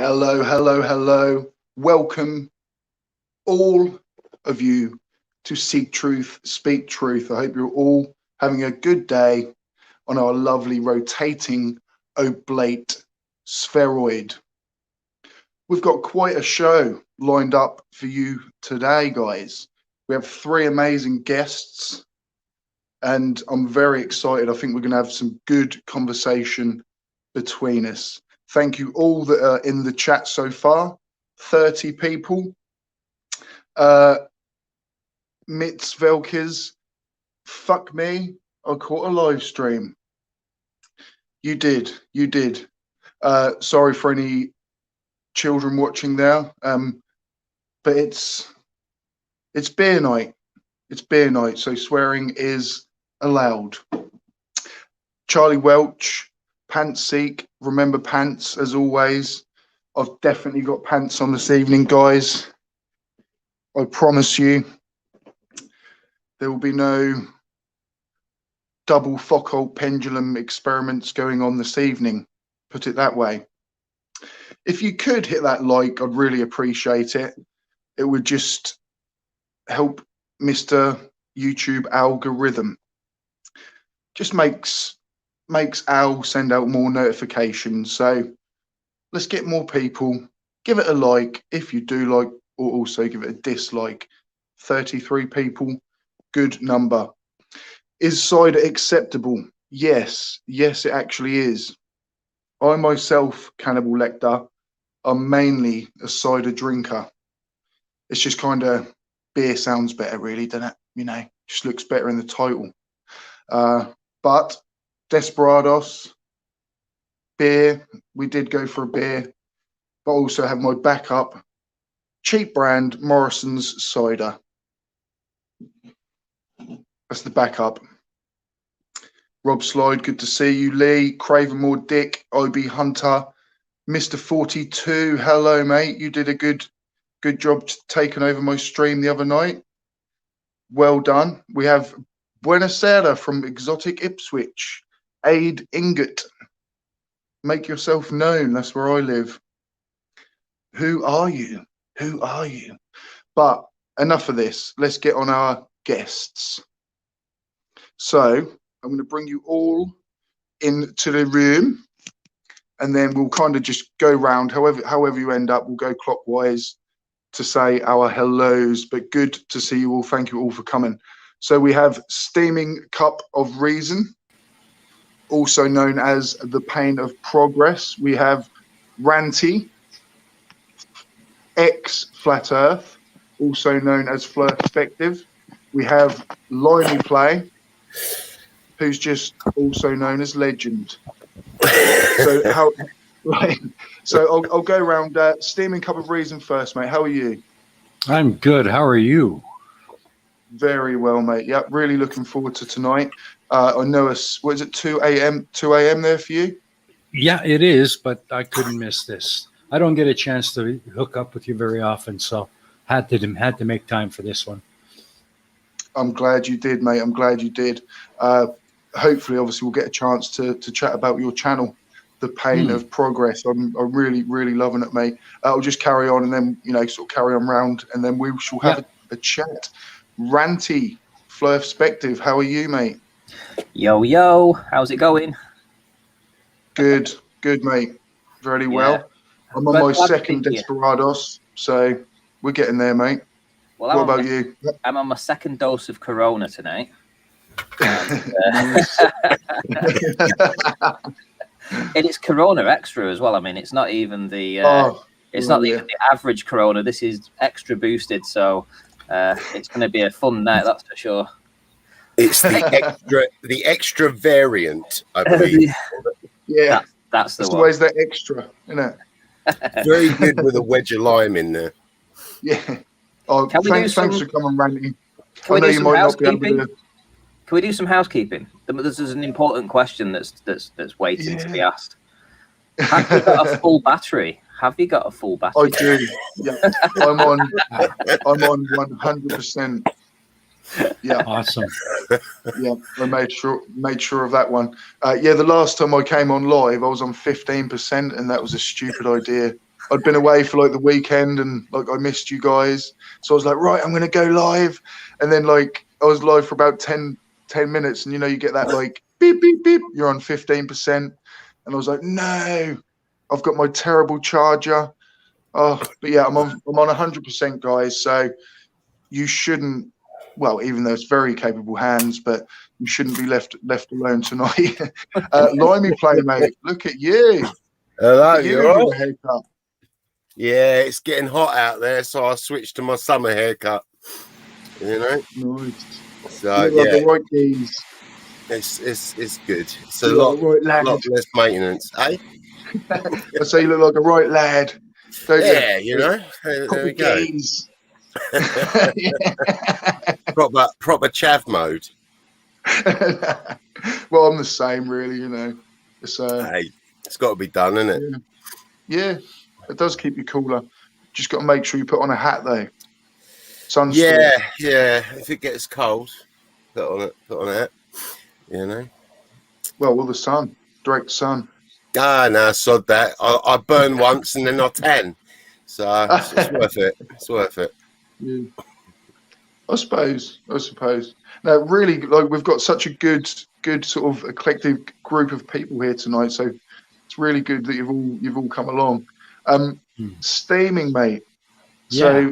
Hello, hello, hello. Welcome, all of you, to Seek Truth, Speak Truth. I hope you're all having a good day on our lovely rotating oblate spheroid. We've got quite a show lined up for you today, guys. We have three amazing guests, and I'm very excited. I think we're going to have some good conversation between us. Thank you all that are in the chat so far. 30 people. Mitz Velkes, fuck me, I caught a live stream. You did. Sorry for any children watching there. But it's beer night. It's beer night, so swearing is allowed. Charlie Welch, Pants Seek, remember pants as always. I've definitely got pants on this evening, guys. I promise you. There will be no double Foucault pendulum experiments going on this evening, put it that way. If you could hit that like, I'd really appreciate it. It would just help Mr. YouTube algorithm. Just makes Al send out more notifications. So let's get more people. Give it a like if you do like, or also give it a dislike. 33 people, good number. Is cider acceptable? Yes, it actually is. I myself, Cannibal Lecter, am mainly a cider drinker. It's just kind of beer sounds better, really, doesn't it? You know, just looks better in the title. But Desperados, beer, we did go for a beer, but also have my backup, cheap brand Morrison's cider. That's the backup. Rob Slide, good to see you. Lee, Cravenmore, Dick, OB Hunter, Mr. 42, hello, mate. You did a good job taking over my stream the other night. Well done. We have Buenasera from Exotic Ipswich. Aid Ingot. Make yourself known. That's where I live. Who are you? Who are you? But enough of this. Let's get on our guests. So I'm going to bring you all into the room, and then we'll kind of just go round. However you end up, we'll go clockwise to say our hellos. But good to see you all. Thank you all for coming. So we have Steaming Cup of Reason, also known as the Pain of Progress. We have Ranty, ex-Flat Earth, also known as Perspective. We have Limey Play, who's just also known as Legend. So I'll go around. Steaming Cup of Reason first, mate. How are you? I'm good. How are you? Very well, mate. Yep, really looking forward to tonight. I know what is it, 2 a.m. there for you? Yeah, it is, but I couldn't miss this. I don't get a chance to hook up with you very often, so had to make time for this one. I'm glad you did, mate. I'm glad you did. Hopefully, obviously, we'll get a chance to chat about your channel, The Pain of Progress. I'm really, really loving it, mate. I'll just carry on and then, sort of carry on round, and then we shall have a chat. Ranty, Perspective, how are you, mate? Yo, how's it going? Good, mate. Very well. I'm on my second Desperados, so we're getting there, mate. Well, what about you? I'm on my second dose of Corona tonight. And it's Corona Extra as well. I mean, it's not even the even the average Corona. This is extra boosted, so it's going to be a fun night, that's for sure. It's the extra variant, I believe. Yeah, that's the one. Always that extra, isn't it? Very good with a wedge of lime in there. Yeah. Oh, thanks for coming, Ranty. Can we do some housekeeping? Can we do some housekeeping? This is an important question that's waiting to be asked. Have you got a full battery? I do. Yeah, I'm on 100%. Yeah, awesome. Yeah, I made sure of that one. The last time I came on live, I was on 15%, and that was a stupid idea. I'd been away for like the weekend and like I missed you guys. So I was like, right, I'm going to go live. And then like I was live for about 10 minutes. And, you know, you get that like beep, beep, beep. You're on 15%. And I was like, no, I've got my terrible charger. Oh, but yeah, I'm on 100%, guys. So you shouldn't, well, even though it's very capable hands, but you shouldn't be left alone tonight. Limey play, mate. Look at you. Hello, You you're with right. a haircut. Yeah, it's getting hot out there, so I switched to my summer haircut. You know, Nice. so You look like yeah, the right keys. it's good. It's a You lot, look like a right lot lad. less maintenance, eh? I say you look like a right lad. Don't Yeah, you know. There we go. Keys. Proper chav mode. Well, I'm the same, really. You know, it's Hey, it's got to be done, isn't it? yeah, it does keep you cooler. Just got to make sure you put on a hat though. Sunscreen. Yeah. If it gets cold, put on a hat. You know. Well, the sun, direct sun. Ah, no, sod that. I burn once and then I tan, so it's worth it. It's worth it. Yeah. I suppose. No, really, like we've got such a good sort of eclectic group of people here tonight. So it's really good that you've all come along. Steaming, mate. So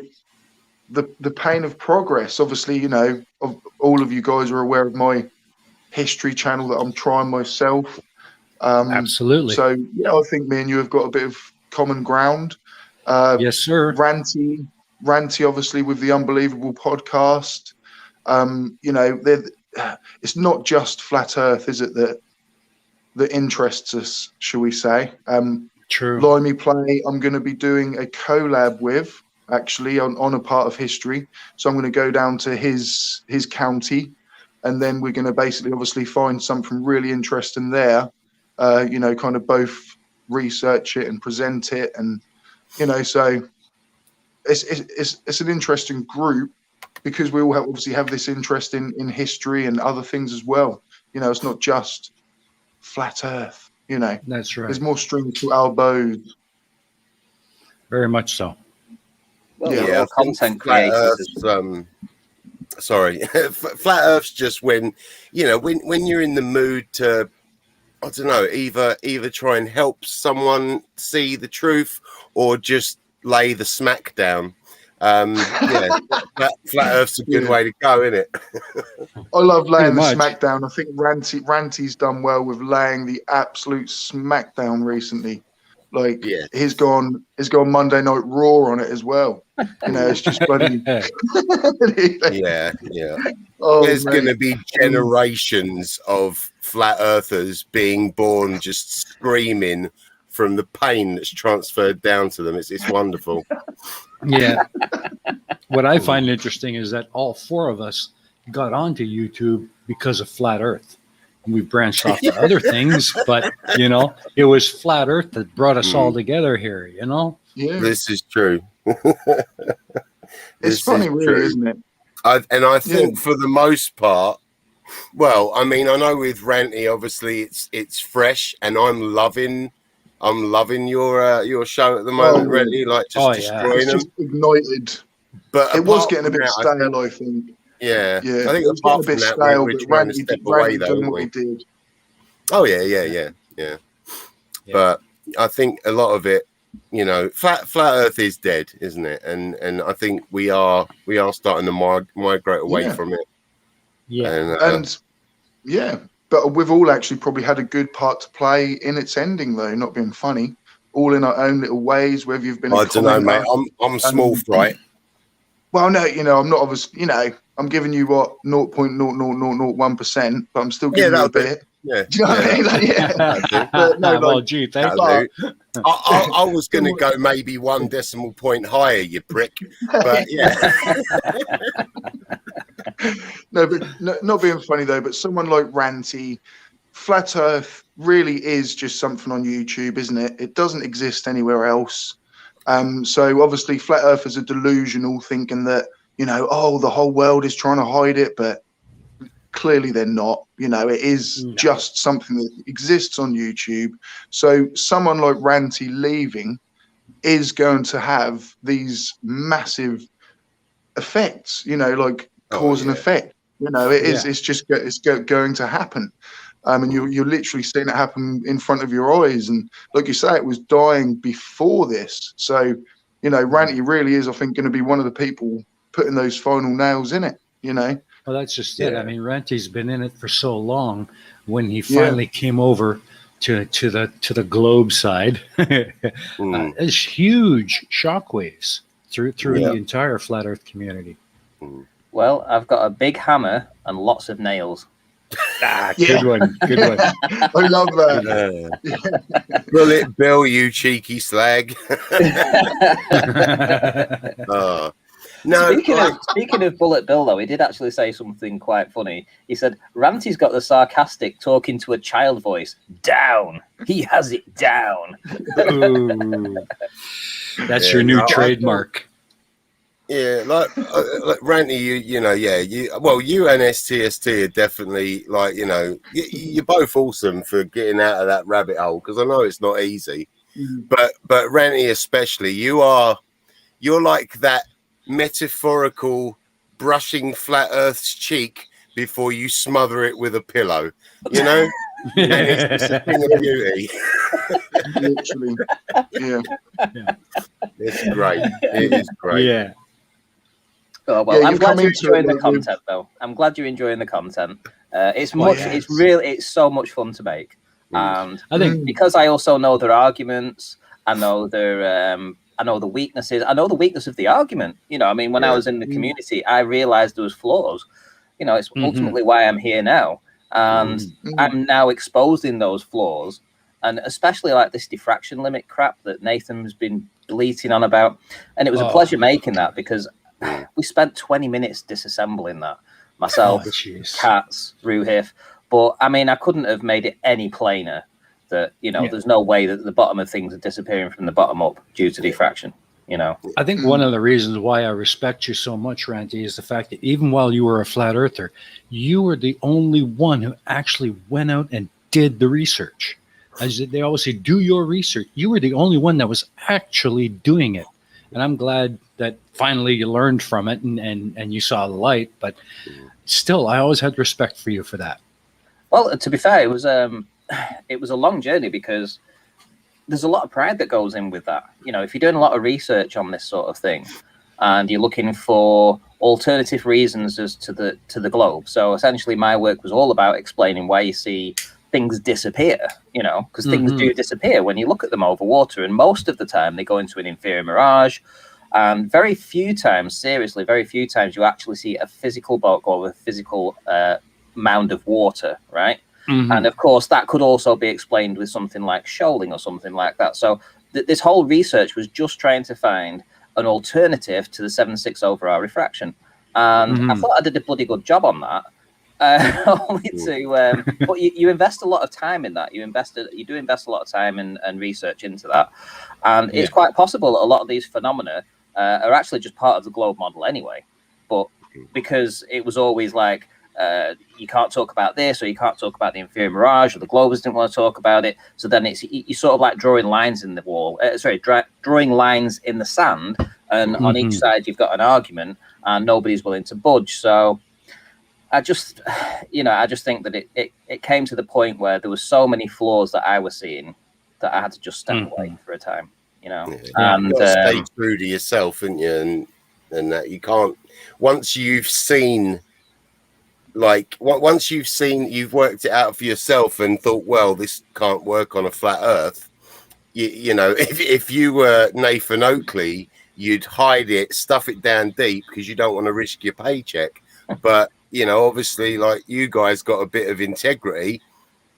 the pain of progress. Obviously, you know, all of you guys are aware of my history channel that I'm trying myself. Absolutely. So yeah, I think me and you have got a bit of common ground. Yes, sir. Ranty, obviously, with the Unbelievable podcast. You know, it's not just flat Earth, is it, that interests us, shall we say? True. Limey Play, I'm going to be doing a collab with, actually, on a part of history. So I'm going to go down to his county, and then we're going to basically, obviously, find something really interesting there. You know, kind of both research it and present it, and you know, so it's an interesting group because we all obviously have this interest in history and other things as well. You know, it's not just flat Earth. You know, That's right. There's more strings to our bows. Very much so. Well, Yeah, we're all content creators. Sorry, flat Earth's just when, you know, when you're in the mood to, I don't know, either try and help someone see the truth or just lay the smack down. Yeah, flat Earth's a good way to go, isn't it? I love laying the Pretty much. smackdown. I think Ranty's done well with laying the absolute smackdown recently. Like he's gone Monday Night Raw on it as well. You know, it's just bloody. Yeah. Oh, there's mate. going to be generations of flat earthers being born just screaming from the pain that's transferred down to them. It's wonderful. Yeah. What I find interesting is that all four of us got onto YouTube because of flat Earth. And we branched off to other things, but you know, it was flat Earth that brought us all together here, you know? Yeah. This is true. It's funny, really, isn't it? I think for the most part, well, I mean, I know with Ranty, obviously it's fresh, and I'm loving your show at the moment, Ranty, like just destroying them. Just ignited. But it was getting a bit stale, I think. Yeah, I think it was apart from that, stale, we're trying to step away, though, doing what he did. Oh yeah. But I think a lot of it, you know, flat Earth is dead, isn't it? And I think we are starting to migrate away from it. Yeah, and but we've all actually probably had a good part to play in its ending, though. Not being funny, all in our own little ways. Whether you've been, I don't know, mate. I'm small fry. Well, no, you know, I'm not obviously, you know, I'm giving you what 0.00001%, but I'm still giving you a bit. Yeah. Do you know what I mean? Like, but no, well, gee, thank you. I was going to go maybe 1 decimal point higher, you prick. But yeah. No, but not being funny though. But someone like Ranty, flat Earth really is just something on YouTube, isn't it? It doesn't exist anywhere else. So obviously, flat Earthers are delusional, thinking that, you know, oh, the whole world is trying to hide it, but clearly they're not. You know, it is just something that exists on YouTube. So someone like Ranty leaving is going to have these massive effects, like cause and effect. It is. It's just going to happen. And you're literally seeing it happen in front of your eyes. And like you say, it was dying before this. So, Ranty really is, I think, going to be one of the people putting those final nails in it. Well, that's just it. I mean, Ranty's been in it for so long. When he finally came over to the globe side, there's huge shockwaves through the entire flat Earth community. Well, I've got a big hammer and lots of nails. Good one. I love that. Bullet Bill, you cheeky slag. No. Speaking of Bullet Bill, though, he did actually say something quite funny. He said, Ranty's got the sarcastic talking to a child voice. Down. He has it down. Ooh. That's your new trademark. Yeah, like Ranty, you and STST are definitely you're both awesome for getting out of that rabbit hole, because I know it's not easy. But Ranty especially, you're like that metaphorical brushing flat Earth's cheek before you smother it with a pillow, And it's just a thing of beauty. Literally, It's great. It is great. Yeah. Oh, well, I'm glad you're enjoying the content, though. I'm glad you're enjoying the content. It's so much fun to make. And I think because I also know their arguments, I know the weaknesses. I know the weakness of the argument. When I was in the community, I realized there was flaws. It's ultimately why I'm here now. And I'm now exposing those flaws. And especially like this diffraction limit crap that Nathan's been bleating on about. And it was a pleasure making that, because we spent 20 minutes disassembling that. Myself, Katz, Ruhif. But I couldn't have made it any plainer that, there's no way that the bottom of things are disappearing from the bottom up due to diffraction. I think one of the reasons why I respect you so much, Ranty, is the fact that even while you were a flat earther, you were the only one who actually went out and did the research. As they always say, do your research. You were the only one that was actually doing it. And I'm glad that finally you learned from it and you saw the light. But still, I always had respect for you for that. Well, to be fair, it was a long journey, because there's a lot of pride that goes in with that. If you're doing a lot of research on this sort of thing and you're looking for alternative reasons as to the globe. So essentially my work was all about explaining why you see things disappear, because things do disappear when you look at them over water. And most of the time they go into an inferior mirage. And very few times you actually see a physical bulk or a physical mound of water, right? And of course, that could also be explained with something like shoaling or something like that. So this whole research was just trying to find an alternative to the 7/6 over R refraction. And I thought I did a bloody good job on that. But you invest a lot of time in that. You do invest a lot of time and research into that. And it's quite possible that a lot of these phenomena are actually just part of the globe model anyway. But because it was always like, you can't talk about this, or you can't talk about the inferior mirage, or the globers didn't want to talk about it. So then you sort of like drawing lines in the wall. Drawing lines in the sand, and on each side you've got an argument, and nobody's willing to budge. So I just think that it came to the point where there were so many flaws that I was seeing that I had to just step away for a time. And you gotta stay true to yourself, and and that you can't. Once you've worked it out for yourself and thought, well, this can't work on a flat Earth. If you were Nathan Oakley, you'd hide it, stuff it down deep, because you don't want to risk your paycheck. But obviously, like, you guys got a bit of integrity.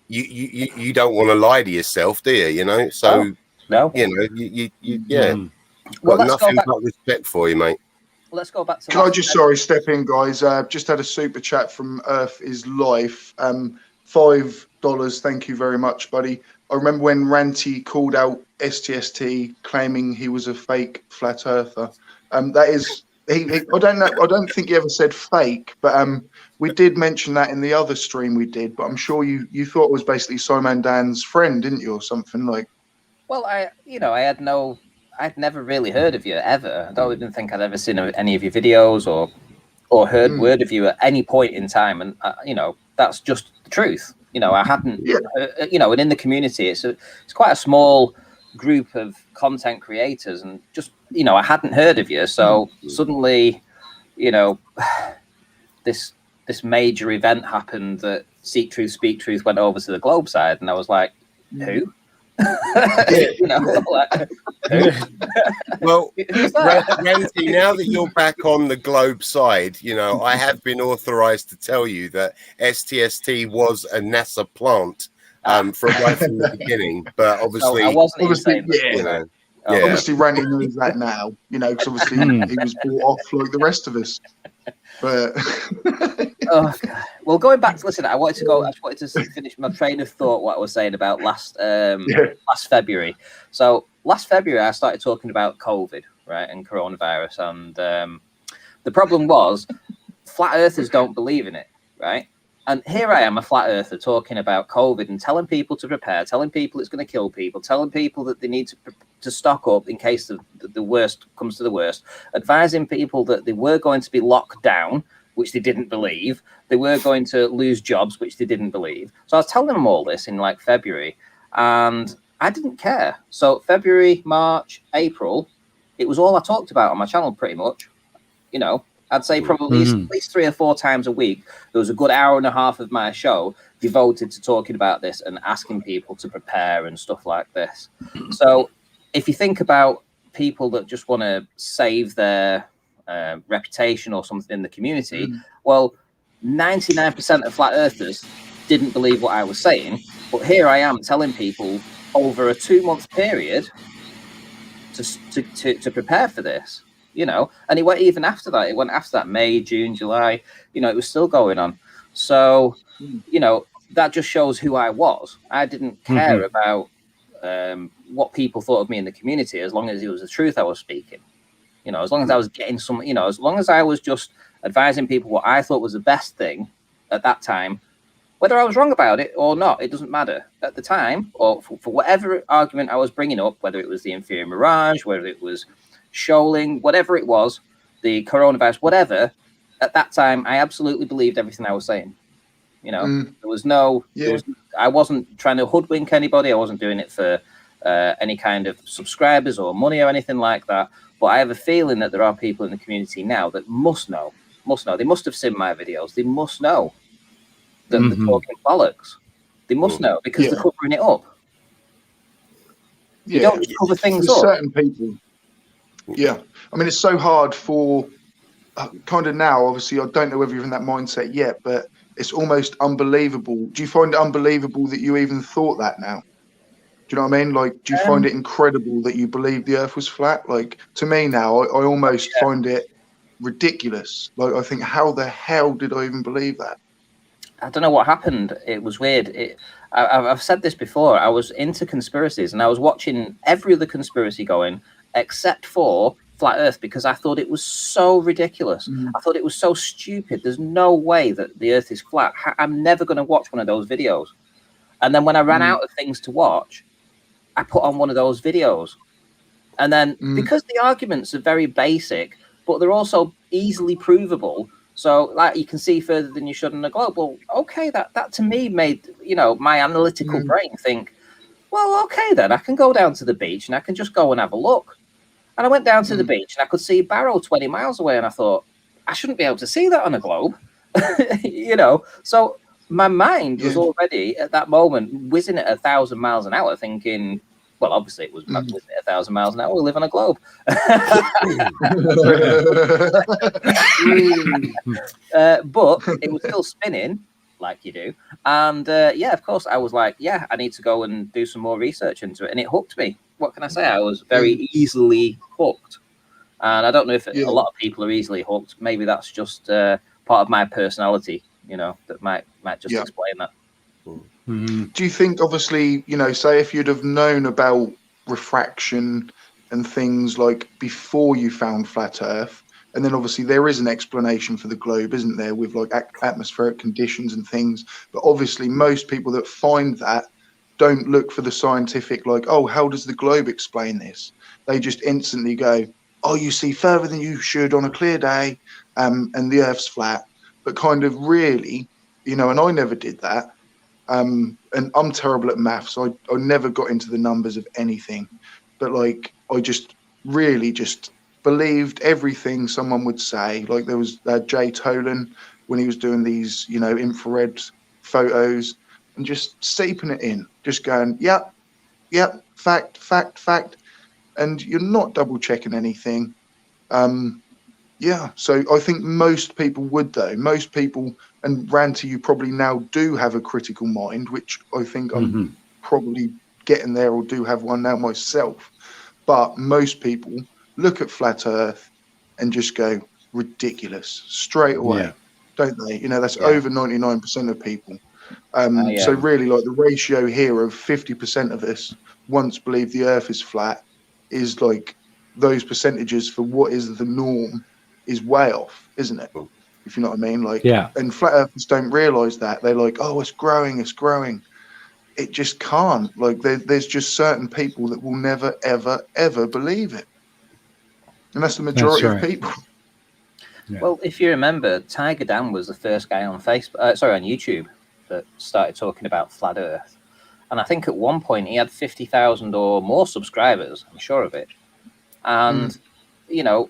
You don't want to lie to yourself, do you? So no, Well, nothing but respect for you, mate. Let's go back to. Can I just step in, guys? Just had a super chat from Earth is Life. $5. Thank you very much, buddy. I remember when Ranty called out STST, claiming he was a fake flat earther. That is, I don't know. I don't think he ever said fake, but we did mention that in the other stream we did. But I'm sure you thought it was basically Simon Dan's friend, didn't you, or something like? Well, I had no I'd never really heard of you ever. I don't even think I'd ever seen any of your videos or heard word of you at any point in time. And you know, that's just the truth. You know, I hadn't. You know, and in the community, it's quite a small group of content creators, and just, you know, I hadn't heard of you. So suddenly, you know, this major event happened that Seek Truth, Speak Truth went over to the Globe side, and I was like, who? You know, like, well, Ranty, now that you're back on the Globe side, you know, I have been authorized to tell you that STST was a NASA plant from right from the beginning, but obviously, I wasn't insane, you know, obviously Ranty knows that now, you know, because obviously he was brought off like the rest of us. But oh, God. Well, going back to listen, I just wanted to finish my train of thought. What I was saying about last February. So last February, I started talking about COVID, right, and coronavirus, and the problem was flat earthers don't believe in it, right? And here I am, a flat earther, talking about COVID and telling people to prepare, telling people it's going to kill people, telling people that they need to stock up in case the worst comes to the worst, advising people that they were going to be locked down, which they didn't believe. They were going to lose jobs, which they didn't believe. So I was telling them all this in like February, and I didn't care. So February, March, April, it was all I talked about on my channel pretty much, you know. I'd say probably at least 3 or 4 times a week, there was a good hour and a half of my show devoted to talking about this and asking people to prepare and stuff like this. So if you think about people that just want to save their reputation or something in the community, well, 99% of flat earthers didn't believe what I was saying. But here I am telling people over a 2-month period to prepare for this. You know, and it went even after that. It went after that, May, June, July. You know, it was still going on. So, you know, that just shows who I was. I didn't care about what people thought of me in the community, as long as it was the truth I was speaking. You know, as long as I was getting some, you know, as long as I was just advising people what I thought was the best thing at that time, whether I was wrong about it or not, it doesn't matter. At the time, or for whatever argument I was bringing up, whether it was the inferior mirage, whether it was Shoaling, whatever it was, the coronavirus, whatever, at that time, I absolutely believed everything I was saying. You know, there was no, I wasn't trying to hoodwink anybody. I wasn't doing it for any kind of subscribers or money or anything like that. But I have a feeling that there are people in the community now that must know. They must have seen my videos. They must know that they're talking bollocks. They must know because they're covering it up. You don't just cover things up. Certain people. Yeah, I mean, it's so hard for kind of now. Obviously, I don't know whether you're in that mindset yet, but it's almost unbelievable. Do you find it unbelievable that you even thought that now? Do you know what I mean? Like, do you find it incredible that you believe the Earth was flat? Like, to me now, I almost find it ridiculous. Like, I think, how the hell did I even believe that? I don't know what happened. It was weird. I've said this before. I was into conspiracies, and I was watching every other conspiracy going, except for flat earth, because I thought it was so ridiculous. I thought it was so stupid. There's no way that the earth is flat. I'm never going to watch one of those videos. And then when I ran out of things to watch, I put on one of those videos. And then because the arguments are very basic, but they're also easily provable. So like you can see further than you should on the globe. Well, okay, that to me made, you know, my analytical brain think, well, okay, then I can go down to the beach and I can just go and have a look. And I went down to the beach and I could see Barrow 20 miles away. And I thought, I shouldn't be able to see that on a globe. You know, so my mind was already at that moment whizzing at 1,000 miles an hour thinking, well, obviously it was whizzing at 1,000 miles an hour. We live on a globe. But it was still spinning like you do. And yeah, of course, I was like, yeah, I need to go and do some more research into it. And it hooked me. What can I say? I was very easily hooked. And I don't know if a lot of people are easily hooked. Maybe that's just part of my personality, you know, that might just explain that. Do you think, obviously, you know, say if you'd have known about refraction and things like before you found flat Earth, and then obviously there is an explanation for the globe, isn't there, with like atmospheric conditions and things, but obviously most people that find that don't look for the scientific, like, oh, how does the globe explain this? They just instantly go, oh, you see further than you should on a clear day, and the Earth's flat. But kind of really, you know, and I never did that. And I'm terrible at maths. I never got into the numbers of anything. But like, I just really just believed everything someone would say. Like there was Jay Tolan when he was doing these, you know, infrared photos and just seeping it in, just going, yep, fact. And you're not double checking anything. Yeah, so I think most people would, though. Most people, and Ranty, you probably now do have a critical mind, which I think I'm probably getting there, or do have one now myself. But most people look at flat Earth and just go, ridiculous, straight away, don't they? You know, that's over 99% of people. So really, like the ratio here of 50% of us once believe the Earth is flat is like those percentages for what is the norm is way off, isn't it? If you know what I mean? Like, and flat earthers don't realize that. They're like, oh, it's growing. It just can't. Like, there's just certain people that will never, ever believe it. And that's the majority of people. Yeah. Well, if you remember, Tiger Dan was the first guy on on YouTube that started talking about flat Earth. And I think at one point he had 50,000 or more subscribers. I'm sure of it. And, you know,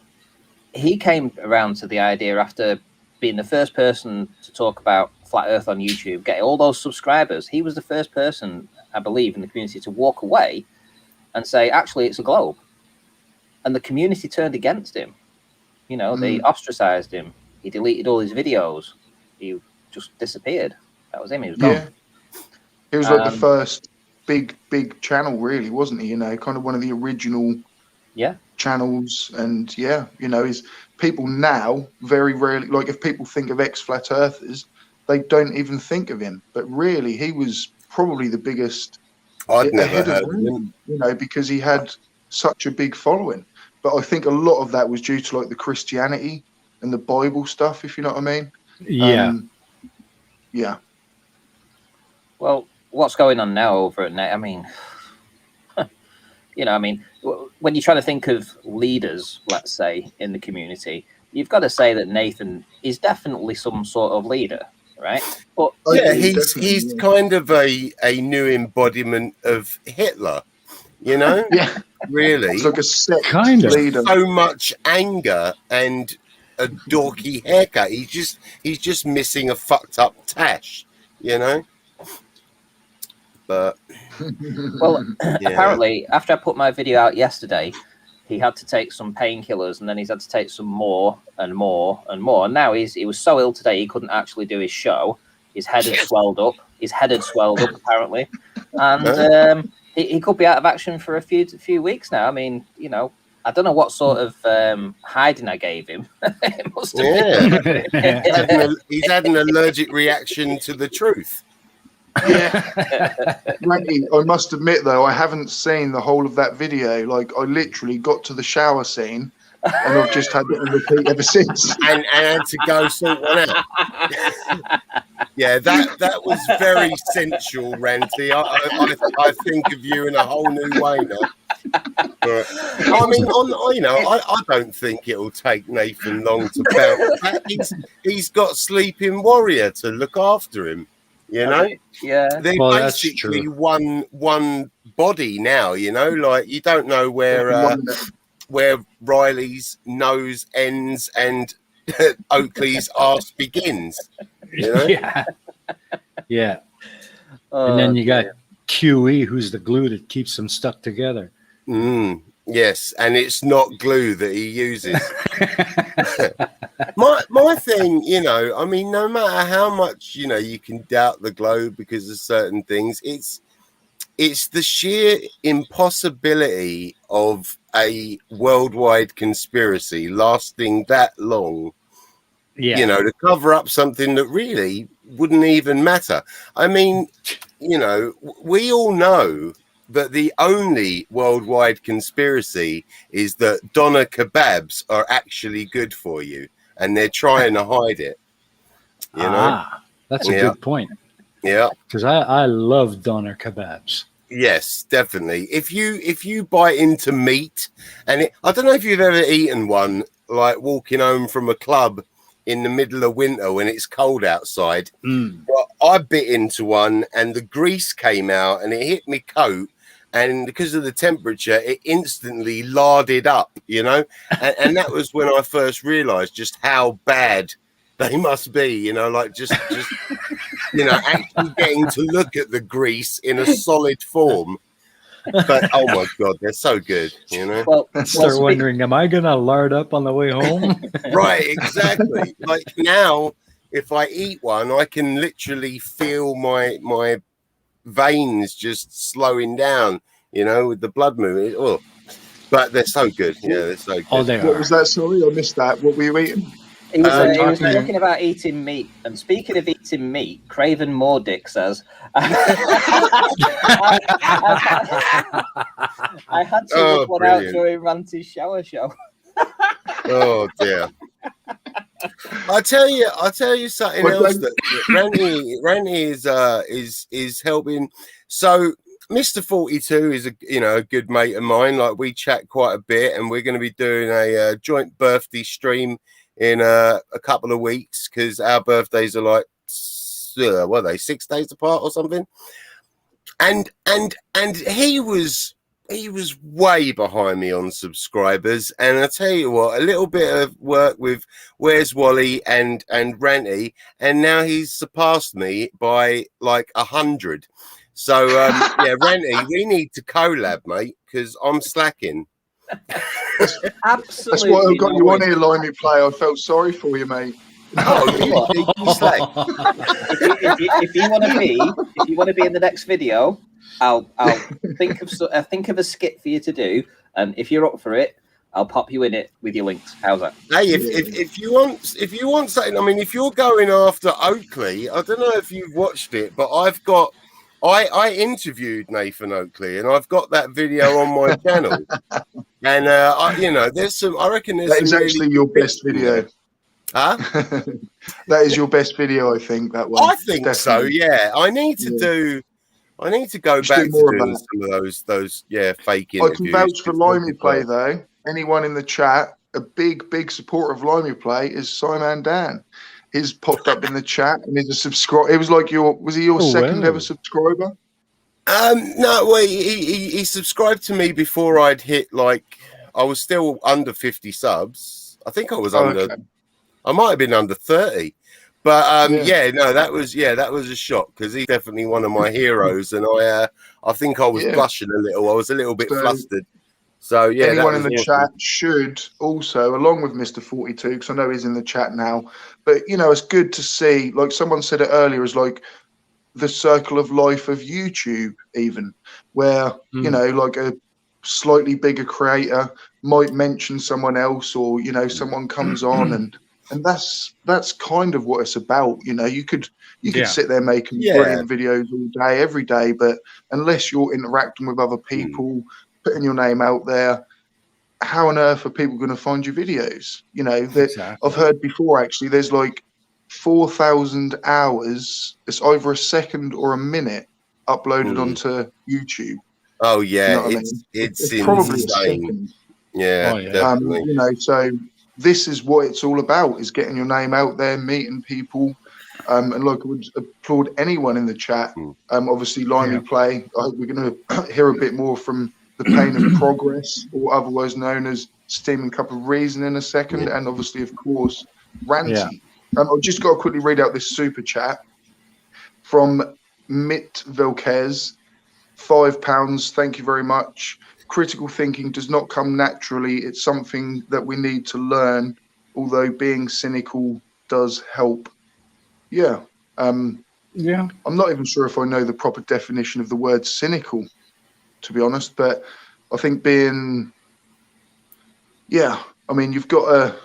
he came around to the idea after being the first person to talk about flat Earth on YouTube, getting all those subscribers. He was the first person, I believe, in the community to walk away and say, actually, it's a globe. And the community turned against him. You know, they ostracized him. He deleted all his videos. He just disappeared. That was him. He was gone. Yeah. He was like the first big channel, really, wasn't he? You know, kind of one of the original channels. And you know, is people now very rarely, like if people think of ex-flat earthers, they don't even think of him. But really, he was probably the biggest. I'd never heard of him. You know, because he had such a big following. But I think a lot of that was due to like the Christianity and the Bible stuff, if you know what I mean. Yeah. Well, what's going on now over at Net? I mean, you know, I mean, when you're trying to think of leaders, let's say, in the community, you've got to say that Nathan is definitely some sort of leader, right? But he's kind of a new embodiment of Hitler, you know? Really. It's like a sect kind of leader. So much anger and a dorky haircut. He's just missing a fucked up tash, you know? But well, apparently, after I put my video out yesterday, he had to take some painkillers, and then he's had to take some more and more and more. And now he was so ill today he couldn't actually do his show. His head had swelled up. Apparently, and he could be out of action for a few weeks now. I mean, you know, I don't know what sort of hiding I gave him. It must have been. He's had an allergic reaction to the truth. Ranty, I must admit though, I haven't seen the whole of that video. Like, I literally got to the shower scene and I've just had it on repeat ever since. And had to go sort one out. That was very sensual, Ranty. I think of you in a whole new way now. But, I mean, I don't think it'll take Nathan long to bounce back. He's got Sleeping Warrior to look after him. You know, they're basically one body now. You know, like you don't know where Riley's nose ends and Oakley's arse begins. You know? Yeah. And then you got QE, who's the glue that keeps them stuck together. Yes, and it's not glue that he uses. my thing, you know, I mean, no matter how much, you know, you can doubt the globe because of certain things, it's the sheer impossibility of a worldwide conspiracy lasting that long, you know, to cover up something that really wouldn't even matter. I mean, you know, we all know that the only worldwide conspiracy is that doner kebabs are actually good for you, and they're trying to hide it. You know, that's a good point. Yeah. Because I love doner kebabs. Yes, definitely. If you bite into meat, and I don't know if you've ever eaten one, like walking home from a club in the middle of winter when it's cold outside. But I bit into one, and the grease came out, and it hit me coat, and because of the temperature, it instantly larded up, and that was when I first realised just how bad they must be, like just actually getting to look at the grease in a solid form. But oh my god, they're so good, Well, Start wondering, am I gonna lard up on the way home? Right, exactly. Like now, if I eat one, I can literally feel my veins just slowing down, with the blood moving. Oh, but they're so good. Yeah, they're so good. Oh, they What are. was that? Sorry, I missed that. What were you eating? He was talking- talking about eating meat. And speaking of eating meat, Craven Mordick says, I had to look one out brilliant. during Ranty's shower show. Oh dear. I'll tell you something else that Ranty is helping. So Mr. 42 is a good mate of mine. Like, we chat quite a bit, and we're going to be doing a joint birthday stream in a couple of weeks, because our birthdays are like what are they, 6 days apart or something. And he was way behind me on subscribers, and I tell you what, a little bit of work with Where's Wally and Ranty, and now he's surpassed me by like 100. So yeah, Ranty, we need to collab, mate, because I'm slacking. Absolutely. That's why I got you on here, Limey Play. I felt sorry for you, mate. Oh, you slack. If you want to be in the next video, I'll think of a skit for you to do, and if you're up for it, I'll pop you in it with your links. How's that? Hey, if you want something, I mean, if you're going after Oakley, I don't know if you've watched it, but I interviewed Nathan Oakley, and I've got that video on my channel. And there's some. I reckon there's. That is some actually really your best video. Huh? That is your best video, I think. That one. I think so. Yeah, I need to go back to doing some of those fake interviews. I can vouch for Limey Play though. Anyone in the chat, a big supporter of Limey Play is Simon Dan. He's popped up in the chat, and he's a subscriber. It was like was he your second ever subscriber? No, well, he subscribed to me before I'd hit, I was still under 50 subs. I think I was I might have been under 30. But that was a shock, because he's definitely one of my heroes, and I think I was blushing a little. I was a little bit flustered. So yeah, anyone in the chat should also, along with Mr. 42, because I know he's in the chat now. But it's good to see, like someone said it earlier, is like the circle of life of YouTube, even where like a slightly bigger creator might mention someone else, or someone comes on, and that's kind of what it's about. You could sit there making brilliant videos all day, every day, but unless you're interacting with other people, putting your name out there, how on earth are people going to find your videos? Exactly. I've heard before, actually, there's like 4,000 hours. It's either a second or a minute uploaded onto YouTube. Oh yeah, it's probably insane. Yeah, definitely. So this is what it's all about: is getting your name out there, meeting people. And I would applaud anyone in the chat. Obviously, Limey Play. I hope we're going to hear a bit more from the Pain of Progress, or otherwise known as Steaming Cup of Reason, in a second, and obviously, of course, Ranty. I've just got to quickly read out this super chat from Mit Velquez, £5. Thank you very much. Critical thinking does not come naturally. It's something that we need to learn, although being cynical does help. Yeah. I'm not even sure if I know the proper definition of the word cynical, to be honest, but I think you've got to,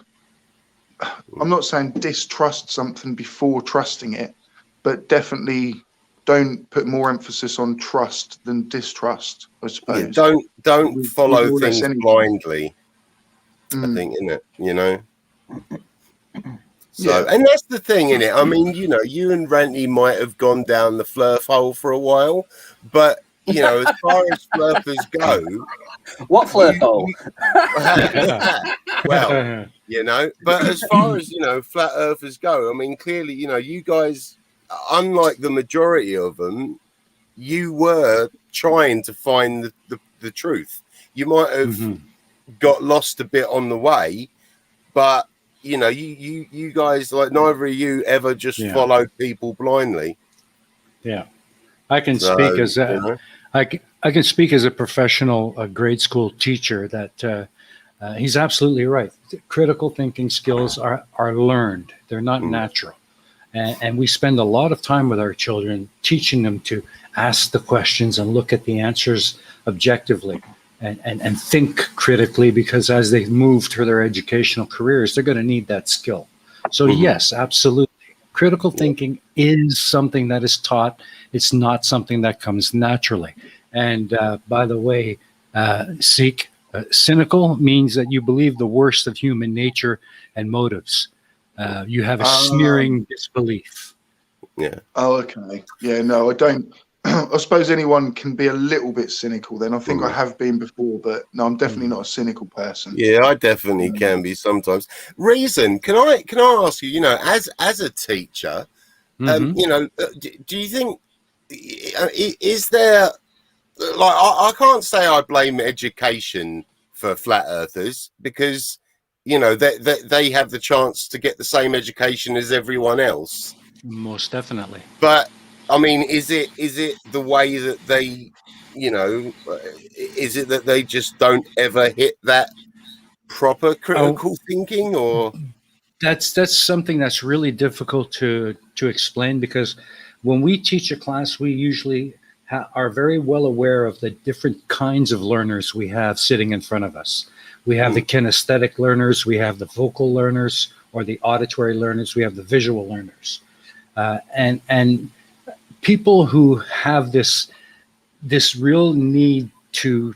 I'm not saying distrust something before trusting it, but definitely don't put more emphasis on trust than distrust, I suppose. Yeah, don't follow things blindly. I think, isn't it? So, and that's the thing, innit? I mean, you know, you and Ranty might have gone down the flirf hole for a while, but you know, as far as flirters go, what flirf hole? Well, you know, but as far as, you know, flat earthers go, I mean, clearly, you know, you guys, unlike the majority of them, you were trying to find the truth. You might have got lost a bit on the way, but you know, you guys, like, neither of you ever just followed people blindly. Yeah, I can speak as a, you know? I can speak as a professional grade school teacher that he's absolutely right. Critical thinking skills are learned; they're not natural, and we spend a lot of time with our children teaching them to ask the questions and look at the answers objectively. And think critically, because as they move through their educational careers, they're going to need that skill. So yes, absolutely. Critical thinking is something that is taught. It's not something that comes naturally. And by the way, cynical means that you believe the worst of human nature and motives. You have a sneering disbelief. Yeah. Oh, okay. Yeah, no, I don't. I suppose anyone can be a little bit cynical then. I think I have been before, but no, I'm definitely not a cynical person. Yeah, I definitely can be sometimes. Reason, can I ask you, you know, as a teacher, you know, do you think, is there, like, I can't say I blame education for flat earthers, because, you know, they have the chance to get the same education as everyone else. Most definitely. But I mean, is it the way that they, you know, is it that they just don't ever hit that proper critical thinking, or? That's something that's really difficult to explain, because when we teach a class, we usually are very well aware of the different kinds of learners we have sitting in front of us. We have the kinesthetic learners, we have the vocal learners, or the auditory learners, we have the visual learners, and people who have this real need to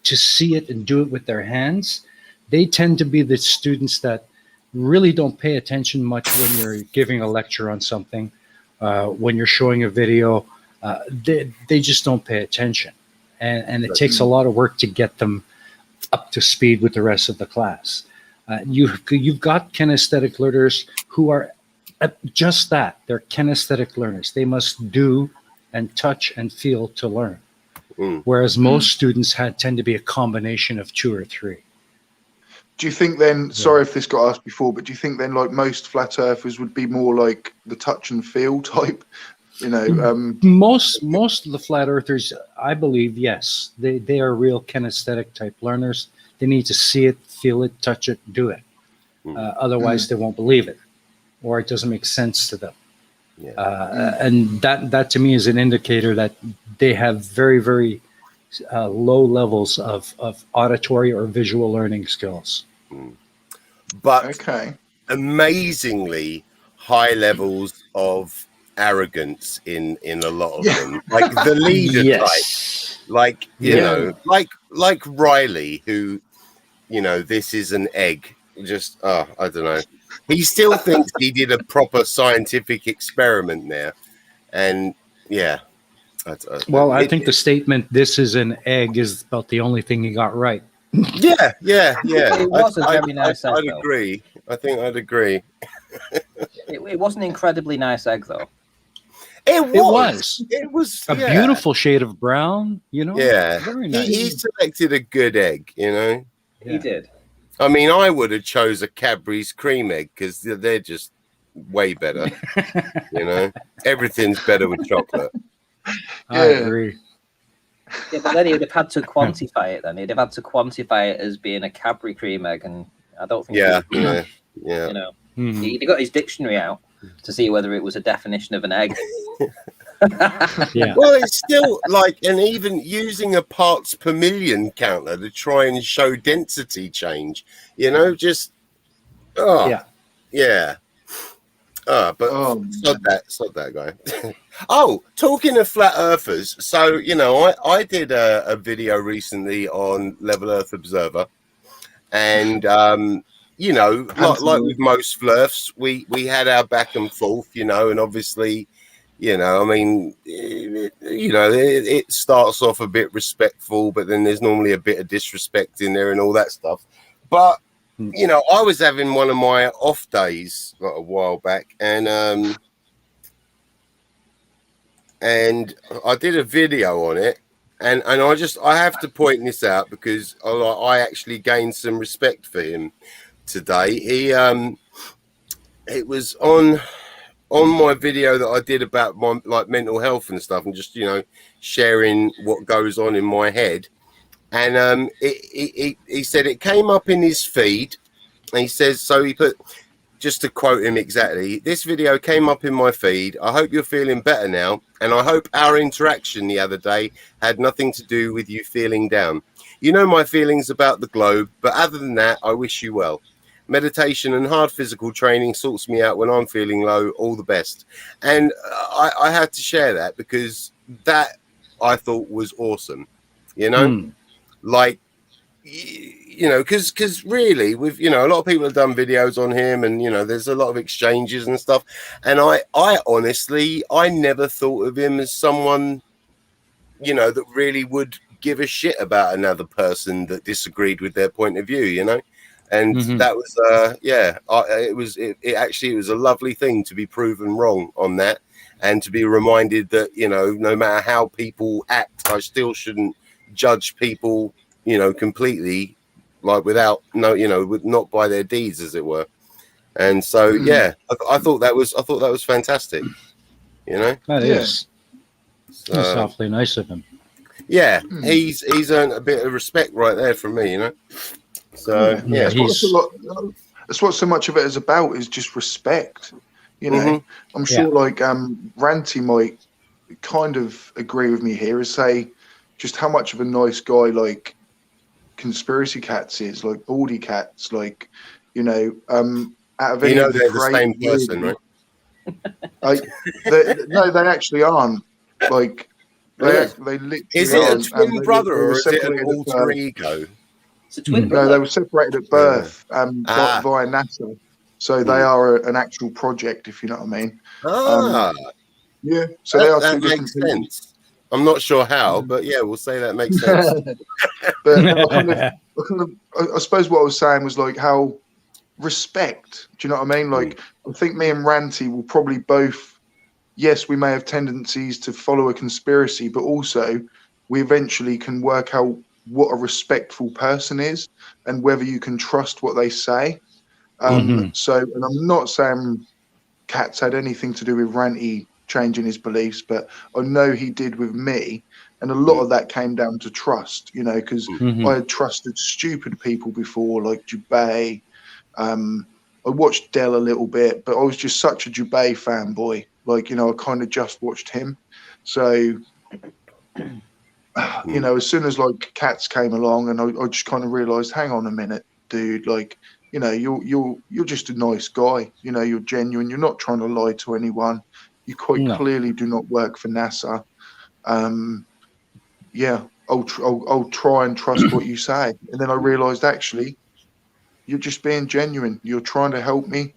see it and do it with their hands, they tend to be the students that really don't pay attention much when you're giving a lecture on something, when you're showing a video. They just don't pay attention, and it takes a lot of work to get them up to speed with the rest of the class. You've got kinesthetic learners who are just that. They're kinesthetic learners. They must do and touch and feel to learn. Whereas most students tend to be a combination of two or three. Do you think then, sorry if this got asked before, but do you think then, like, most flat earthers would be more like the touch and feel type? You know, most of the flat earthers, I believe, yes, they are real kinesthetic type learners. They need to see it, feel it, touch it, do it. Otherwise, they won't believe it, or it doesn't make sense to them. And that to me is an indicator that they have very, very low levels of auditory or visual learning skills. But amazingly high levels of arrogance in a lot of them, like the leader type, like, you know, like Riley, who, you know, this is an egg, just I don't know, he still thinks he did a proper scientific experiment there. And I think the statement "this is an egg" is about the only thing he got right. Yeah. It was a very nice egg, I'd agree. I think I'd agree. It was an incredibly nice egg, though. It was a beautiful shade of brown, you know. Very nice. He selected a good egg, you know. He did. I mean, I would have chose a Cadbury's cream egg, because they're just way better. You know, everything's better with chocolate. I agree. Yeah, but then he'd have had to quantify it. Then he'd have had to quantify it as being a Cadbury cream egg, and I don't think. You know, he'd got his dictionary out to see whether it was a definition of an egg. Well, it's still like, and even using a parts per million counter to try and show density change, you know, just but sod that guy. Oh, talking of flat earthers, so, you know, I did a video recently on Level Earth Observer, and you know, like with most flirts, we had our back and forth, you know, and obviously, you know, I mean, it starts off a bit respectful, but then there's normally a bit of disrespect in there and all that stuff. But, you know, I was having one of my off days like a while back, and I did a video on it, and I have to point this out because I actually gained some respect for him today. It was on my video that I did about my like mental health and stuff, and just, you know, sharing what goes on in my head. And he said it came up in his feed, and he says, so he put, just to quote him exactly, this video came up in my feed. I hope you're feeling better now, and I hope our interaction the other day had nothing to do with you feeling down. You know my feelings about the globe, but other than that, I wish you well. Meditation and hard physical training sorts me out when I'm feeling low. All the best. And I had to share that because that I thought was awesome. You know, like, you know, because really, with, you know, a lot of people have done videos on him, and, you know, there's a lot of exchanges and stuff. And I honestly, I never thought of him as someone, you know, that really would give a shit about another person that disagreed with their point of view, you know. And that was, it actually was a lovely thing to be proven wrong on that, and to be reminded that, you know, no matter how people act, I still shouldn't judge people, you know, completely, like without, no, you know, with, not by their deeds, as it were. And so, yeah, I thought that was fantastic, you know. That is. So, That's awfully nice of him. Yeah, he's earned a bit of respect right there from me, you know. So yeah, that's what so much of it is about, is just respect. You know, I'm sure like Ranty might kind of agree with me here, is say just how much of a nice guy like Conspiracy Cats is, like Baldy Cats, like, you know, out of any, you know, of they're the same person, right? No, they actually aren't. Like they literally is it aren't, a twin brother or is it an separated alter ego? It's a twin brother. No, they were separated at birth via NASA. So they are an actual project, if you know what I mean. Yeah, so they are two different sense. I'm not sure how, but yeah, we'll say that makes sense. But I suppose what I was saying was like how respect, do you know what I mean? Like, I think me and Ranty will probably both, yes, we may have tendencies to follow a conspiracy, but also we eventually can work out what a respectful person is and whether you can trust what they say. So, and I'm not saying Cats had anything to do with Ranty changing his beliefs, but I know he did with me, and a lot of that came down to trust, you know, because I had trusted stupid people before, like Jubei. I watched Dell a little bit, but I was just such a Jubei fanboy, like, you know, I kind of just watched him. So you know, as soon as like Cats came along, and I just kind of realized, hang on a minute, dude, like, you know, you're just a nice guy, you know, you're genuine, you're not trying to lie to anyone, you quite clearly do not work for NASA. Yeah, I'll try and trust what you say. And then I realized, actually, you're just being genuine, you're trying to help me.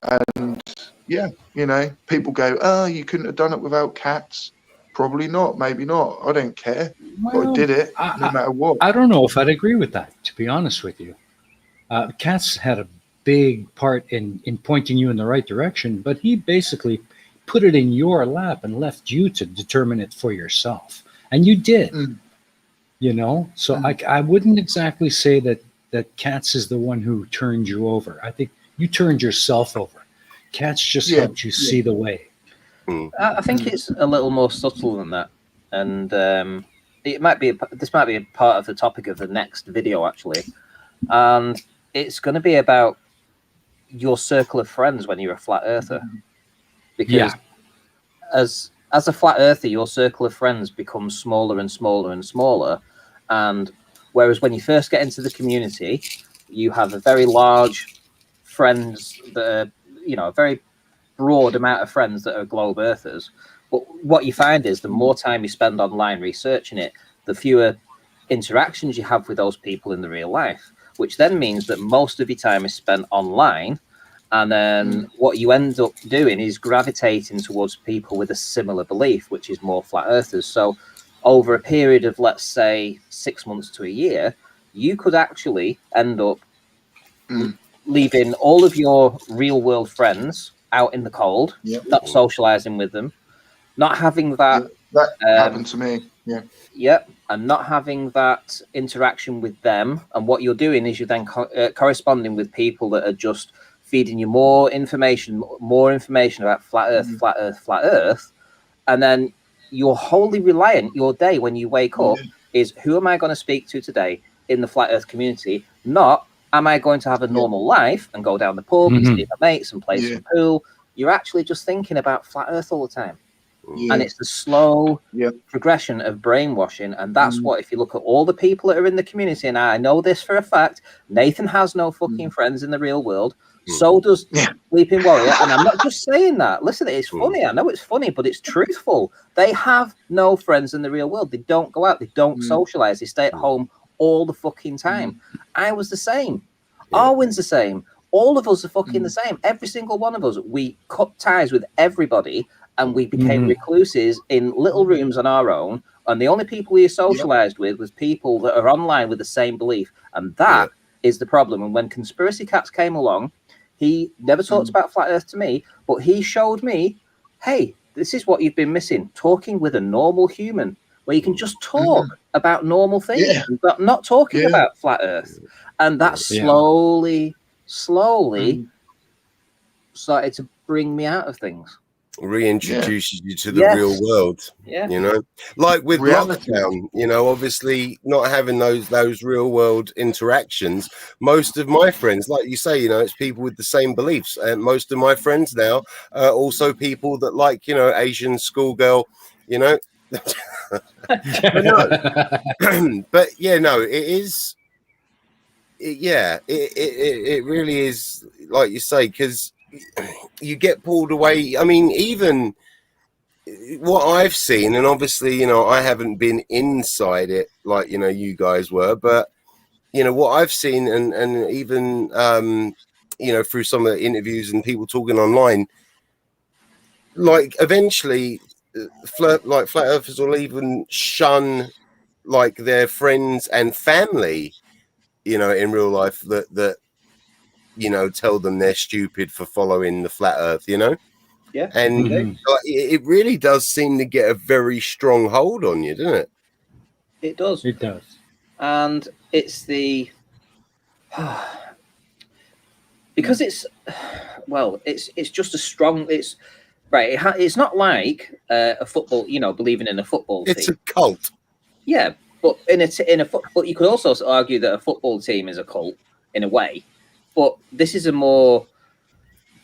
And yeah, you know, people go, oh, you couldn't have done it without Cats. Probably not, maybe not, I don't care. But I did it no matter what. I don't know if I'd agree with that, to be honest with you. Katz had a big part in pointing you in the right direction, but he basically put it in your lap and left you to determine it for yourself. And you did, you know? So I wouldn't exactly say that Katz is the one who turned you over. I think you turned yourself over. Katz just helped you see the way. I think it's a little more subtle than that, and this might be a part of the topic of the next video, actually, and it's going to be about your circle of friends when you're a flat earther, because as a flat earther, your circle of friends becomes smaller and smaller and smaller, and whereas when you first get into the community, you have a very large friends that are, you know, a very broad amount of friends that are globe earthers. But what you find is the more time you spend online researching it, the fewer interactions you have with those people in the real life. which then means that most of your time is spent online. And then what you end up doing is gravitating towards people with a similar belief, which is more flat earthers. So over a period of, let's say, 6 months to a year, you could actually end up leaving all of your real world friends out in the cold, not socializing with them, not having that. That happened to me. Yep, and not having that interaction with them. And what you're doing is you're then corresponding with people that are just feeding you more information about flat Earth, flat Earth, flat Earth. And then you're wholly reliant, your day when you wake up is, who am I going to speak to today in the flat Earth community? Not, am I going to have a normal life and go down the pub and see my mates and play some pool? You're actually just thinking about flat Earth all the time. And it's the slow progression of brainwashing. And that's what, if you look at all the people that are in the community, and I know this for a fact, Nathan has no fucking friends in the real world. So does Sleeping Warrior. And I'm not just saying that. Listen, it's funny. I know it's funny, but it's truthful. They have no friends in the real world. They don't go out. They don't socialize. They stay at home all the fucking time. I was the same. Arwen's the same. All of us are fucking the same. Every single one of us. We cut ties with everybody. And we became recluses in little rooms on our own. And the only people we socialized with was people that are online with the same belief. And that is the problem. And when Conspiracy Cats came along, he never talked about flat Earth to me, but he showed me, hey, this is what you've been missing. Talking with a normal human, where you can just talk about normal things, but not talking about flat Earth. And that slowly started to bring me out of things. Reintroduces you to the real world, you know, like with lockdown, you know, obviously not having those real world interactions. Most of my friends, like you say, you know, it's people with the same beliefs, and most of my friends now are also people that like, you know, Asian schoolgirl, you know. But it really is, like you say, because you get pulled away. I mean, even what I've seen, and obviously, you know, I haven't been inside it like, you know, you guys were, but, you know, what I've seen, and even, you know, through some of the interviews and people talking online, like eventually flat earthers will even shun like their friends and family, you know, in real life that you know, tell them they're stupid for following the flat earth, you know? Yeah. And it really does seem to get a very strong hold on you, doesn't it? It does. It does. And it's the... because it's... Well, it's just a strong... It's right. It's not like a football, you know, believing in a football team. It's a cult. Yeah, but in a football... You could also argue that a football team is a cult, in a way. But this is a more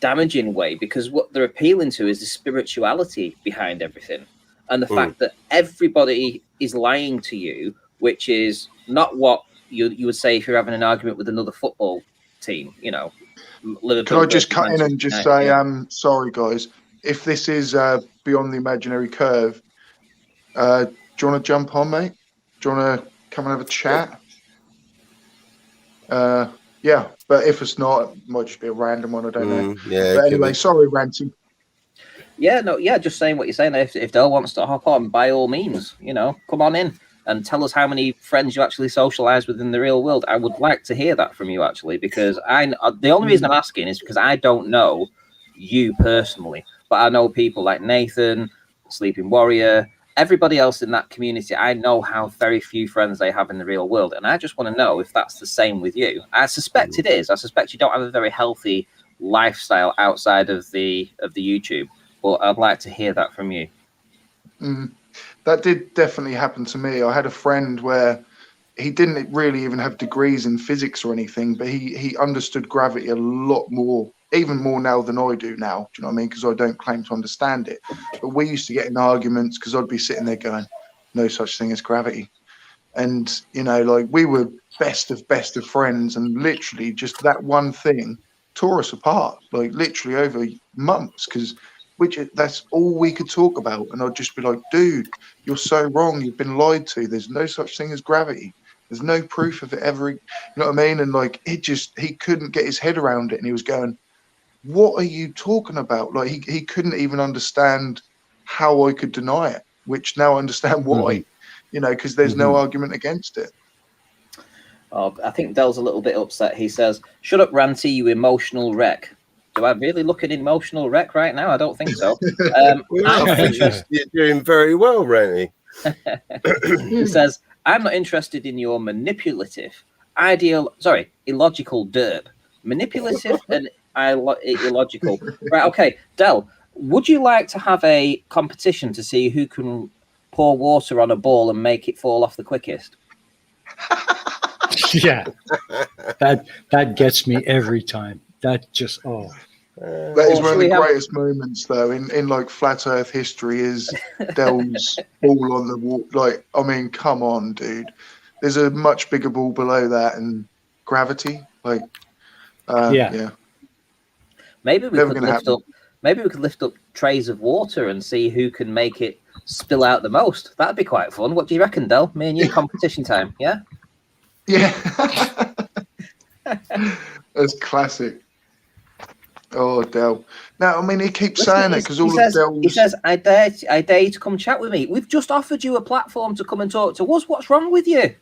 damaging way, because what they're appealing to is the spirituality behind everything, and the fact that everybody is lying to you, which is not what you would say if you're having an argument with another football team. You know, Liverpool. Can I just cut in and just say, sorry guys, if this is beyond the imaginary curve, do you want to jump on, mate? Do you want to come and have a chat? Yeah, but if it's not, it might just be a random one. I don't know. Yeah. But anyway, sorry, Ranty. Yeah, just saying what you're saying. If Dale wants to hop on, by all means, you know, come on in and tell us how many friends you actually socialize with in the real world. I would like to hear that from you, actually, because the only reason I'm asking is because I don't know you personally, but I know people like Nathan, Sleeping Warrior, everybody else in that community. I know how very few friends they have in the real world, and I just want to know if that's the same with you. I suspect it is. I suspect you don't have a very healthy lifestyle outside of the YouTube, but I'd like to hear that from you. That did definitely happen to me. I had a friend where he didn't really even have degrees in physics or anything, but he understood gravity a lot more, even more now than I do now. Do you know what I mean? Because I don't claim to understand it. But we used to get in arguments because I'd be sitting there going, no such thing as gravity. And, you know, like we were best of friends, and literally just that one thing tore us apart, like literally over months, because that's all we could talk about. And I'd just be like, dude, you're so wrong. You've been lied to. There's no such thing as gravity. There's no proof of it ever. You know what I mean? And like, he couldn't get his head around it, and he was going, "What are you talking about?" Like, he couldn't even understand how I could deny it, which now I understand why. You know, because there's no argument against it. Oh, I think Dell's a little bit upset. He says, "Shut up, Ranty, you emotional wreck." Do I really look an emotional wreck right now? I don't think so. I think you're doing very well, Ranty. He says, "I'm not interested in your manipulative, illogical derp. Manipulative and illogical." Right, okay. Dell, would you like to have a competition to see who can pour water on a ball and make it fall off the quickest? Yeah, that gets me every time. That just that is one of the greatest moments, though, in like flat Earth history, is Dell's ball on the wall. Like, I mean, come on, dude. There's a much bigger ball below that, and gravity. Like, yeah. Maybe we could lift up. Maybe we could lift up trays of water and see who can make it spill out the most. That'd be quite fun. What do you reckon, Del? Me and you competition time, yeah? Yeah. That's classic. Oh, Del. Now, I mean, he keeps saying it because he says, I dare you to come chat with me. We've just offered you a platform to come and talk to us. What's wrong with you?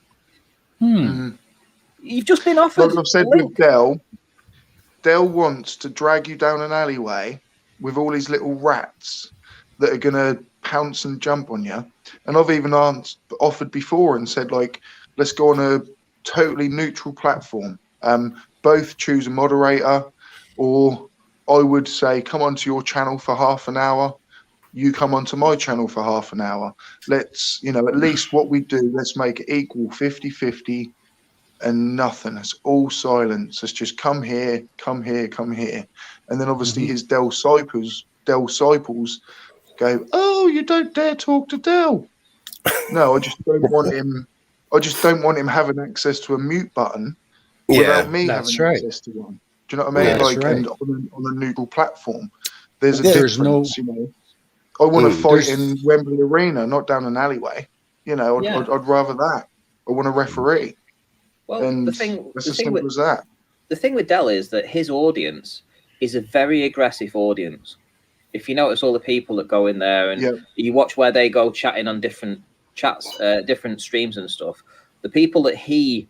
You've just been offered. Like I've said with Del wants to drag you down an alleyway with all these little rats that are going to pounce and jump on you. And I've even offered before and said, like, let's go on a totally neutral platform. Both choose a moderator, or I would say, come onto your channel for half an hour. You come onto my channel for half an hour. Let's, you know, at least what we do, let's make it equal 50-50 and nothing. It's all silence. Let's just come here, come here, come here. And then obviously his Del disciples go, "Oh, you don't dare talk to Del." No, I just don't want him. I just don't want him having access to a mute button without me having access to one. Do you know what I mean? Like, and on a neutral platform, there's a difference. You know, I want to fight in Wembley Arena, not down an alleyway. You know, I'd rather that. I want a referee. Well, and the thing as simple as that. The thing with Del is that his audience is a very aggressive audience. If you notice all the people that go in there and you watch where they go chatting on different chats, different streams and stuff, the people that he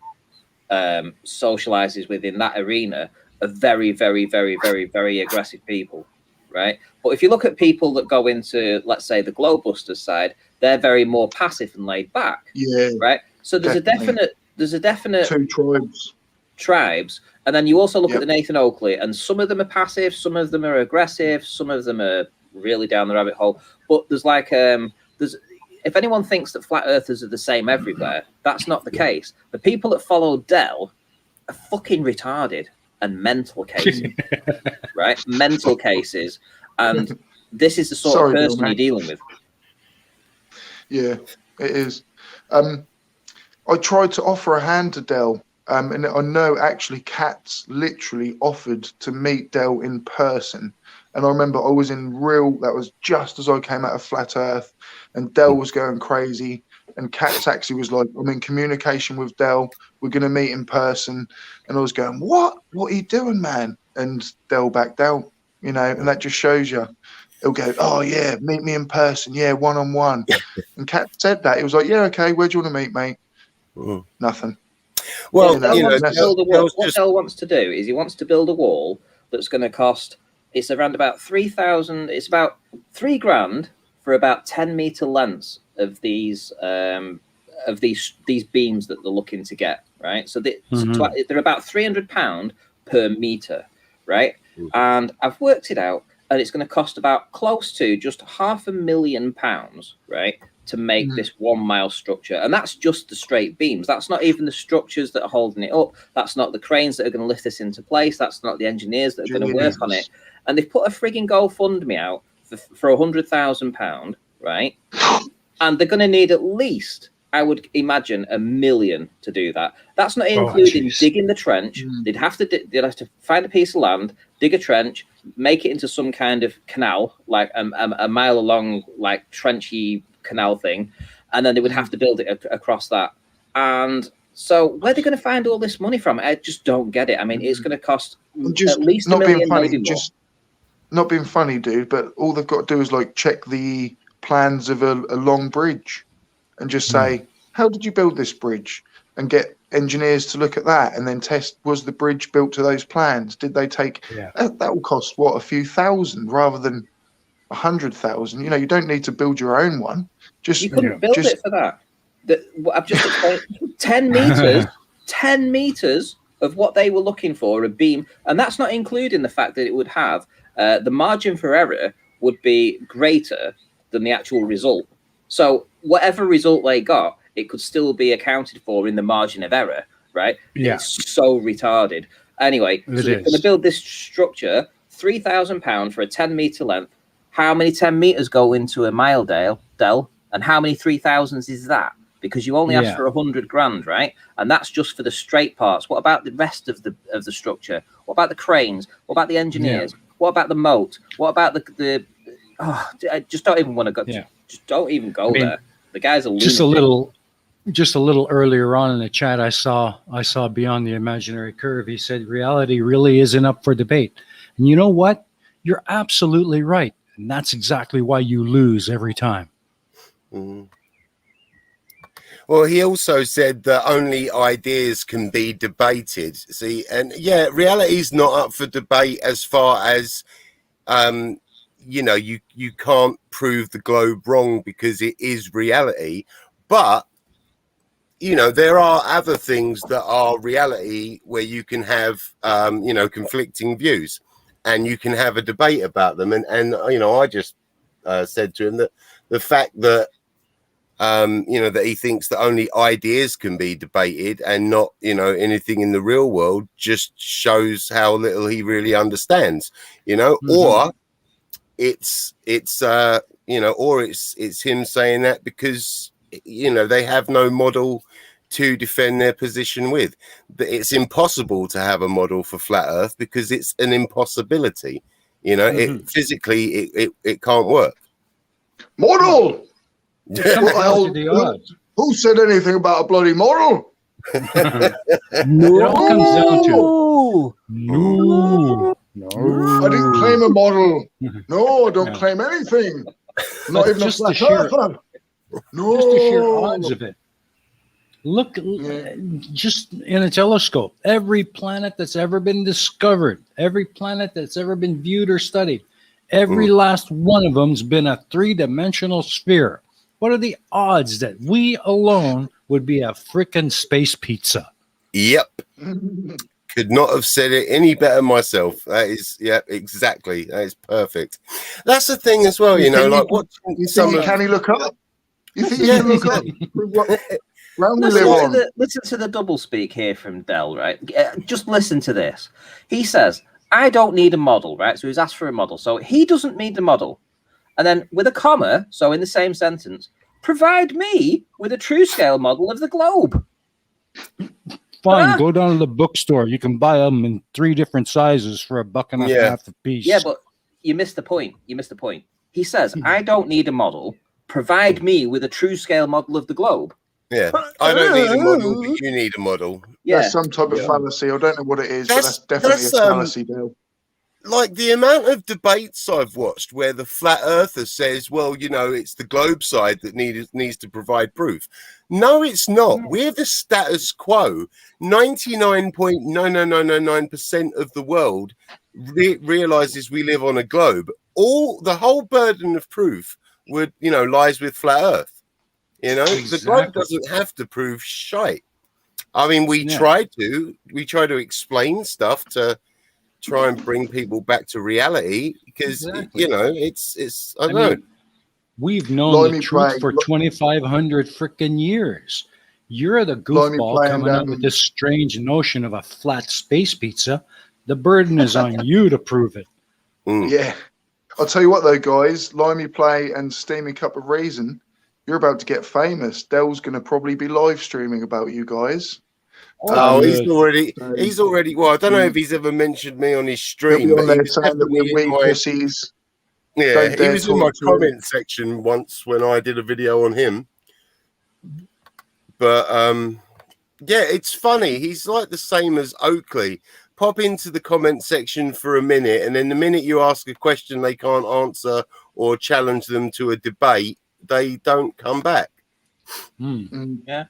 socializes with in that arena are very, very, very, very, very aggressive people, right? But if you look at people that go into, let's say, the Globebusters side, they're very more passive and laid back, right? So there's a definite two tribes, and then you also look at the Nathan Oakley, and some of them are passive, some of them are aggressive, some of them are really down the rabbit hole. But there's like if anyone thinks that flat earthers are the same everywhere, that's not the case. The people that follow Del are fucking retarded and mental cases, right? Mental cases, and this is the sort of person you're dealing with. Yeah, it is. I tried to offer a hand to Del, and I know actually Kat's literally offered to meet Del in person. And I remember I was that was just as I came out of Flat Earth, and Del was going crazy. And Kat's actually was like, I'm in communication with Del. We're going to meet in person. And I was going, what? What are you doing, man? And Del backed out, you know, and that just shows you. He'll go, oh, yeah, meet me in person. Yeah, one-on-one. And Kat said that. He was like, yeah, okay, where do you want to meet, mate? Nothing. Well, what Del wants to do is he wants to build a wall that's going to cost, it's around about 3,000, it's about $3,000 for about 10-meter lengths of these beams that they're looking to get, right? So they're about £300 per meter, right? And I've worked it out, and it's going to cost about close to just £500,000, right, to make this 1 mile structure. And that's just the straight beams. That's not even the structures that are holding it up. That's not the cranes that are going to lift this into place. That's not the engineers that are going to work on it. And they've put a frigging GoFundMe out for £100,000, right? And they're going to need at least, I would imagine, $1 million to do that. That's not including digging the trench. They'd have to find a piece of land, dig a trench, make it into some kind of canal, like a mile long, like trenchy canal thing, and then they would have to build it across that. And So where are they going to find all this money from? I just don't get it. I mean, it's going to cost Just at least not $1 being million, funny, maybe more. just not being funny, dude. But all they've got to do is like check the plans of a long bridge, and just say, "How did you build this bridge?" And get engineers to look at that, and then test: was the bridge built to those plans? Did they take? Yeah. That will cost what, a few thousand rather than 100,000. You know, you don't need to build your own one. Just You couldn't build it for that. What I've just explained, 10 meters, 10 meters of what they were looking for, a beam. And that's not including the fact that it would have the margin for error would be greater than the actual result. So whatever result they got, it could still be accounted for in the margin of error, right? Yeah. It's so retarded. Anyway, so they're going to build this structure, £3,000 for a 10-meter length. How many 10 meters go into a mile, Del? And how many 3,000s is that? Because you only asked for 100 grand, right? And that's just for the straight parts. What about the rest of the structure? What about the cranes? What about the engineers? What about the moat? What about the I just don't even want to go. Just don't even go there. The guy's a lunatic. Just a little earlier on in the chat, I saw Beyond the Imaginary Curve. He said reality really isn't up for debate. And you know what? You're absolutely right. And that's exactly why you lose every time. Well, he also said that only ideas can be debated. See, and yeah, reality is not up for debate as far as, you know, you can't prove the globe wrong because it is reality. But, you know, there are other things that are reality where you can have, you know, conflicting views and you can have a debate about them. And you know, I just said to him that the fact that, you know, that he thinks that only ideas can be debated and not, you know, anything in the real world just shows how little he really understands, you know, or it's you know, or it's him saying that because, you know, they have no model to defend their position with. But it's impossible to have a model for flat earth because it's an impossibility, you know, it physically it can't work. Model. Who said anything about a bloody model? It all comes down to no. I didn't claim a model. No, I don't claim anything. Not even just a flat earther. No. Just the sheer odds of it. Look, just in a telescope, every planet that's ever been discovered, every planet that's ever been viewed or studied, every last one of them's been a three-dimensional sphere. What are the odds that we alone would be a frickin' space pizza? Yep. Could not have said it any better myself. That is, yeah, exactly. That is perfect. That's the thing as well, you know, like what can he look up? You think he can look up? Listen to the double speak here from Del, right? Just listen to this. He says, I don't need a model, right? So he's asked for a model. So he doesn't need the model. And then with a comma, so in the same sentence, provide me with a true scale model of the globe. Fine, go down to the bookstore. You can buy them in 3 different sizes for $1.50 a piece. Yeah, but you missed the point. He says, I don't need a model. Provide me with a true scale model of the globe. Yeah, I don't need a model, but you need a model. Yeah, that's some type of fallacy. I don't know what it is, but that's definitely a fallacy, Bill. Like the amount of debates I've watched where the flat earther says, well, you know, it's the globe side that needs to provide proof. No, it's not. We're the status quo. 99.99999% of the world realizes we live on a globe. The whole burden of proof would, you know, lies with flat earth. You know, the globe doesn't have to prove shite. I mean, we try to explain stuff to try and bring people back to reality because you know it's I don't know. We've known the truth for 2,500 freaking years. You're the goofball coming up with this strange notion of a flat space pizza. The burden is on you to prove it. Yeah, I'll tell you what though, guys. Limey Play and Steamy Cup of Reason, you're about to get famous. Del's going to probably be live streaming about you guys. Oh, he's already. Well, I don't know if he's ever mentioned me on his stream, but he was definitely in my. Yeah, he was in my comment section once when I did a video on him. But Yeah, it's funny. He's like the same as Oakley. Pop into the comment section for a minute, and then the minute you ask a question they can't answer or challenge them to a debate, they don't come back. Yeah.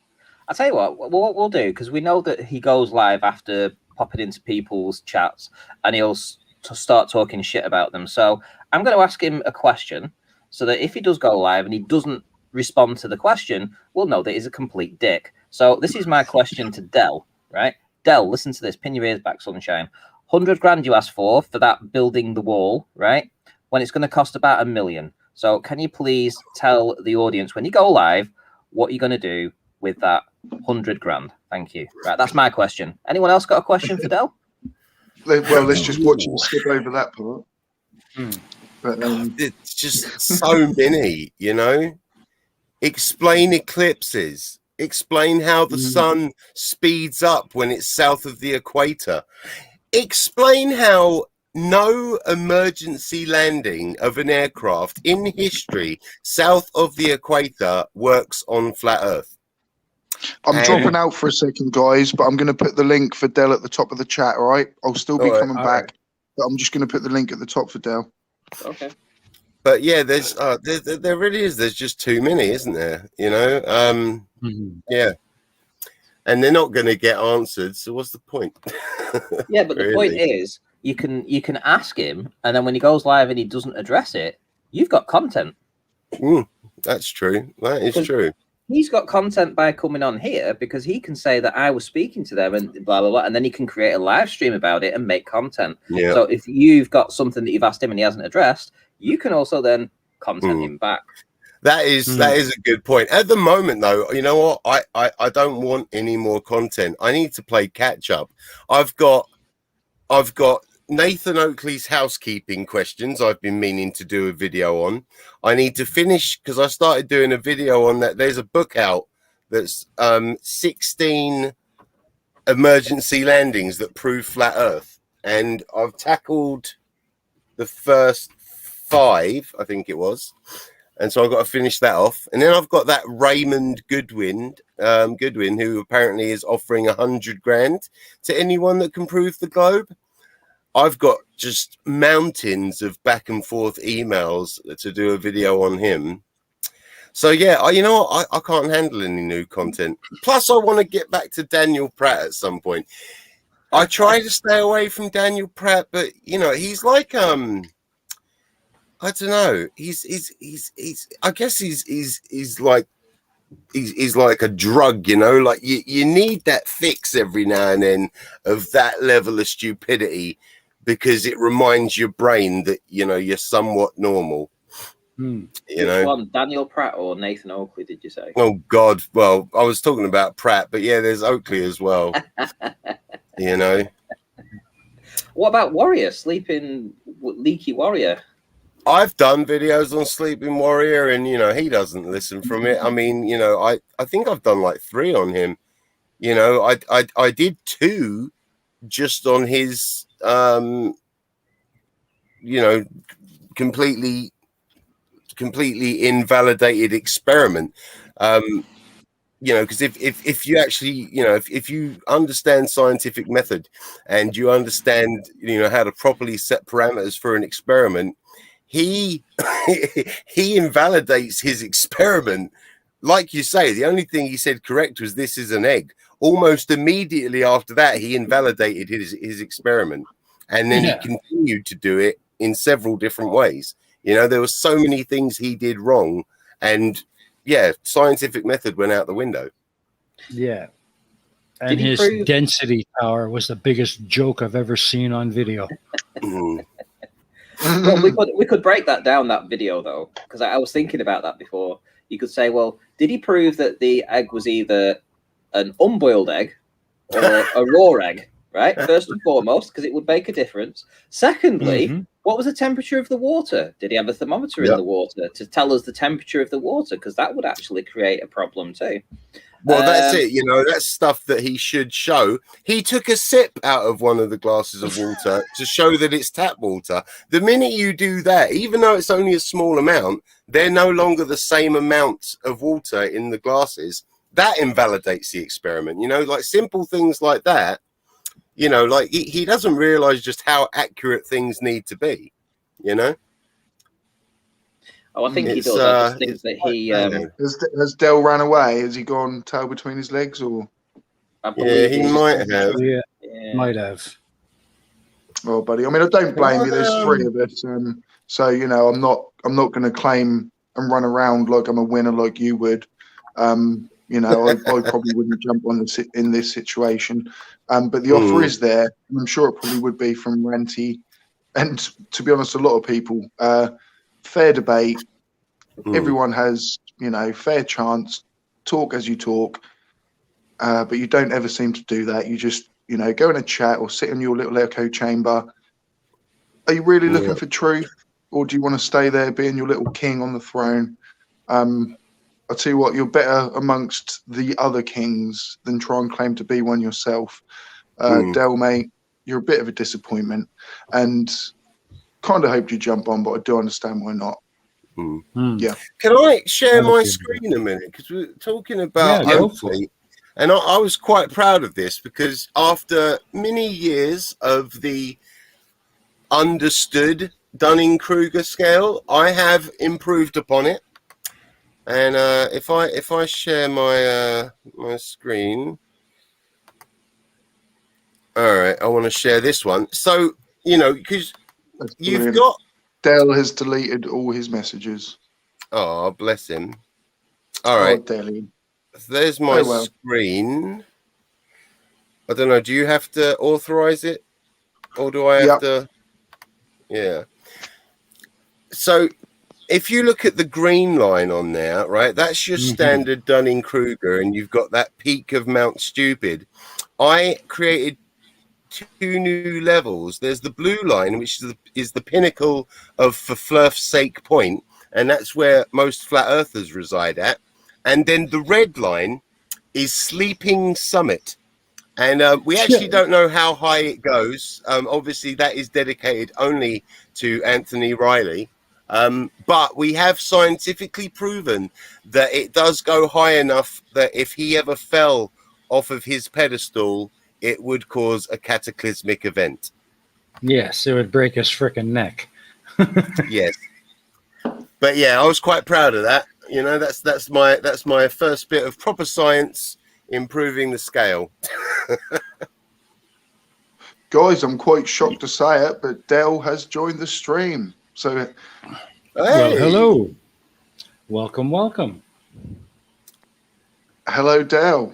I'll tell you what we'll do, because we know that he goes live after popping into people's chats and he'll start talking shit about them. So I'm going to ask him a question so that if he does go live and he doesn't respond to the question, we'll know that he's a complete dick. So this is my question to Del, right? Del, listen to this. Pin your ears back, sunshine. 100 grand you asked for that building the wall, right? When it's going to cost about $1 million. So can you please tell the audience when you go live what you're going to do with that 100 grand? Thank you. Right, that's my question. Anyone else got a question for Del? Well, let's just watch him skip over that part. But it's just so many, you know. Explain eclipses. Explain how the sun speeds up when it's south of the equator. Explain how no emergency landing of an aircraft in history south of the equator works on flat Earth. I'm dropping out for a second, guys, but I'm going to put the link for Del at the top of the chat, all right? I'll still be coming back, but I'm just going to put the link at the top for Del. Okay. But yeah, there's there really is. There's just too many, isn't there? You know, yeah, and they're not going to get answered. So what's the point? Yeah, but the point is, you can ask him, and then when he goes live and he doesn't address it, you've got content. That's true. That is true. He's got content by coming on here because he can say that I was speaking to them and blah, blah, blah. And then he can create a live stream about it and make content. Yeah. So if you've got something that you've asked him and he hasn't addressed, you can also then content him back. That is a good point. At the moment, though, you know what? I don't want any more content. I need to play catch up. I've got Nathan Oakley's housekeeping questions I've been meaning to do a video on. I need to finish because I started doing a video on that. There's a book out that's 16 emergency landings that prove flat Earth. And I've tackled the first 5, I think it was. And so I've got to finish that off. And then I've got that Raymond Goodwin, who apparently is offering 100 grand to anyone that can prove the globe. I've got just mountains of back and forth emails to do a video on him. So yeah, you know what? I can't handle any new content. Plus, I want to get back to Daniel Pratt at some point. I try to stay away from Daniel Pratt, but you know, he's like I don't know. I guess he's like a drug, you know. Like you need that fix every now and then of that level of stupidity, because it reminds your brain that, you know, you're somewhat normal. You know, which one, Daniel Pratt or Nathan Oakley, did you say? Oh God, well, I was talking about Pratt, but yeah, there's Oakley as well. You know, what about Warrior, Sleeping Leaky Warrior? I've done videos on Sleeping Warrior, and you know, he doesn't listen from it. I mean, you know, I think I've done like 3 on him. You know, I did 2 just on his you know, completely invalidated experiment. You know, because if you actually, you know, if you understand scientific method and you understand, you know, how to properly set parameters for an experiment, he invalidates his experiment. Like you say, the only thing he said correct was this is an egg. Almost immediately after that, he invalidated his experiment, and then he continued to do it in several different ways. You know, there were so many things he did wrong, and yeah, scientific method went out the window. Yeah. And his density tower was the biggest joke I've ever seen on video. Well, we could break that down, that video, though, because I was thinking about that before. You could say, well, did he prove that the egg was either an unboiled egg or a raw egg, right? First and foremost, because it would make a difference. Secondly, what was the temperature of the water? Did he have a thermometer in the water to tell us the temperature of the water? Because that would actually create a problem too. Well, that's it. You know, that's stuff that he should show. He took a sip out of one of the glasses of water to show that it's tap water. The minute you do that, even though it's only a small amount, they're no longer the same amount of water in the glasses. that invalidates the experiment. You know, like simple things like that. You know, like he doesn't realize just how accurate things need to be. You know. Oh, I think he does. I just think that he has Dell ran away? Has he gone tail between his legs, or? I believe he might have. Yeah, might have. Well, buddy, I mean, I don't blame you. There's three of us, so you know, I'm not going to claim and run around like I'm a winner like you would. You know, I probably wouldn't jump on in this situation. But the offer is there, and I'm sure it probably would be from Ranty, and to be honest, a lot of people. Fair debate. Everyone has, you know, fair chance. Talk as you talk, but you don't ever seem to do that. You just, you know, go in a chat or sit in your little echo chamber. Are you really looking for truth, or do you want to stay there being your little king on the throne? I'll tell you what, you're better amongst the other kings than try and claim to be one yourself. Del, mate, you're a bit of a disappointment, and kind of hoped you jump on, but I do understand why not. Yeah. Can I share my screen a minute? Because we're talking about Oakley, and I was quite proud of this because after many years of the understood Dunning-Kruger scale, I have improved upon it. And if I share my my screen, all right, I want to share this one. So you know, because you've got Dale has deleted all his messages. Oh, bless him. All right, Dale. There's my screen. I don't know. Do you have to authorize it, or do I have to? Yeah. So, if you look at the green line on there, right, that's your standard Dunning-Kruger, and you've got that peak of Mount Stupid. I created 2 new levels. There's the blue line, which is the pinnacle of for fluff's sake point, and that's where most flat earthers reside at. And then the red line is Sleeping Summit. And we actually don't know how high it goes. Obviously, that is dedicated only to Anthony Riley. But we have scientifically proven that it does go high enough that if he ever fell off of his pedestal, it would cause a cataclysmic event. Yes, it would break his freaking neck. Yes. But yeah, I was quite proud of that. You know, that's my first bit of proper science improving the scale. Guys, I'm quite shocked to say it, but Dell has joined the stream. So well, hello. Welcome. Hello, Dell.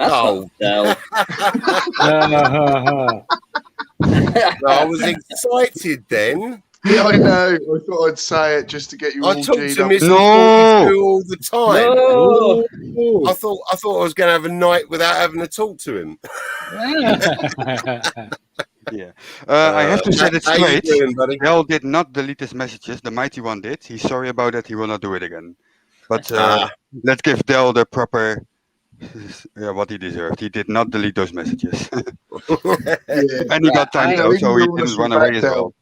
Oh, Dell. I was excited then. Yeah, I know. I thought I'd say it just to get you all I talk to G'd up. Mr. 42 all the time. No. I thought I was going to have a night without having to talk to him. Yeah. I have to set it How you straight. doing, buddy? Dell did not delete his messages. The mighty one did. He's sorry about it. He will not do it again. But let's give Dell the proper what he deserved. He did not delete those messages. And he got timed out, so he didn't run away as well.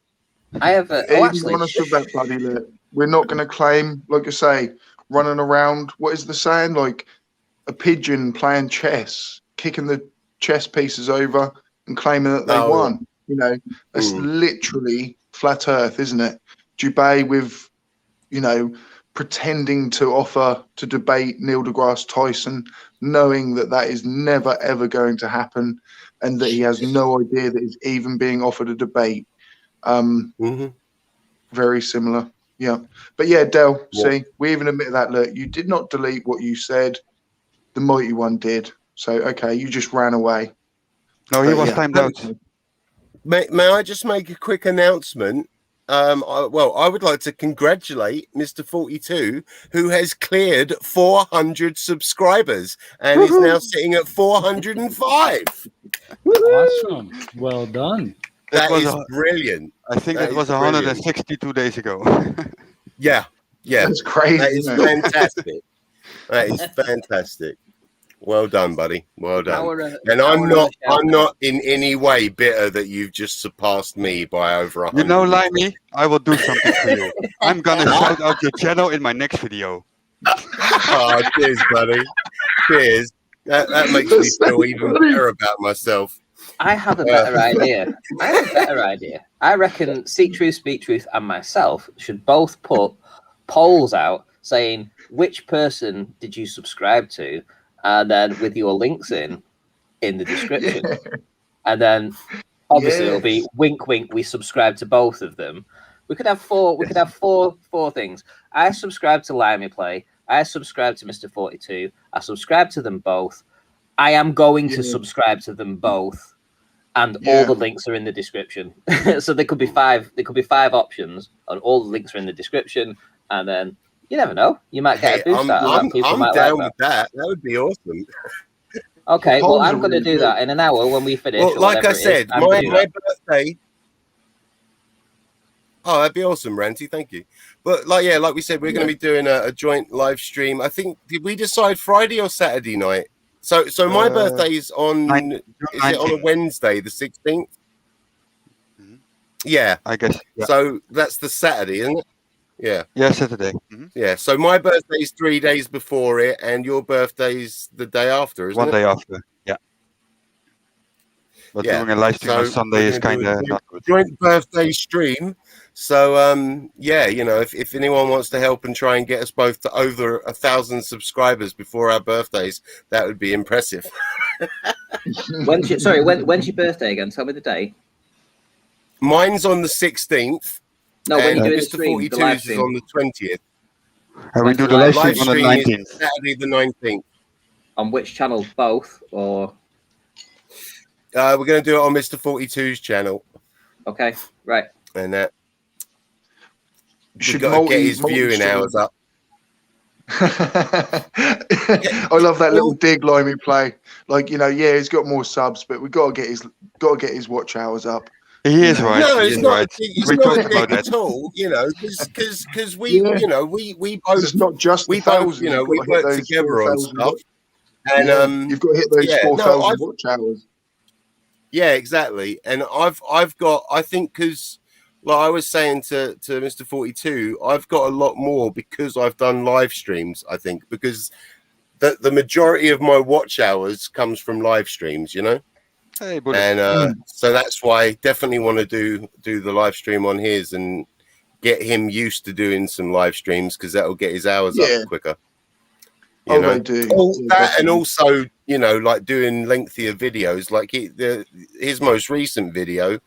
I have Even honest with that, buddy, look, we're not going to claim, like I say, running around. What is the saying? Like a pigeon playing chess, kicking the chess pieces over and claiming that they won. You know, that's literally flat Earth, isn't it? Dubay with, you know, pretending to offer to debate Neil deGrasse Tyson, knowing that that is never ever going to happen, and that he has no idea that he's even being offered a debate. Very similar. Yeah. But yeah, Del, see, we even admit that. Look, you did not delete what you said. The mighty one did. So, okay, you just ran away. No, he was timed out. May I just make a quick announcement? I would like to congratulate Mr. 42, who has cleared 400 subscribers and is now sitting at 405. Awesome. Well done. That is brilliant. I think it was 162 days ago. Yeah. That's crazy. That is fantastic. That is fantastic. Well done, buddy. Well done. And I'm not in any way bitter that you've just surpassed me by over 100. You know, Limey, I will do something for you. I'm gonna shout out your channel in my next video. Oh, cheers, buddy. Cheers. That makes me feel even better about myself. I have a better idea. I reckon Seek Truth, Speak Truth, and myself should both put polls out saying which person did you subscribe to, and then with your links in the description, and then obviously it'll be wink, wink. We subscribe to both of them. We could have four. We could have four things. I subscribe to Limey Play. I subscribe to Mr. 42. I subscribe to them both. I am going to subscribe to them both, and all the links are in the description. So there could be five. There could be 5 options, and all the links are in the description. And then you never know. You might get a boost out of that. People might down like with that. That would be awesome. Okay, well, I'm going to do that in an hour when we finish. Well, like I said, my birthday. Oh, that'd be awesome, Ranty. Thank you. But like we said, we're going to be doing a joint live stream. I think, did we decide Friday or Saturday night? So my birthday's on. Is it on a Wednesday, the 16th? Yeah, I guess. Yeah. So that's the Saturday, isn't it? Yeah. Yeah, Saturday. Yeah. So my birthday's 3 days before it, and your birthday's the day after, isn't it? 1 day after. Yeah. But doing a live stream on Sunday is kind of not good. Joint birthday stream. So if anyone wants to help and try and get us both to over 1,000 subscribers before our birthdays, that would be impressive. When's your birthday again? Tell me the day. Mine's on the 16th. No, when you do Mr. 42's is on the 20th. And we do the live stream on the 19th. Saturday the 19th. On which channel? Both or? We're going to do it on Mr. 42's channel. Okay, right. And that. Should get his viewing hours up. I love that little dig Limey Play. Like, he's got more subs, but we got to get his watch hours up. He is right. No, it's not. We talked about that at all. Because we both. It's not just we both. We work together on stuff. And you've got to hit those 4,000 watch hours. Yeah, exactly. And I've got. I think because. Like I was saying to Mr. 42, I've got a lot more because I've done live streams, I think, because the majority of my watch hours comes from live streams, Hey, buddy. And so that's why I definitely want to do the live stream on his and get him used to doing some live streams because that'll get his hours up quicker. They do. And also, like doing lengthier videos, like his most recent video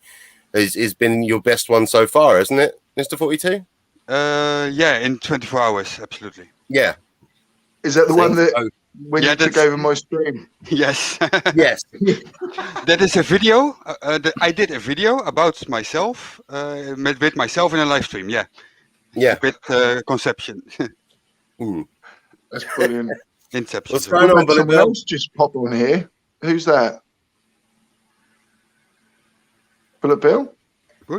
has been your best one so far, hasn't it, Mr. 42? Yeah, in 24 hours, absolutely. Yeah. Is that the one that when you took over my stream? Yes. Yes. That is a video. I did a video about myself, with myself in a live stream. Yeah. Yeah. With conception. That's brilliant. Inception. What's going on, someone else just popped on here. Who's that? Bullet Bill?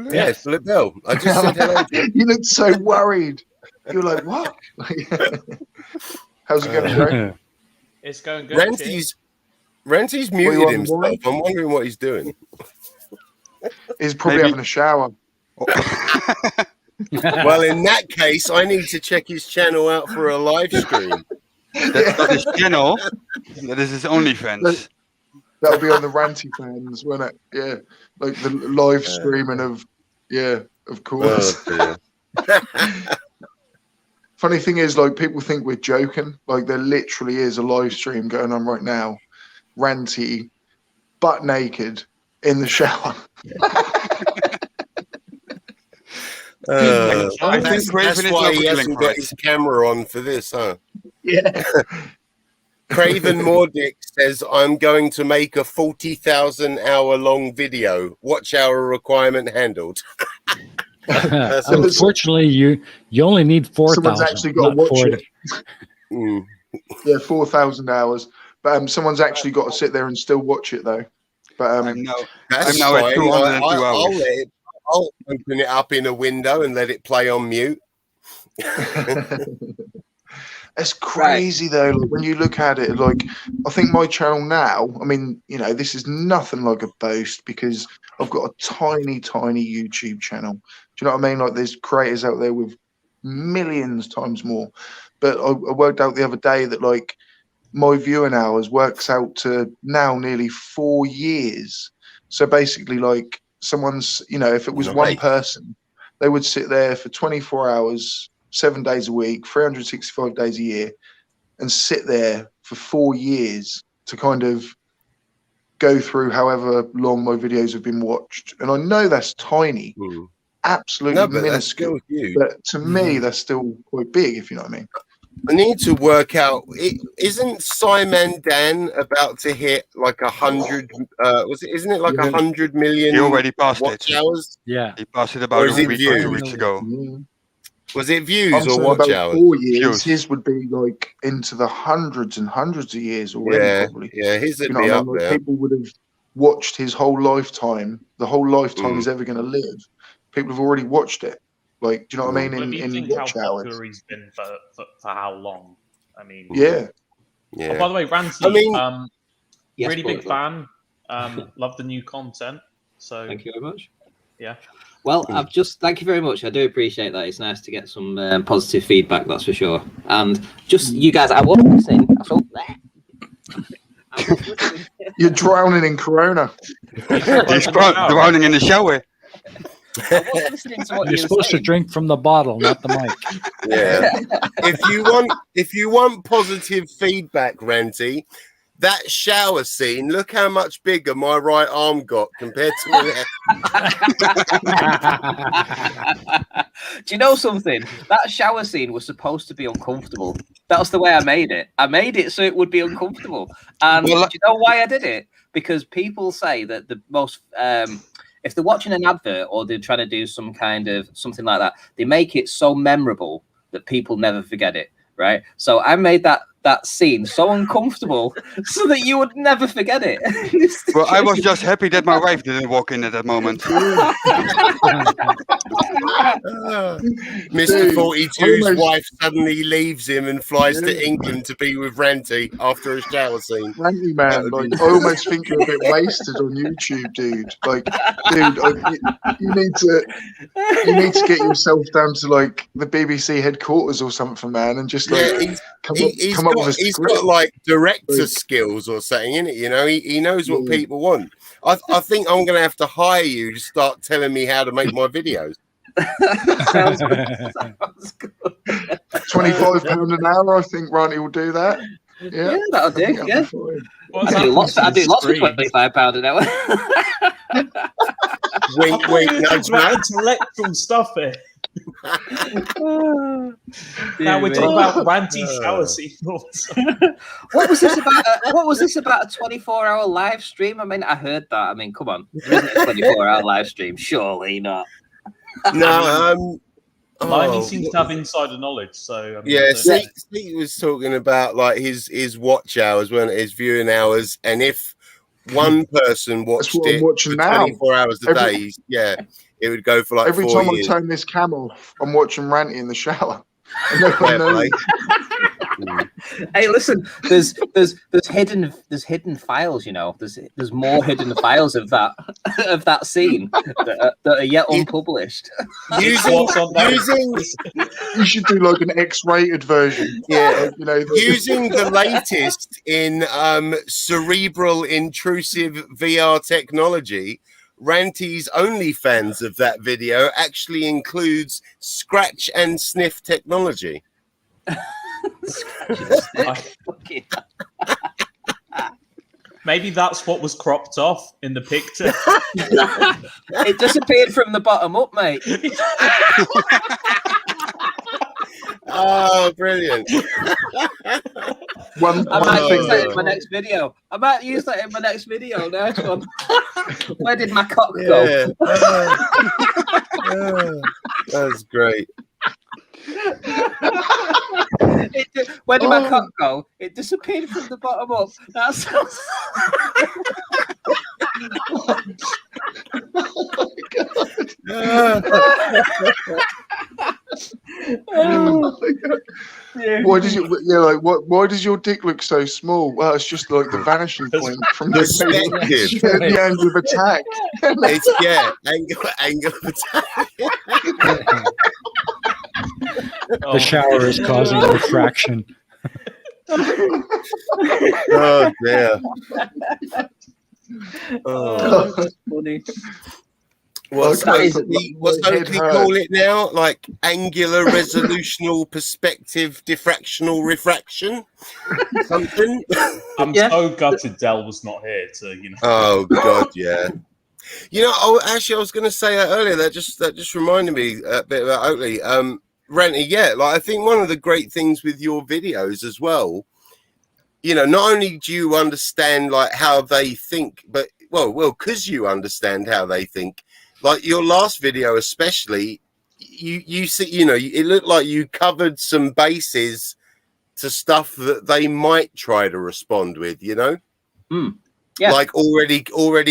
Yes, Bullet Bill. I just said hello. You looked so worried. You're like, what? How's it going, Joe? It's going good. Ranty's muted himself. I'm wondering what he's doing. He's probably having a shower. Well, in that case, I need to check his channel out for a live stream. That's not his channel. That is his OnlyFans. That'll be on the Ranty fans, won't it? Yeah. Like the live streaming of course. Oh, Funny thing is, like, people think we're joking. Like, there literally is a live stream going on right now. Ranty, butt naked, in the shower. I think that's why he hasn't got his camera on for this, huh? Yeah. Craven Mordick says, I'm going to make a 40,000 hour long video. Watch hour requirement handled. Unfortunately, you only need 4,000. Someone's actually got to watch it. Yeah, 4,000 hours. But someone's actually got to sit there and still watch it, though. But I'm now at 202 hours. I'll open it up in a window and let it play on mute. It's crazy though. Like, when you look at it, like, I think my channel now, I mean, this is nothing like a boast because I've got a tiny YouTube channel. Do you know what I mean? Like, there's creators out there with millions times more. But I worked out the other day that, like, my viewing hours works out to now nearly 4 years. So basically, like someone's, you know, if it was one Nice. person, they would sit there for 24 hours, 7 days a week, 365 days a year, and sit there for 4 years to kind of go through however long my videos have been watched. And I know that's tiny, absolutely No, but that's minuscule. still huge. But to me, that's still quite big, if you know what I mean. I need to work out. Isn't Simon Dan about to hit like 100? Isn't it like 100 million? He already passed watch it. hours? Yeah. He passed it about Or is a it week views? or 2 weeks ago. Yeah. Was it views I'm or saying watch about hours? 4 years. Views. His would be like into the hundreds and hundreds of years already, Yeah, probably. yeah, his would You know be what I up mean? Like, there. people would have watched his whole lifetime, the whole lifetime he's ever going to live. People have already watched it. Like, do you know what I mean? Well, if you In think how watch hours. popular he's been for how long, I mean, Yeah. Yeah. Oh, by the way, Ranty, I mean- Yes, really big Paul. fan. Love the new content. So Thank you very much. yeah. Well, thank you very much. I do appreciate that. It's nice to get some positive feedback, that's for sure. And just you guys, I was listening. I felt that. You're drowning in Corona. He's drowning in the shower. I was listening to what You're you were supposed to saying. drink from the bottle, not the mic. Yeah. if you want positive feedback, Ranty, that shower scene, look how much bigger my right arm got compared to my left. Do you know something? That shower scene was supposed to be uncomfortable. That's the way I made it. I made it so it would be uncomfortable. And Well, do you know why I did it? Because people say that the most if they're watching an advert or they're trying to do some kind of something like that, they make it so memorable that people never forget it, right? So I made that scene so uncomfortable so that you would nenever forget it. Well, I was just happy that my wife didn't walk in at that moment. Mr. Dude, 42's almost- wife suddenly leaves him and flies to England to be with Ranty after a shower scene. Ranty, man, would be like, I almost think you're a bit wasted on YouTube, dude. Like, dude, you need to get yourself down to like the BBC headquarters or something, man, and just like Yeah, come he's up with a he's script. got like director Like- skills or something, innit? You know, he knows what Yeah. people want. I think I'm going to have to hire you to start telling me how to make my videos. Sounds good. £25 an hour, I think Ranty will do that. Yeah, Yeah, that'll I think do. that'll Yeah. be fine. What's I do lots for happened £25 an hour. Wink, wink, nudge, about nudge. intellectual stuff here. Now we're Dear talking me. about Ranty shower scene. What was this about? What was this about? A 24-hour live stream? I mean, I heard that. I mean, come on, it isn't a 24-hour live stream, surely not. No, Liney seems to have insider knowledge, so I mean, yeah, so- Steve was talking about like his watch hours, weren't it? His viewing hours, and if one person watched what I'm it watching for now. 24 hours a Every- day, yeah, it would go for like Every 4 time years. I turn this cam off, I'm watching Ranty in the shower. And no one Fair knows. play. Hey, listen, there's hidden files. You know, there's more hidden files of that scene that are yet unpublished. using What's on there? You should do like an X-rated version. Yeah. You know, using the latest in cerebral intrusive VR technology, Ranty's OnlyFans of that video actually includes scratch and sniff technology. Fucking- maybe that's what was cropped off in the picture. It disappeared from the bottom up, mate. Oh, brilliant. one I might thing use that in that my next video. Nice one. Where did my cock go? Yeah. That's great. Where did my cock go? It disappeared from the bottom up. That sounds. oh my God. Why does why does your dick look so small? Well, it's just like the vanishing point from the Perspective. the angle of attack. It's angle of attack. The shower is causing refraction. Oh dear. Oh, that's funny. What's Okay, what's head Oakley hurt. call it now? Like angular resolutional perspective diffractional refraction? Something? I'm Yeah. so gutted Dell was not here to, you know. Oh God, yeah. You know, oh, actually, I was going to say that earlier. That just reminded me a bit about Oakley. Ranty, yeah. Like I think one of the great things with your videos as well, you know, not only do you understand like how they think, but well, because you understand how they think. Like your last video, especially, you see, you know, it looked like you covered some bases to stuff that they might try to respond with. You know. Yeah. Like already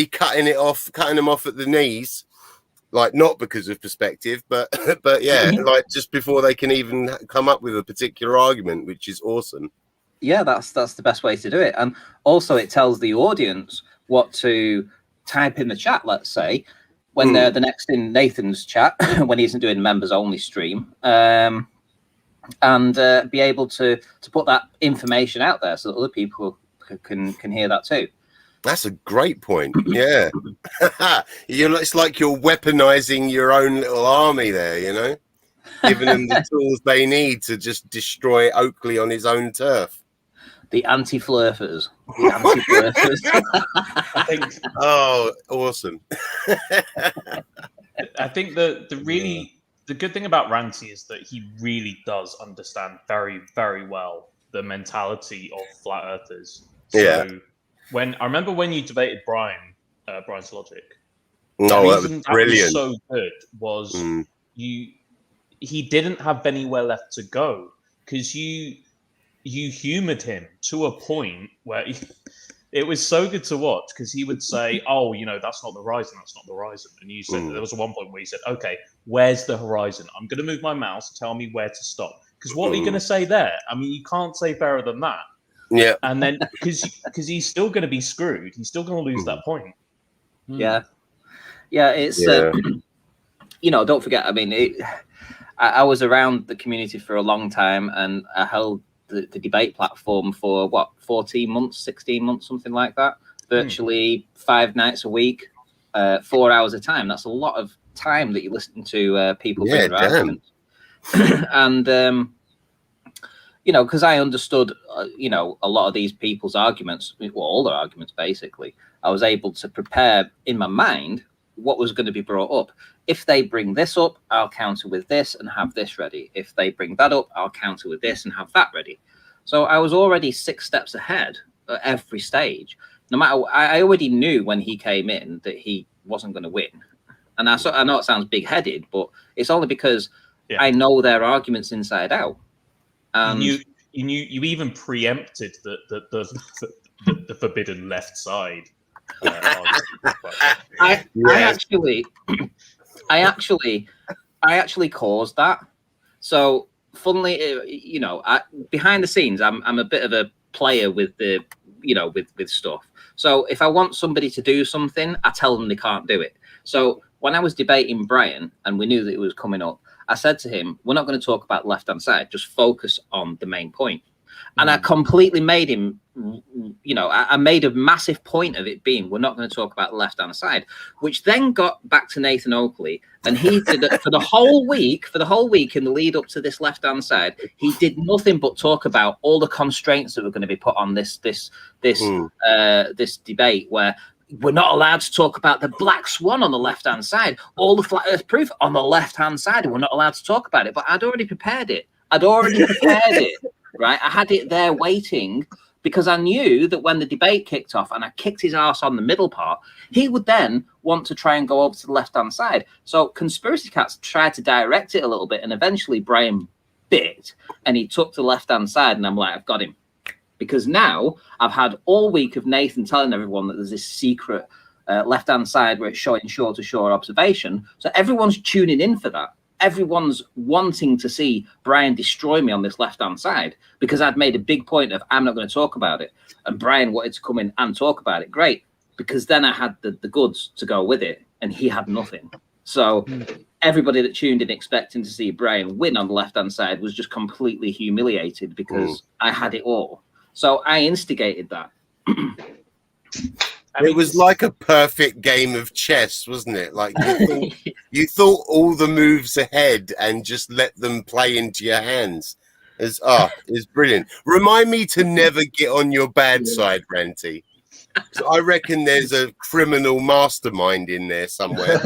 cutting them off at the knees, like not because of perspective, but yeah, like just before they can even come up with a particular argument, which is awesome. Yeah, that's the best way to do it. And also it tells the audience what to type in the chat, let's say, when they're the next in Nathan's chat, when he isn't doing members only stream, and be able to put that information out there so that other people can hear that too. That's a great point. Yeah. It's like you're weaponizing your own little army there, you know, giving them the tools they need to just destroy Oakley on his own turf. The anti-flirters. The anti-flirters. I think Oh, awesome. I think the good thing about Ranty is that he really does understand very, very well the mentality of flat earthers. So Yeah. I remember when you debated Brian's logic. No, that was brilliant. Was so good was he didn't have anywhere left to go because you humored him to a point where it was so good to watch because he would say, "Oh, you know, that's not the horizon. That's not the horizon." And you said there was one point where he said, "Okay, where's the horizon? I'm going to move my mouse. Tell me where to stop." Because what are you going to say there? I mean, you can't say fairer than that. Yeah. And then because he's still going to be screwed. He's still going to lose that point. Yeah. It's you know, don't forget. I mean, I was around the community for a long time, and I held the debate platform for 14 months, 16 months, something like that. Virtually 5 nights a week, 4 hours a time. That's a lot of time that you listen to people bring their arguments. And you know, because I understood, you know, a lot of these people's arguments, well, all their arguments basically, I was able to prepare in my mind what was going to be brought up. If they bring this up, I'll counter with this and have this ready. If they bring that up, I'll counter with this and have that ready. So I was already 6 steps ahead at every stage. No matter, I already knew when he came in that he wasn't going to win. And I know it sounds big-headed, but it's only because I know their arguments inside out. You even preempted the forbidden left side. I actually caused that. So funnily, you know, behind the scenes, I'm a bit of a player with the, you know, with stuff. So if I want somebody to do something, I tell them they can't do it. So when I was debating Brian and we knew that it was coming up, I said to him, we're not going to talk about the left-hand side, just focus on the main point. And I completely made him, you know, I made a massive point of it being, we're not going to talk about the left-hand side, which then got back to Nathan Oakley. And he did it for the whole week in the lead up to this left-hand side. He did nothing but talk about all the constraints that were going to be put on this debate, where we're not allowed to talk about the black swan on the left-hand side, all the flat earth proof on the left-hand side, and we're not allowed to talk about it. But I'd already prepared it. Right? I had it there waiting because I knew that when the debate kicked off and I kicked his ass on the middle part, he would then want to try and go over to the left-hand side. So Conspiracy Cats tried to direct it a little bit, and eventually Brian bit, and he took the left-hand side, and I'm like, I've got him. Because now I've had all week of Nathan telling everyone that there's this secret left-hand side where it's showing shore-to-shore observation. So everyone's tuning in for that. Everyone's wanting to see Brian destroy me on this left-hand side because I'd made a big point of I'm not going to talk about it. And Brian wanted to come in and talk about it. Great. Because then I had the goods to go with it and he had nothing. So everybody that tuned in expecting to see Brian win on the left-hand side was just completely humiliated because I had it all. So I instigated that. It was like a perfect game of chess, wasn't it? Like you thought all the moves ahead and just let them play into your hands. It's brilliant. Remind me to never get on your bad side, Ranty. So I reckon there's a criminal mastermind in there somewhere.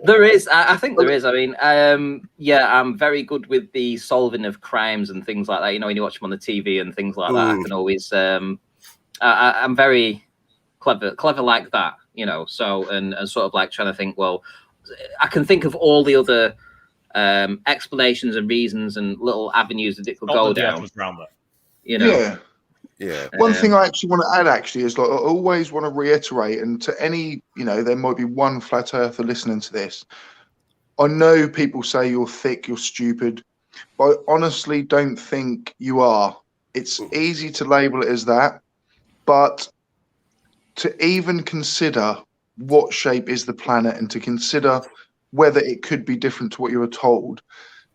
There is. I think there is. I mean, I'm very good with the solving of crimes and things like that. You know, when you watch them on the TV and things like that, I can always. I'm very clever like that. You know, so and sort of like trying to think. Well, I can think of all the other explanations and reasons and little avenues that it could go down. You know. Yeah. One thing I actually want to add is like I always want to reiterate, and to any, there might be one flat earther listening to this. I know people say you're thick, you're stupid, but I honestly don't think you are. It's easy to label it as that, but to even consider what shape is the planet and to consider whether it could be different to what you were told,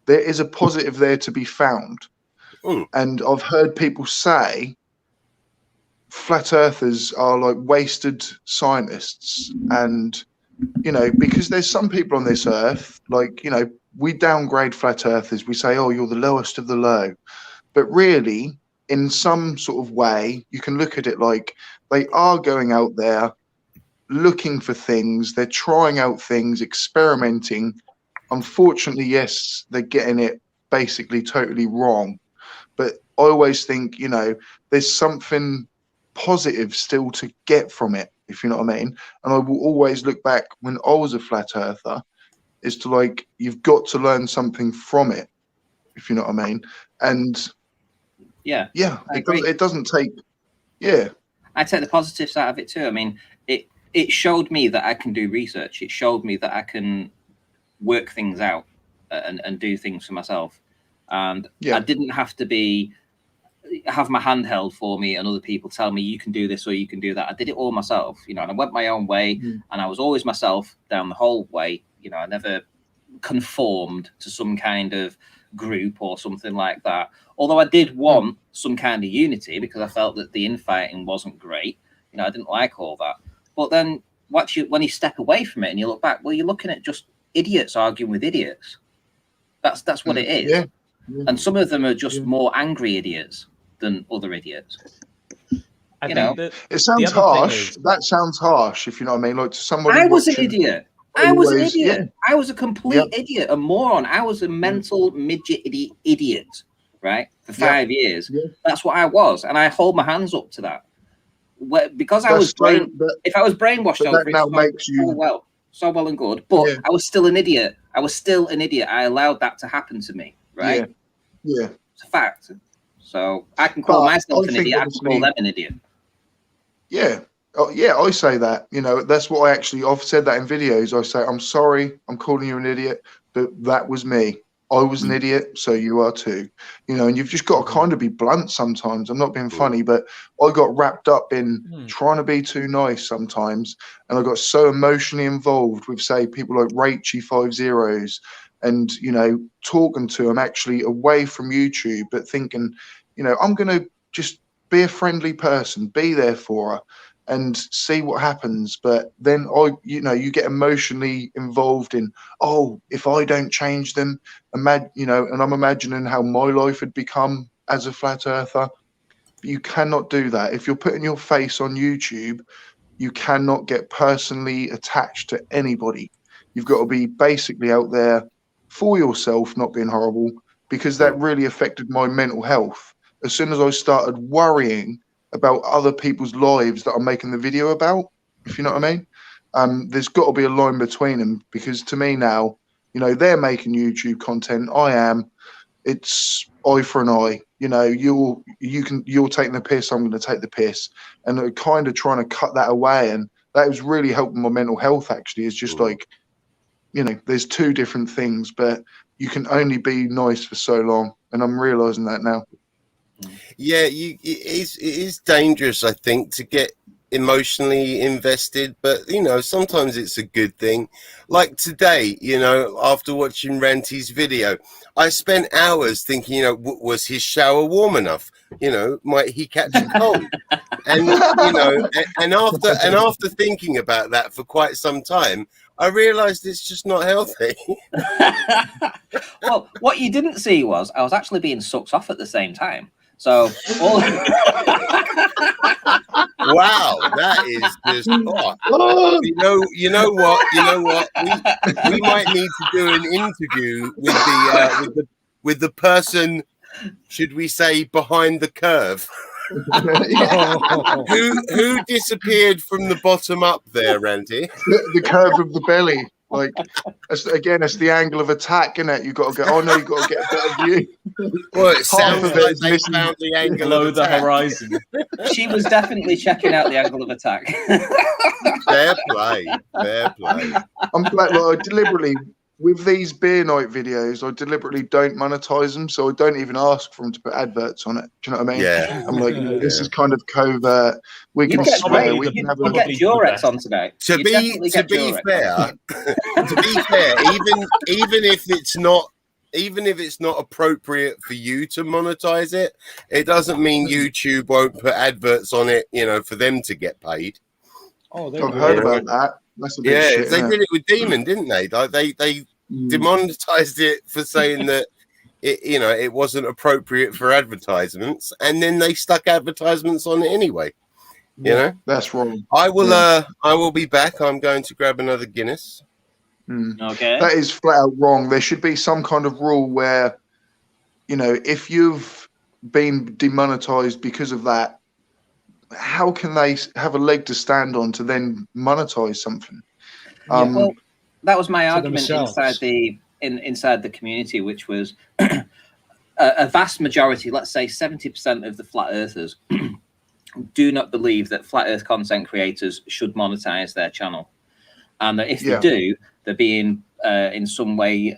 there is a positive there to be found. And I've heard people say flat earthers are like wasted scientists, and because there's some people on this earth, like, we downgrade flat earthers, we say, oh, you're the lowest of the low, but really in some sort of way you can look at it like they are going out there looking for things, they're trying out things, experimenting. Unfortunately, yes, they're getting it basically totally wrong, but I always think there's something positive still to get from it, if you know what I mean. And I will always look back when I was a flat earther is to like, you've got to learn something from it, if you know what I mean. And it doesn't take I take the positives out of it too. I mean, it showed me that I can do research. It showed me that I can work things out and do things for myself, and I didn't have to have my hand held for me and other people tell me you can do this or you can do that. I did it all myself, and I went my own way, and I was always myself down the whole way. I never conformed to some kind of group or something like that. Although I did want some kind of unity because I felt that the infighting wasn't great. I didn't like all that. But then when you step away from it and you look back, well, you're looking at just idiots arguing with idiots. That's what it is. Yeah. And some of them are just more angry idiots than other idiots. I think that it sounds harsh. That sounds harsh, if you know what I mean. Like to somebody. I was an idiot. I was an idiot. Yeah. I was a complete idiot, a moron. I was a mental midget idiot, right? For 5 years. Yeah. That's what I was. And I hold my hands up to that. Because I was if I was brainwashed over it, now makes you so well and good. But I was still an idiot. I allowed that to happen to me, right? Yeah. It's a fact. So I can call myself an idiot. I can call them an idiot. Yeah. Oh, yeah, I say that. That's what I've said that in videos. I say, I'm sorry, I'm calling you an idiot, but that was me. I was an idiot, so you are too. And you've just got to kind of be blunt sometimes. I'm not being funny, but I got wrapped up in trying to be too nice sometimes. And I got so emotionally involved with, say, people like Rachy 50s and, talking to them actually away from YouTube, but thinking, I'm going to just be a friendly person, be there for her and see what happens. But then you get emotionally involved in, if I don't change them, and I'm imagining how my life had become as a flat earther. You cannot do that. If you're putting your face on YouTube, you cannot get personally attached to anybody. You've got to be basically out there for yourself, not being horrible, because that really affected my mental health. As soon as I started worrying about other people's lives that I'm making the video about, if you know what I mean, there's got to be a line between them, because to me now, they're making YouTube content. I am. It's eye for an eye. You're taking the piss. I'm going to take the piss, and kind of trying to cut that away. And that was really helping my mental health. Actually, it's just like, there's two different things, but you can only be nice for so long, and I'm realizing that now. Yeah, it is dangerous, I think, to get emotionally invested, but sometimes it's a good thing. Like today, after watching Ranty's video, I spent hours thinking, was his shower warm enough? might he catch a cold? And after thinking about that for quite some time, I realised it's just not healthy. Well, what you didn't see was I was actually being sucked off at the same time. So, wow, that is just you know what? We might need to do an interview with the person, should we say, behind the curve. Who disappeared from the bottom up there, Ranty? The curve of the belly. Like, it's the angle of attack, isn't it? You've got to go, you've got to get a better view. Well, it sounds like they found the angle below of the attack. horizon. she was definitely checking out the angle of attack. Fair play. I'm glad, like, I deliberately, with these beer night videos, I deliberately don't monetize them, so I don't even ask for them to put adverts on it. Do you know what I mean? Yeah. I'm like, this is kind of covert. We can swear. We can have You get a... Durex on tonight. To be fair, even if it's not appropriate for you to monetize it, it doesn't mean YouTube won't put adverts on it, for them to get paid. Oh, I've heard about that. That's a big shit. They did it with Demon, didn't they? Like they demonetized it for saying that it wasn't appropriate for advertisements, and then they stuck advertisements on it anyway. That's wrong. I will be back. I'm going to grab another Guinness. Okay. That is flat out wrong. There should be some kind of rule where, if you've been demonetized because of that, how can they have a leg to stand on to then monetize something? Well, that was my argument themselves. inside the community, which was a vast majority, let's say 70% of the flat earthers do not believe that flat earth content creators should monetize their channel, and that if they do, they're being in some way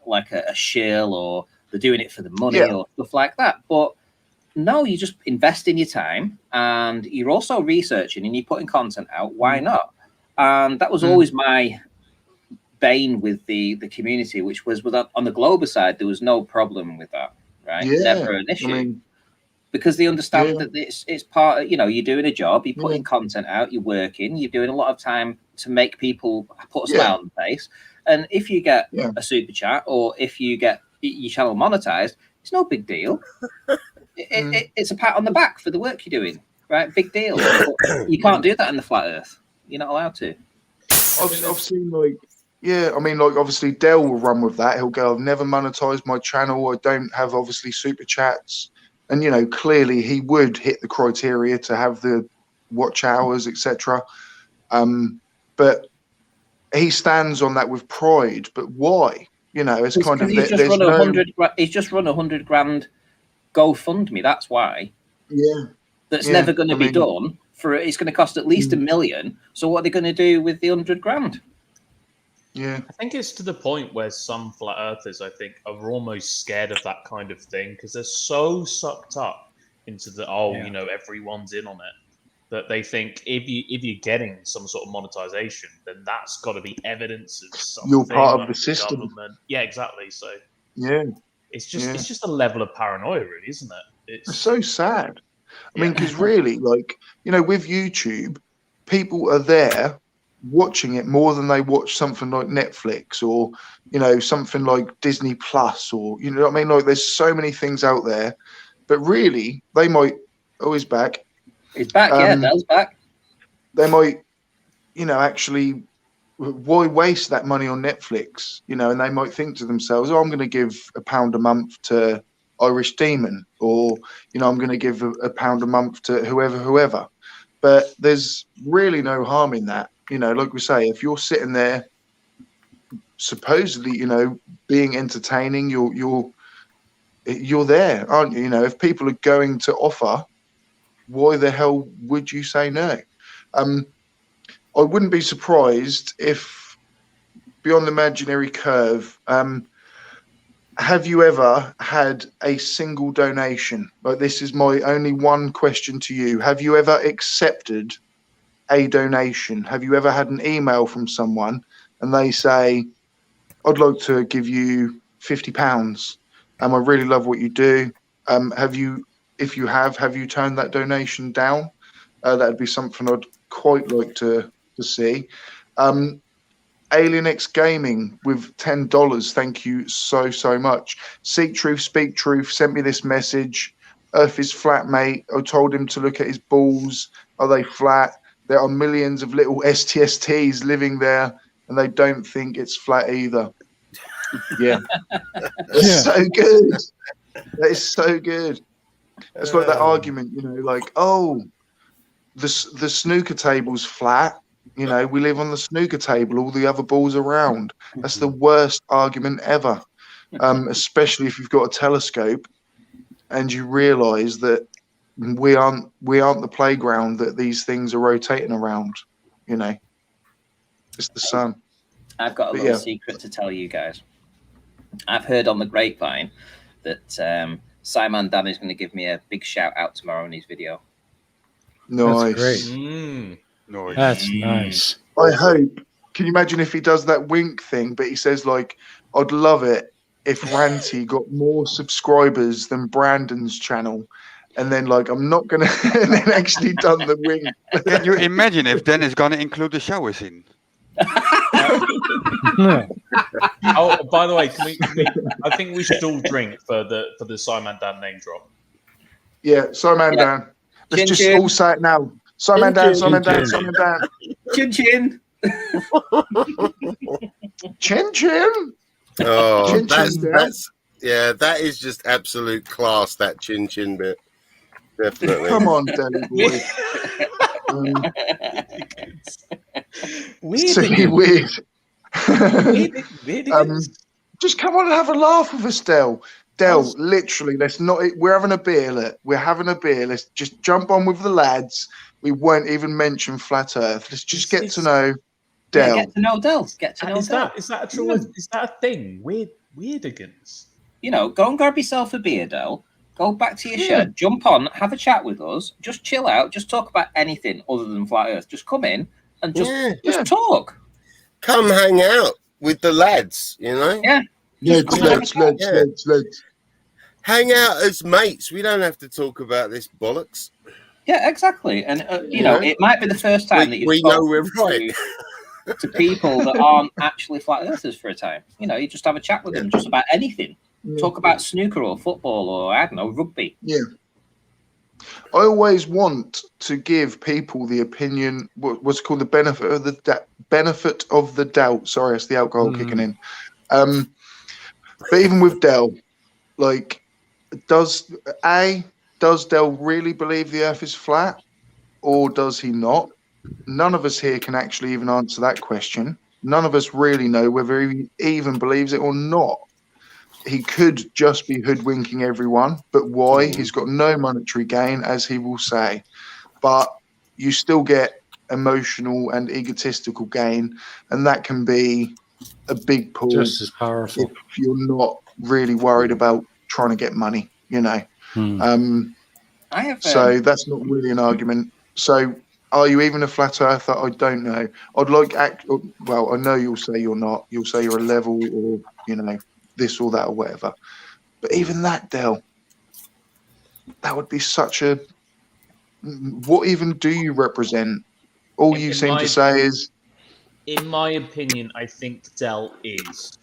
like a shill, or they're doing it for the money or stuff like that. But no, you just invest in your time, and you're also researching and you're putting content out. Why not? And that was always my bane with the community, which was on the global side, there was no problem with that, right? Never an issue. Because they understand that it's part of, you're doing a job, you're putting content out, you're working, you're doing a lot of time to make people put a smile on the face. And if you get a super chat, or if you get your channel monetized, it's no big deal. It's a pat on the back for the work you're doing, right? Big deal. But you can't do that in the flat earth. You're not allowed to. I've seen obviously Dell will run with that. He'll go, I've never monetized my channel. I don't have obviously super chats. And, clearly he would hit the criteria to have the watch hours, etc. But he stands on that with pride. But why? It's kind of... He's just run 100 grand GoFundMe. That's why. Yeah. That's never going to be done. It's going to cost at least $1 million. So what are they going to do with the 100 grand? Yeah, I think it's to the point where some flat earthers, I think, are almost scared of that kind of thing, because they're so sucked up into the everyone's in on it, that they think if you're getting some sort of monetization, then that's got to be evidence of something. You're part of like the system. Government. Yeah, exactly. So it's just a level of paranoia, really, isn't it? It's so sad. I mean, because really, with YouTube, people are there watching it more than they watch something like Netflix, or something like Disney Plus, or what I mean. Like, there's so many things out there, but really they might... he's back. He's back. Dell's back. They might actually, why waste that money on Netflix? And they might think to themselves, I'm going to give £1 a month to Irish Demon, or I'm going to give £1 a month to whoever. But there's really no harm in that. Like we say, if you're sitting there supposedly, being entertaining, you're there, aren't you? If people are going to offer, why the hell would you say no? I wouldn't be surprised if, beyond the imaginary curve, have you ever had a single donation? Like, this is my only one question to you. Have you ever accepted a donation? Have you ever had an email from someone and they say, I'd like to give you £50, I really love what you do? Have you if you have you turned that donation down? That'd be something I'd quite like to see. Alien X Gaming with $10. Thank you so much. Seek Truth, Speak Truth sent me this message. Earth is flat, mate. I told him to look at his balls. Are they flat? There are millions of little STSTs living there, and they don't think it's flat either. Yeah. It's so good. That is so good. It's like that argument, you know, like, oh, the snooker table's flat. You know, we live on the snooker table, all the other balls around. That's the worst argument ever, especially if you've got a telescope and you realise that we aren't the playground that these things are rotating around. You know, it's the sun. I've got a little secret to tell you guys. I've heard on the grapevine that Simon Dan is going to give me a big shout out tomorrow in his video. Nice. That's great. Nice. That's nice. I hope. Can you imagine if he does that wink thing, but he says like, "I'd love it if Ranty got more subscribers than Brandon's channel," and then like, I'm not gonna, and then actually done the wink. Can you imagine if Dan is gonna include the shower scene? Oh, by the way, I think we should all drink for the Simon Dan name drop. Yeah, Simon Dan. Let's just all say it now. Simon Dan, Simon Dan, Simon Dan. Chin chin. Chin chin. Oh, Chin that's that is just absolute class. That chin chin bit, definitely. Come on, Deli boy. Weird. Just come on and have a laugh with us, Del. Literally, let's not. We're having a beer. We're having a beer. Let's just jump on with the lads. We won't even mention flat Earth. Let's just get to know Del. Get to know Del. Get to know Del. Is that a true? Is that a thing? Weirdigans. You know, go and grab yourself a beer, Del. Go back to your shed, jump on, have a chat with us, just chill out, just talk about anything other than flat Earth. Just come in and just talk. Come hang out with the lads, you know? Yeah. Let's. Hang out as mates. We don't have to talk about this bollocks. Yeah, exactly. And, you know, it might be the first time that we know we're right. to people that aren't actually flat earthers for a time. You know, you just have a chat with them just about anything. Talk about snooker or football or, I don't know, rugby. Yeah. I always want to give people the opinion, what's called the benefit of the doubt. Sorry, it's the alcohol kicking in. But even with Del, like, does Del really believe the Earth is flat, or does he not? None of us here can actually even answer that question. None of us really know whether he even believes it or not. He could just be hoodwinking everyone, but why? He's got no monetary gain, as he will say. But you still get emotional and egotistical gain, and that can be a big pool. Just as powerful. If you're not really worried about trying to get money, you know. So that's not really an argument. So are you even a flat earther? I don't know. I'd like well, I know you'll say you're not. You'll say you're a level, or, you know, this or that or whatever. But even that, Del, that would be such a... What even do you represent? All you seem to say is... In my opinion, I think Del is.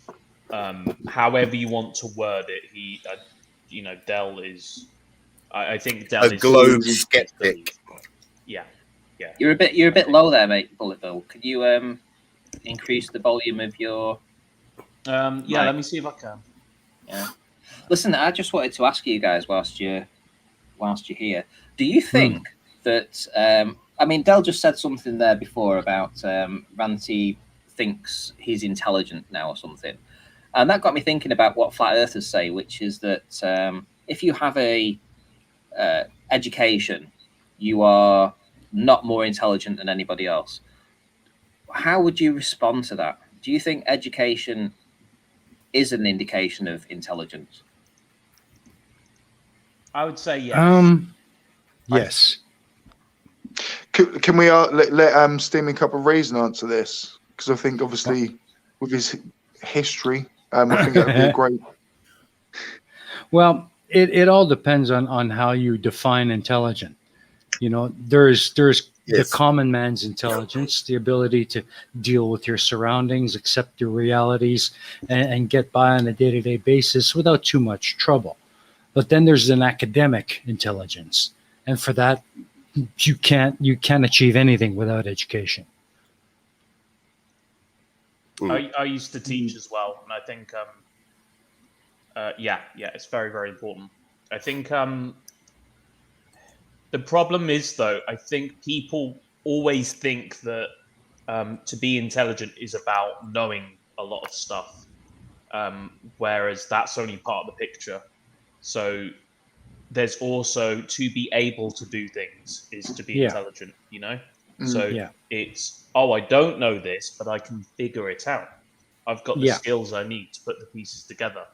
However you want to word it, Del is... I think Del is... A globe skeptic. Yeah. You're a bit low there, mate, Bullet Bill. Could you increase the volume of your... let me see if I can. Yeah. Listen, I just wanted to ask you guys whilst you're here. Do you think that I mean, Del just said something there before about Ranty thinks he's intelligent now or something, and that got me thinking about what flat earthers say, which is that if you have a education, you are not more intelligent than anybody else. How would you respond to that? Do you think education is an indication of intelligence? I would say yes. Yes. Can we let Steaming Cup of Reason answer this? Because I think, obviously, with his history, I think that would be a great... Well, it all depends on how you define intelligent. You know, there's the Yes. common man's intelligence, the ability to deal with your surroundings, accept your realities, and get by on a day-to-day basis without too much trouble. But then there's an academic intelligence, and for that, you can't achieve anything without education. I used to teach as well, and I think yeah, it's very, very important. I think the problem is, though, I think people always think that to be intelligent is about knowing a lot of stuff, whereas that's only part of the picture. So there's also to be able to do things is to be intelligent, you know? So it's, I don't know this, but I can figure it out. I've got the skills I need to put the pieces together.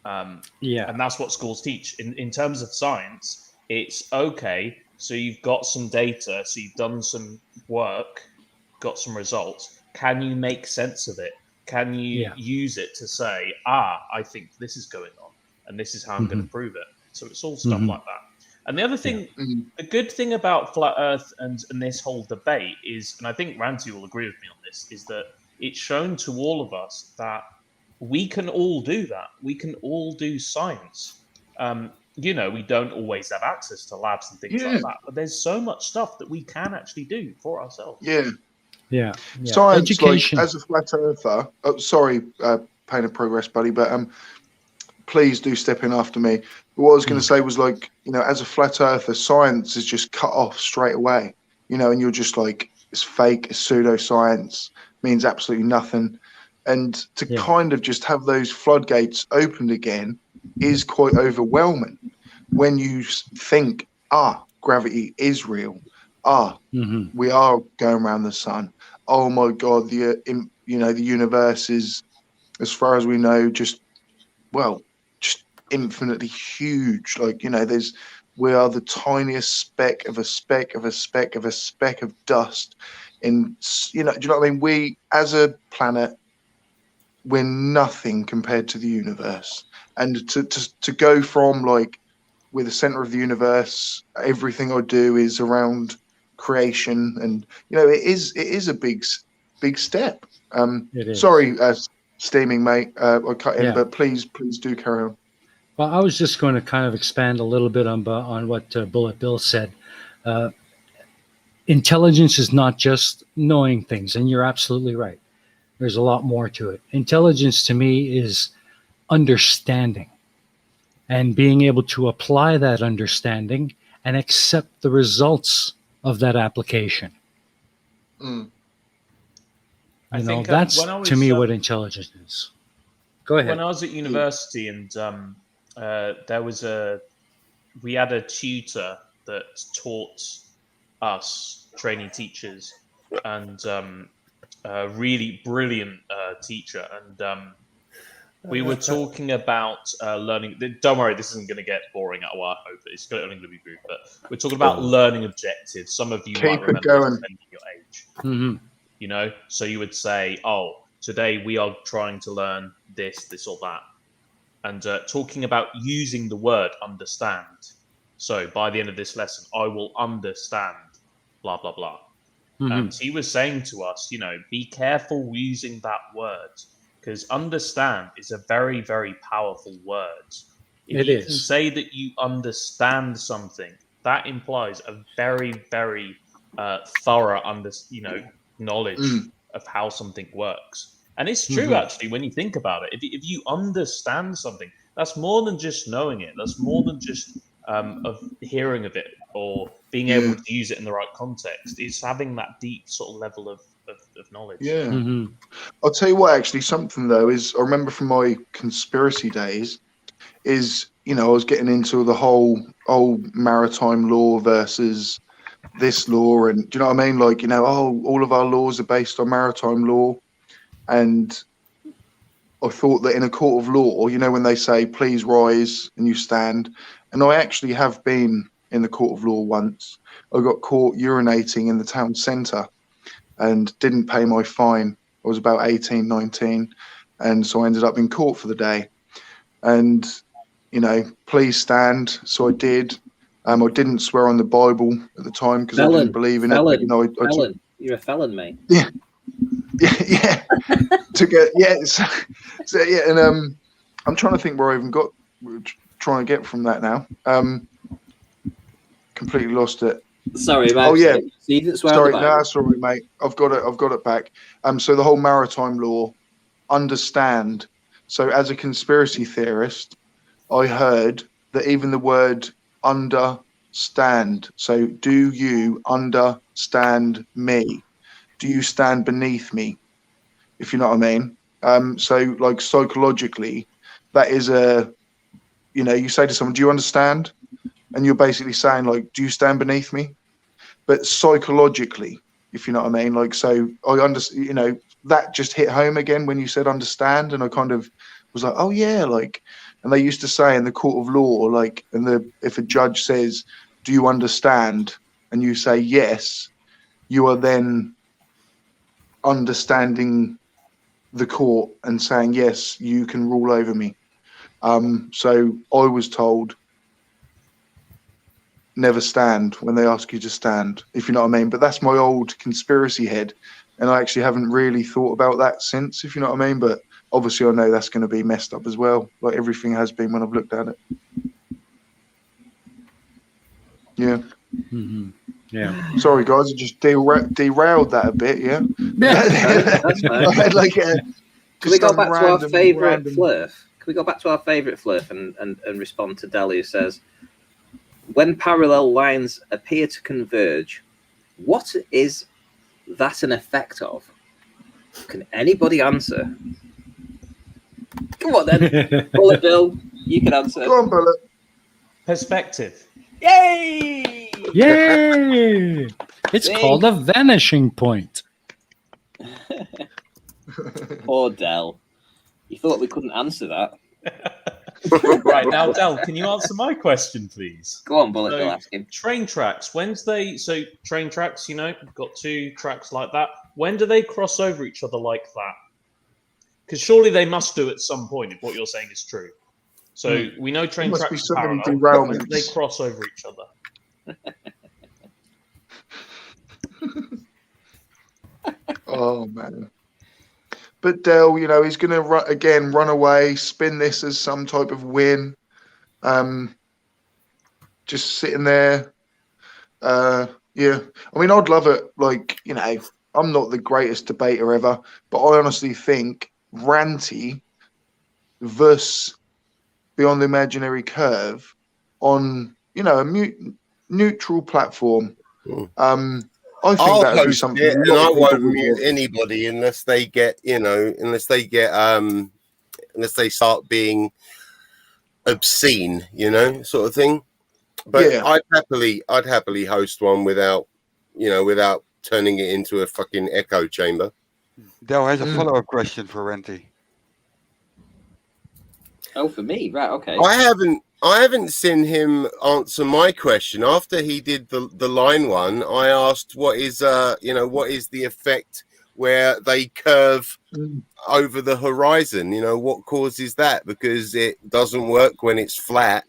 And that's what schools teach. In terms of science, it's okay, so you've got some data, so you've done some work, got some results. Can you make sense of it? Can you use it to say, I think this is going on, and this is how I'm going to prove it? So it's all stuff like that. And the other thing, the good thing about Flat Earth and this whole debate is, and I think Ranty will agree with me on this, is that it's shown to all of us that we can all do that. We can all do science. You know, we don't always have access to labs and things like that, but there's so much stuff that we can actually do for ourselves. Yeah. Science, Education. like, as a flat earther, sorry, Pain of Progress, buddy, but please do step in after me. But what I was going to say was, like, you know, as a flat earther, science is just cut off straight away, you know, and you're just like, it's fake, it's pseudoscience, means absolutely nothing. And to kind of just have those floodgates opened again is quite overwhelming when you think, gravity is real. We are going around the sun. Oh my God, the universe is, as far as we know, just infinitely huge. Like, you know, we are the tiniest speck of a speck of a speck of a speck of dust. In, you know, do you know what I mean? We, as a planet, we're nothing compared to the universe. And to go from, like, we're the center of the universe, everything I do is around creation, and, you know, it is a big step. It is. Sorry, steaming mate, I cut in, but please do carry on. Well, I was just going to kind of expand a little bit on what Bullet Bill said. Intelligence is not just knowing things, and you're absolutely right. There's a lot more to it. Intelligence to me is understanding and being able to apply that understanding and accept the results of that application. You know, that's to me what intelligence is. Go ahead. When I was at university, and we had a tutor that taught us trainee teachers, and a really brilliant teacher, and we were talking about learning. Don't worry, this isn't going to get boring. I hope it's only going to be brief, but we're talking about learning objectives. Some of you might remember this depending on your age. You know, so you would say, today we are trying to learn this or that, and talking about using the word understand. So by the end of this lesson, I will understand blah blah blah. And he was saying to us, you know, be careful using that word, because understand is a very, very powerful word. If you can say that you understand something, that implies a very, very thorough knowledge of how something works. And it's true, actually, when you think about it. If you understand something, that's more than just knowing it. That's more than just of hearing of it or being able to use it in the right context. It's having that deep sort of level of knowledge. I'll tell you what, actually, something though is, I remember from my conspiracy days, is, you know, I was getting into the whole old maritime law versus this law, and do you know what I mean? Like, you know, all of our laws are based on maritime law, and I thought that in a court of law, you know, when they say please rise and you stand, and I actually have been in the court of law once. I got caught urinating in the town centre and didn't pay my fine. I was about 18, 19, and so I ended up in court for the day. And please stand. So I did. I didn't swear on the Bible at the time because I didn't believe in it. But, Felon. You're a felon, mate. Yeah. Yeah. And I'm trying to think where I even got trying to get from that now. Completely lost it. Sorry, mate. Oh yeah. So you didn't swear Sorry, on the no, Bible. sorry, mate. I've got it back. So the whole maritime law, understand. So as a conspiracy theorist, I heard that even the word understand. So do you understand me? Do you stand beneath me? If you know what I mean. So like psychologically, that is you say to someone, do you understand? And you're basically saying like, do you stand beneath me? But psychologically, if you know what I mean, like, so I understand, that just hit home again when you said understand. And I kind of was like, oh yeah, like, and they used to say in the court of law, like, if a judge says, do you understand? And you say yes, you are then understanding the court and saying, yes, you can rule over me. So I was told, never stand when they ask you to stand, if you know what I mean. But that's my old conspiracy head, and I actually haven't really thought about that since, if you know what I mean. But obviously I know that's going to be messed up as well, like everything has been when I've looked at it. Yeah. Mm-hmm. Yeah. Sorry guys, I just derailed that a bit. Yeah. That's fine. I had like Can we go back to our favourite random... flirf? Can we go back to our favourite flirf and respond to Deli, who says, when parallel lines appear to converge, what is that an effect of? Can anybody answer? Come on then. Bullet Bill, you can answer. Go on, Bullet. Perspective. Yay! Yay! It's called a vanishing point. Poor Del. You thought we couldn't answer that. Right, now, Del, can you answer my question, please? Go on, Bullet Bill, ask him. Train tracks, so train tracks, got two tracks like that. When do they cross over each other like that? Because surely they must do at some point if what you're saying is true. So we know train Must tracks be so many parallel. When do derailments. they cross over each other? Oh man. But Del, he's going to run away, spin this as some type of win. Just sitting there. Yeah. I mean, I'd love it. Like, I'm not the greatest debater ever, but I honestly think Ranty versus Beyond the Imaginary Curve on, a neutral platform. I think I'll that would be host something. it, and I won't would mute want. anybody unless they get, unless they start being obscene, sort of thing. But Yeah. I'd happily host one without turning it into a fucking echo chamber. Del has a follow-up question for Ranty. Oh, for me, right? Okay. I haven't seen him answer my question. After he did the line one, I asked what is the effect where they curve over the horizon? What causes that? Because it doesn't work when it's flat.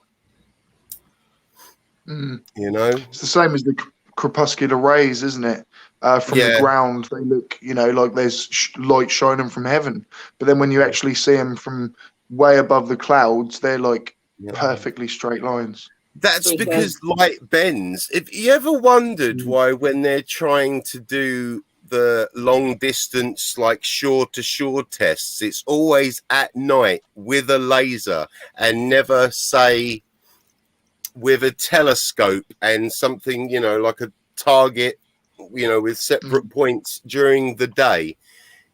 It's the same as the crepuscular rays, isn't it? From the ground, they look, like there's light shining from heaven. But then when you actually see them from way above the clouds, they're like perfectly straight lines. That's because light bends. If you ever wondered why, when they're trying to do the long distance, like shore to shore tests, it's always at night with a laser and never, say, with a telescope and something, like a target, with separate points during the day.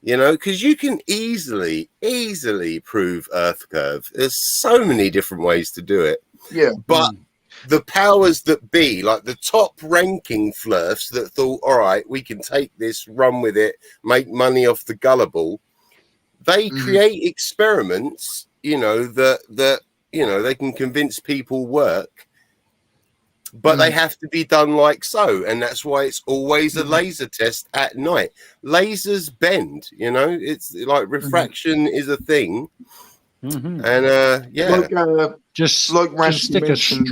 Because you can easily prove Earth curve. There's so many different ways to do it. Yeah. But the powers that be, like the top ranking flirfs that thought, all right, we can take this, run with it, make money off the gullible. They create experiments, that they can convince people work. But they have to be done like so, and that's why it's always a laser test at night. Lasers bend, it's like refraction is a thing, Mhm. And yeah, Just Ranty stick a mentioned,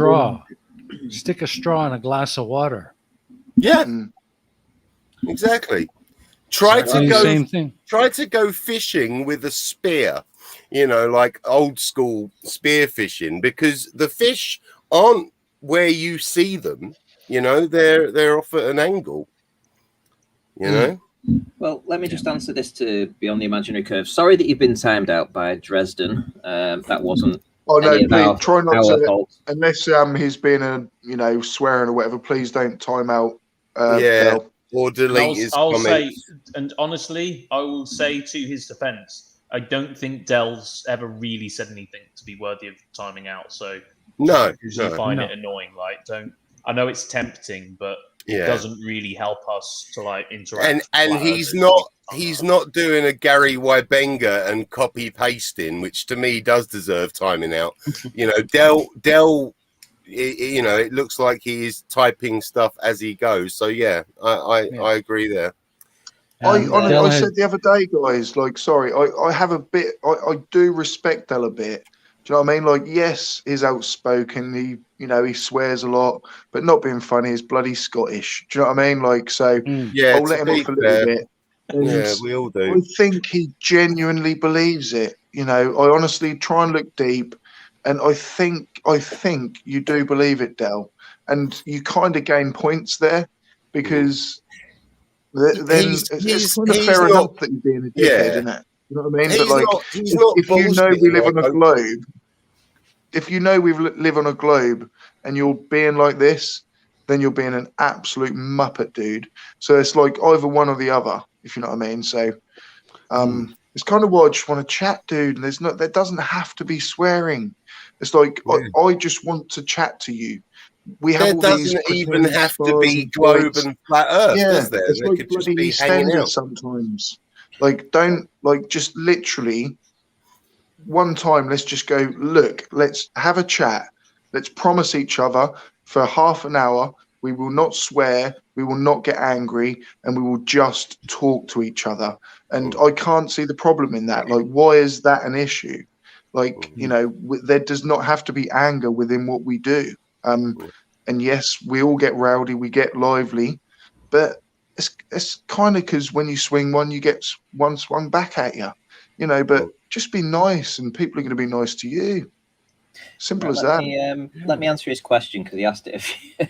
stick a straw in a glass of water. yeah, Mm. exactly. Try Exactly to the go. same thing. Try to go fishing with a spear, like old school spear fishing, because the fish aren't where you see them. They're off at an angle. Well, let me just answer this to Beyond the Imaginary Curve. Sorry that you've been timed out by Dresden. That wasn't Oh no, any of please try not our to. fault. Unless he's being swearing or whatever. Please don't time out. Yeah, Del. or And delete his I'll say, comments. and honestly, I will say to his defense, I don't think Dell's ever really said anything to be worthy of timing out. So No, because you find No. it annoying, don't. I know it's tempting, but it Yeah. doesn't really help us to interact. And with and flat he's earthers not on he's that. not doing a Gary Wybenga and copy pasting, which to me does deserve timing out. Dell. It looks like he is typing stuff as he goes. So yeah, I agree there. I said the other day, guys, sorry, I have a bit, I do respect Del a bit. Do you know what I mean? Yes, he's outspoken. He swears a lot, but not being funny is bloody Scottish. Do you know what I mean? So Yeah, I'll let him off a little bit. And yeah, we all do. I think he genuinely believes it. I honestly try and look deep, and I think you do believe it, Del, and you kind of gain points there because. Then it's kind of he's fair not, enough that you're being a dickhead, yeah. isn't it? You know what I mean? He's But not. He's not if you know we bullshitting live on a like globe, if you know we live on a globe, and you're being like this, then you're being an absolute muppet, dude. So it's either one or the other, if you know what I mean. So it's kind of why I just want to chat, dude. And there doesn't have to be swearing. It's I just want to chat to you. We have there all these doesn't even pretend have to stars be and globe fights. and flat Earth, Yeah, does there? it's There like could just bloody be hanging EastEnders out. sometimes. Don't just literally one time. Let's just go. Look, let's have a chat. Let's promise each other for half an hour. We will not swear. We will not get angry, and we will just talk to each other. And I can't see the problem in that. Why is that an issue? There does not have to be anger within what we do. And yes, we all get rowdy, we get lively, but it's kind of because when you swing one, you get one swung back at you, But just be nice, and people are going to be nice to you. Simple as that. Let me answer his question because he asked it.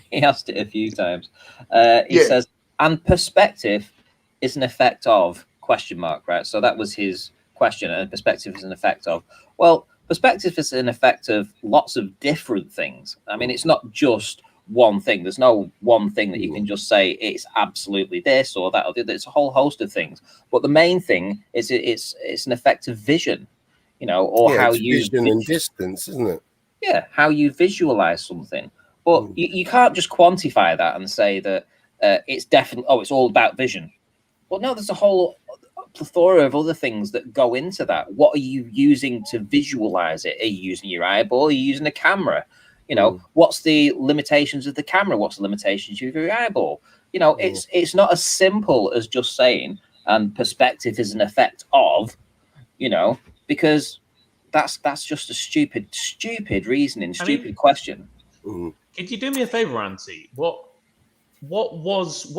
He asked it a few times. He Yeah. says, "And perspective is an effect of question mark, right?" So that was his question, and perspective is an effect of. Well, perspective is an effect of lots of different things. I mean, it's not just one thing. There's no one thing that you can just say it's absolutely this or that or the other. It's a whole host of things. But the main thing is it's an effect of vision, or how you vision and distance, isn't it? Yeah, how you visualize something. But you can't just quantify that and say that it's definitely, it's all about vision. Well, no, there's a whole plethora of other things that go into that. What are you using to visualize it? Are you using your eyeball? Are you using a camera? What's the limitations of the camera? What's the limitations of your eyeball? It's not as simple as just saying, and perspective is an effect of, because that's just a stupid reasoning, stupid question. Could you do me a favor, Ranty? What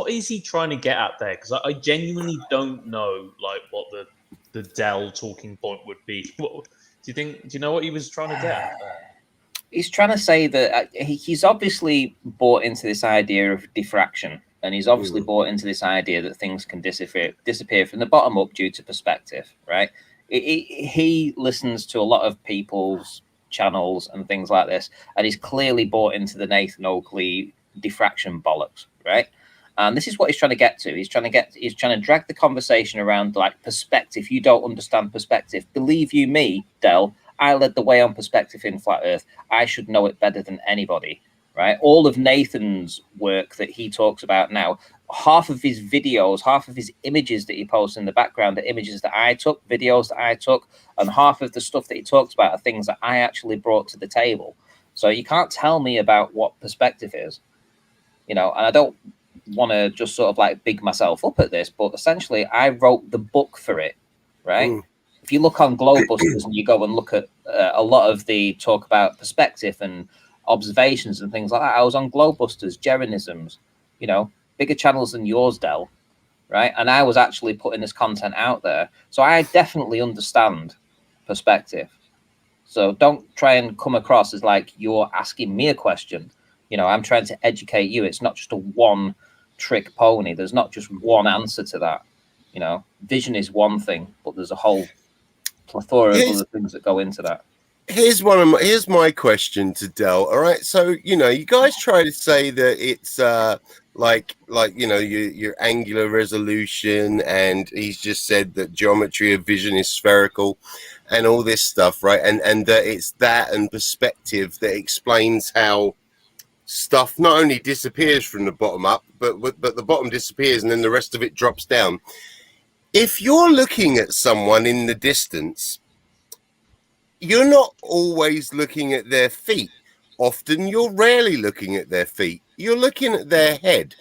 is he trying to get at there? Because I genuinely don't know what the Dell talking point would be. Do you know what he was trying to get at there? He's trying to say that he's obviously bought into this idea of diffraction, and he's obviously bought into this idea that things can disappear from the bottom up due to perspective, right? He listens to a lot of people's channels and things like this, and he's clearly bought into the Nathan Oakley diffraction bollocks, right? And this is what he's trying to get to. He's trying to drag the conversation around perspective. You don't understand perspective. Believe you me, Del, I led the way on perspective in Flat Earth. I should know it better than anybody, right? All of Nathan's work that he talks about now, half of his videos, half of his images that he posts in the background are images that I took, videos that I took, and half of the stuff that he talks about are things that I actually brought to the table. So you can't tell me about what perspective is, and I don't want to just sort of big myself up at this, but essentially I wrote the book for it, right? if you look on Globebusters and you go and look at a lot of the talk about perspective and observations and things like that, I was on Globebusters, Jeranisms, you know, bigger channels than yours, Del, right? And I was actually putting this content out there. So I definitely understand perspective. So don't try and come across as like you're asking me a question. You know, I'm trying to educate you. It's not just a one trick pony. There's not just one answer to that. You know, vision is one thing, but there's a whole plethora of other things that go into that. Here's my question to Del. All right, so you know, you guys try to say that it's like you know your angular resolution, and he's just said that geometry of vision is spherical, and all this stuff, right? And that it's that and perspective that explains how stuff not only disappears from the bottom up, but the bottom disappears and then the rest of it drops down. If you're looking at someone in the distance, you're not always looking at their feet. Often you're rarely looking at their feet. You're looking at their head.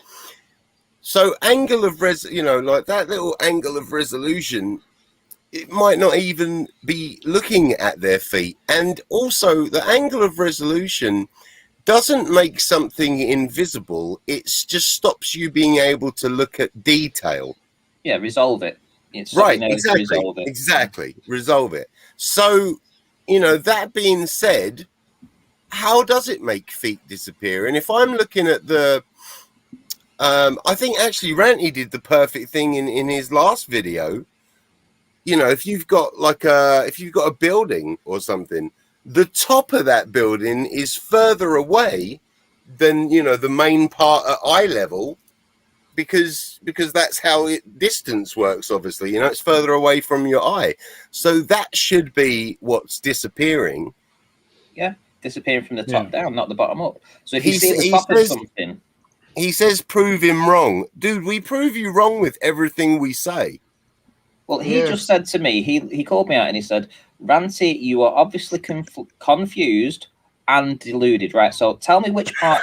So angle of you know, like that little angle of resolution, it might not even be looking at their feet. And also the angle of resolution doesn't make something invisible. It just stops you being able to look at detail. Yeah, resolve it. It's right, exactly. Resolve it. So, you know, that being said, how does it make feet disappear? And if I'm looking at the, I think actually Ranty did the perfect thing in his last video. You know, if you've got a building or something, the top of that building is further away than, you know, the main part at eye level, because that's how distance works. Obviously, you know, it's further away from your eye, so that should be what's disappearing. Yeah, disappearing from the top down, not the bottom up. So if you see the top of something, he says, "Prove him wrong, dude. We prove you wrong with everything we say." Well, he just said to me, he called me out and he said, "Ranty, you are obviously confused and deluded, right? So tell me which part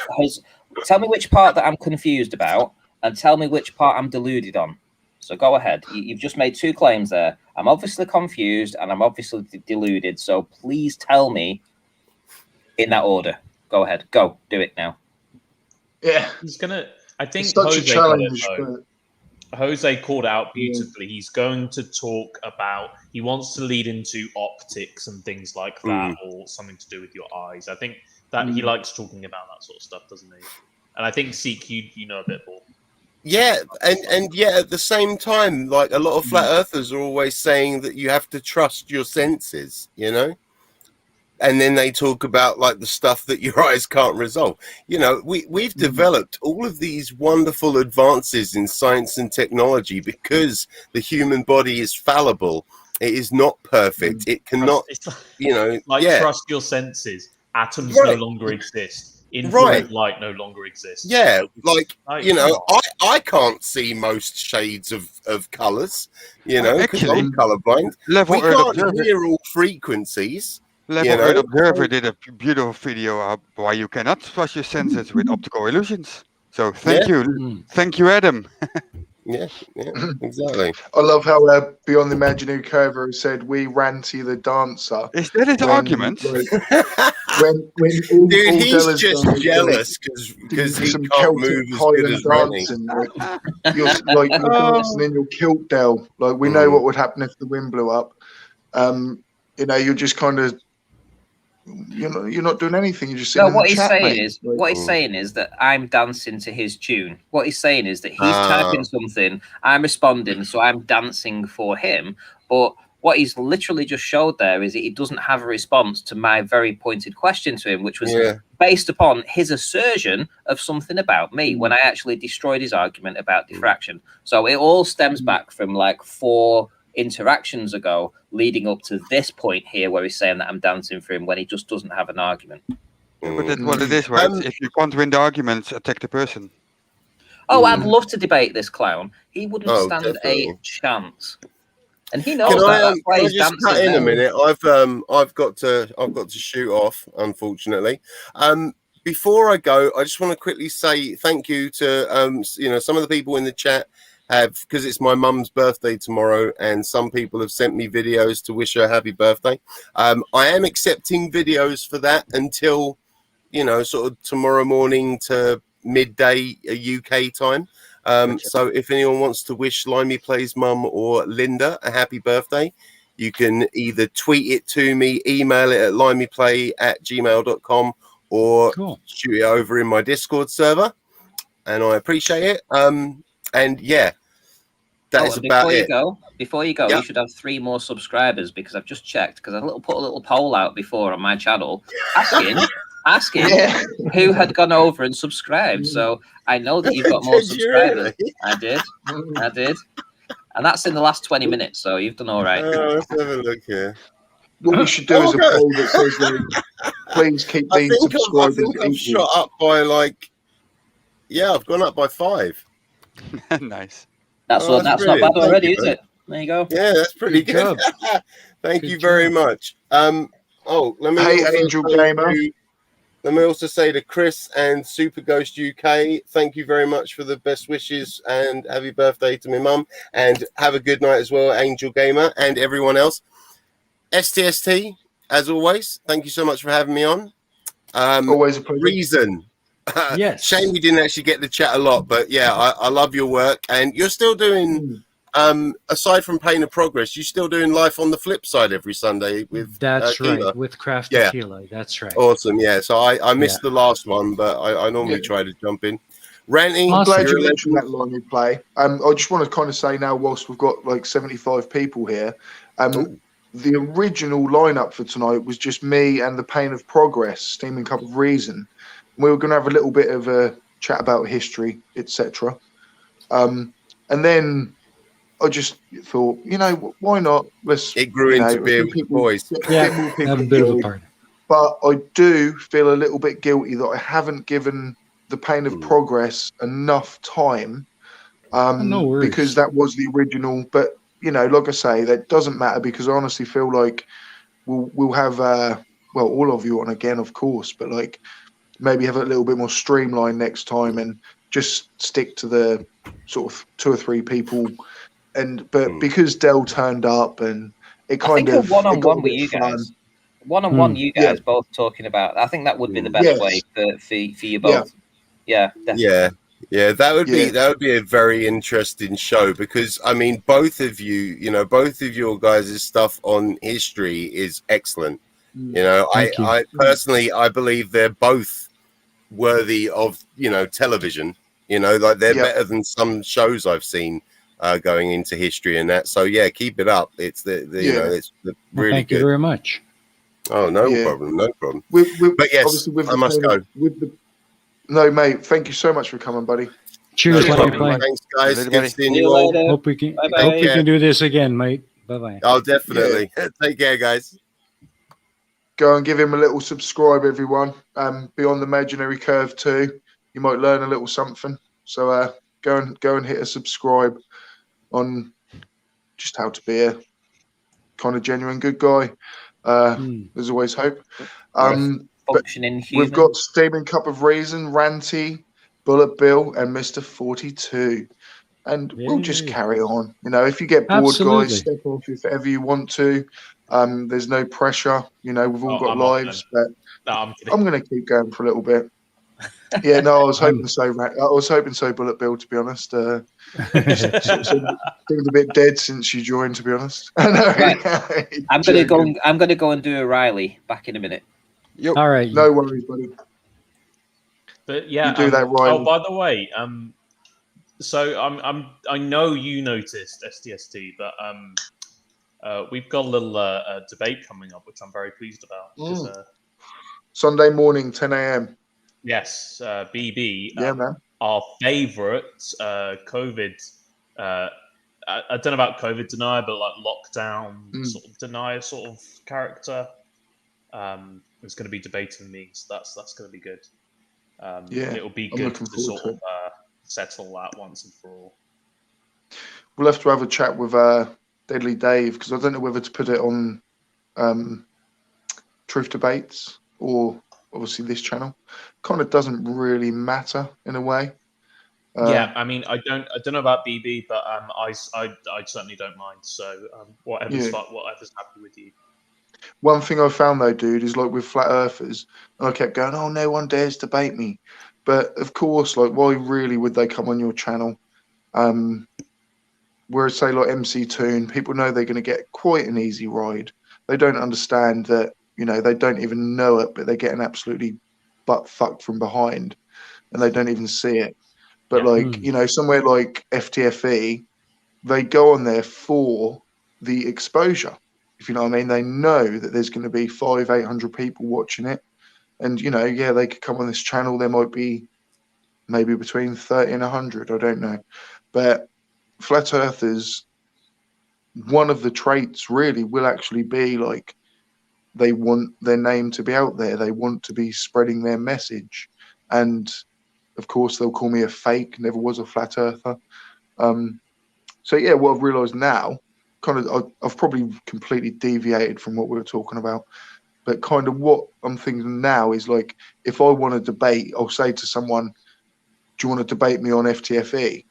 that I'm confused about, and tell me which part I'm deluded on. So go ahead. You've just made two claims there. I'm obviously confused and I'm obviously deluded. So please tell me in that order. Go ahead. Go. Do it now." Yeah. He's gonna. I think it's such a challenge. Jose called out beautifully. He's going to talk about. He wants to lead into optics and things like that, or something to do with your eyes. I think that he likes talking about that sort of stuff, doesn't he? And I think Seek, you know a bit more. Yeah, and yeah, at the same time, like a lot of flat earthers are always saying that you have to trust your senses, you know? And then they talk about like the stuff that your eyes can't resolve. You know, we've developed all of these wonderful advances in science and technology because the human body is fallible. It is not perfect. It cannot, you know, trust your senses. Atoms no longer exist. Infrared light no longer exists. Yeah, like you know, I can't see most shades of colours, you know, because I'm colourblind. We can't hear all frequencies. Level Earth Observer did a beautiful video of why you cannot trust your senses with optical illusions. So thank you, Adam. Yeah, exactly. I love how Beyond the Imaginary Curver said, "We Ranty the dancer." Is that his argument? Like, dude, he's just jealous because he can't move as good as Ranty. You're dancing in your kilt, Del. Like we know what would happen if the wind blew up. You know, you're just kind of. You're not doing anything. You're just sitting in what the he's chat, saying mate. is what he's saying is that I'm dancing to his tune. What he's saying is that he's typing something, I'm responding, so I'm dancing for him. But what he's literally just showed there is that he doesn't have a response to my very pointed question to him, which was based upon his assertion of something about me when I actually destroyed his argument about diffraction. So it all stems back from like 4 interactions ago, leading up to this point here where he's saying that I'm dancing for him when he just doesn't have an argument. But that's what it is, right? If you can't win the arguments, attack the person. Oh, I'd love to debate this clown. He wouldn't stand a chance, and he knows that. Can I just cut in a minute? I've got to shoot off, unfortunately. Before I go, I just want to quickly say thank you to you know, some of the people in the chat have, because it's my mum's birthday tomorrow, and some people have sent me videos to wish her happy birthday. I am accepting videos for that until, you know, sort of tomorrow morning to midday UK time. So if anyone wants to wish Limey Plays mum or Linda a happy birthday, you can either tweet it to me, email it at limeyplay@gmail.com, or shoot it over in my Discord server, and I appreciate it. And yeah, that is about it. Before you go, you should have 3 more subscribers, because I've just checked, because I put a little poll out before on my channel asking who had gone over and subscribed. So I know that you've got more subscribers. I did. And that's in the last 20 minutes, so you've done all right. Let's have a look here. What we should do is a poll that says, please keep these subscribers. I think I've shot up by I've gone up by 5. Nice. That's not bad already, is it? There you go. Yeah, that's pretty good. Thank you very much. Let me Angel Gamer. Let me also say to Chris and Super Ghost UK, thank you very much for the best wishes, and happy birthday to my mum, and have a good night as well, Angel Gamer, and everyone else. STST, as always, thank you so much for having me on. Always a pleasure. Reason. Yes. Shame we didn't actually get to chat a lot, but yeah, I love your work, and you're still doing. Aside from Pain of Progress, you're still doing Life on the Flip Side every Sunday with That's Keela. right, with Craft Tequila. That's right. Awesome, yeah. So I missed the last one, but I normally try to jump in. Ranty, I'm glad you mentioned that line you play. I just want to kind of say now, whilst we've got like 75 people here, the original lineup for tonight was just me and the Pain of Progress, Steaming Cup of Reason. We were going to have a little bit of a chat about history, etc. And then I just thought, you know, why not? It grew into beer with the boys. Have a bit of a party. But I do feel a little bit guilty that I haven't given the Pain of Progress enough time, because that was the original. But you know, like I say, that doesn't matter, because I honestly feel like we'll have all of you on again, of course, but like maybe have a little bit more streamlined next time and just stick to the sort of 2 or 3 people. But because Dell turned up, and it kind of one-on-one with you guys. One-on-one, you guys both talking about. I think that would be the best way for you both. Yeah, definitely. Yeah, that would be a very interesting show, because I mean, both of your guys' stuff on history is excellent. You know, I personally, I believe they're both worthy of, you know, television. You know, like they're better than some shows I've seen going into history and that. So yeah, keep it up. It's you know, it's really thank good. you very much. Oh, no problem. But yes, I must go. No, mate. Thank you so much for coming, buddy. Cheers, Thanks, guys. Good seeing you all. Hope we can do this again, mate. Bye. Oh, definitely. Take care, guys. Go and give him a little subscribe, everyone. Be on the Imaginary Curve too. You might learn a little something. So go and hit a subscribe on just how to be a kind of genuine good guy. There's always hope. Functioning human. We've got Steaming Cup of Reason, Ranty, Bullet Bill, and Mr. 42. And we'll just carry on. You know, if you get bored, guys, step off if ever you want to. There's no pressure. You know, we've all got lives, but I'm going to keep going for a little bit. Yeah, no, I was hoping so. I was hoping so, Bullet Bill. To be honest, feeling a bit dead since you joined. To be honest, right. I'm gonna go and do a Riley back in a minute. Yep. All right. No worries, buddy. But yeah, you do that right. Oh, by the way, so I know you noticed STST, but we've got a little debate coming up, which I'm very pleased about. Sunday morning, 10 a.m. Yes, BB. Yeah, man. Our favourite COVID. I don't know about COVID denier, but like lockdown sort of denier sort of character. Is going to be debating me, so that's going to be good. It'll be good to sort of settle that once and for all. We'll have to have a chat with Deadly Dave, because I don't know whether to put it on Truth Debates or obviously this channel. Kind of doesn't really matter in a way. Yeah, I mean, I don't know about BB, but I certainly don't mind. So whatever's happy with you. One thing I found though, dude, is like with flat earthers, and I kept going, "Oh, no one dares debate me," but of course, like, why really would they come on your channel? Whereas, say, like MC Toon, people know they're going to get quite an easy ride. They don't understand that, they don't even know it, but they're getting absolutely butt fucked from behind, and they don't even see it. But somewhere like FTFE, they go on there for the exposure. If you know what I mean, they know that there's going to be 500-800 people watching it, and they could come on this channel. There might be maybe between 30 and 100. I don't know, but flat earthers, one of the traits really will actually be like they want their name to be out there. They want to be spreading their message, and of course they'll call me a fake. Never was a flat earther. So yeah, what I've realised now, I've probably completely deviated from what we were talking about, but kind of what I'm thinking now is like, if I want to debate, I'll say to someone, "Do you want to debate me on FTFE?"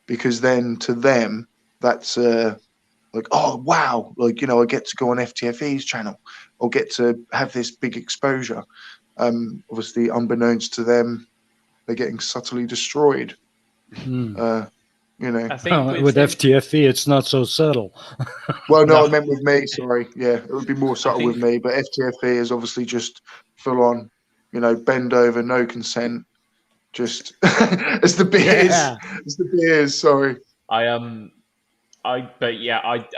Because then to them, that's like, oh wow, like I get to go on FTFE's channel, I'll get to have this big exposure. Obviously, unbeknownst to them, they're getting subtly destroyed. I think with FTFE, it's not so subtle. Well, no, I meant with me. Sorry, yeah, it would be more subtle with me, but FTFE is obviously just full on, bend over, no consent, just it's the beers, it's the beers. Sorry, I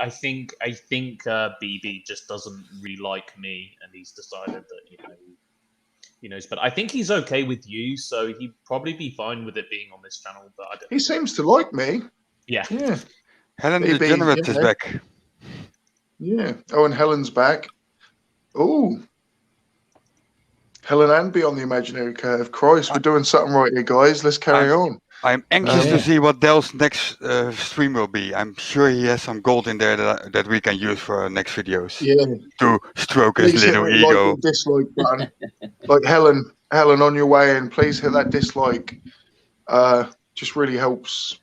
think BB just doesn't really like me, and he's decided that he knows. But I think he's okay with you, so he'd probably be fine with it being on this channel. But I don't. He seems to like me. Yeah. Helen the Degenerate is back. Yeah. Oh, and Helen's back. Oh. Helen and be on the imaginary curve. Christ, we're doing something right here, guys. Let's carry on. I'm anxious to see what Dell's next stream will be. I'm sure he has some gold in there that we can use for our next videos. Yeah. To stroke his little ego. Like dislike button. Like Helen, on your way in, please hit that dislike. Just really helps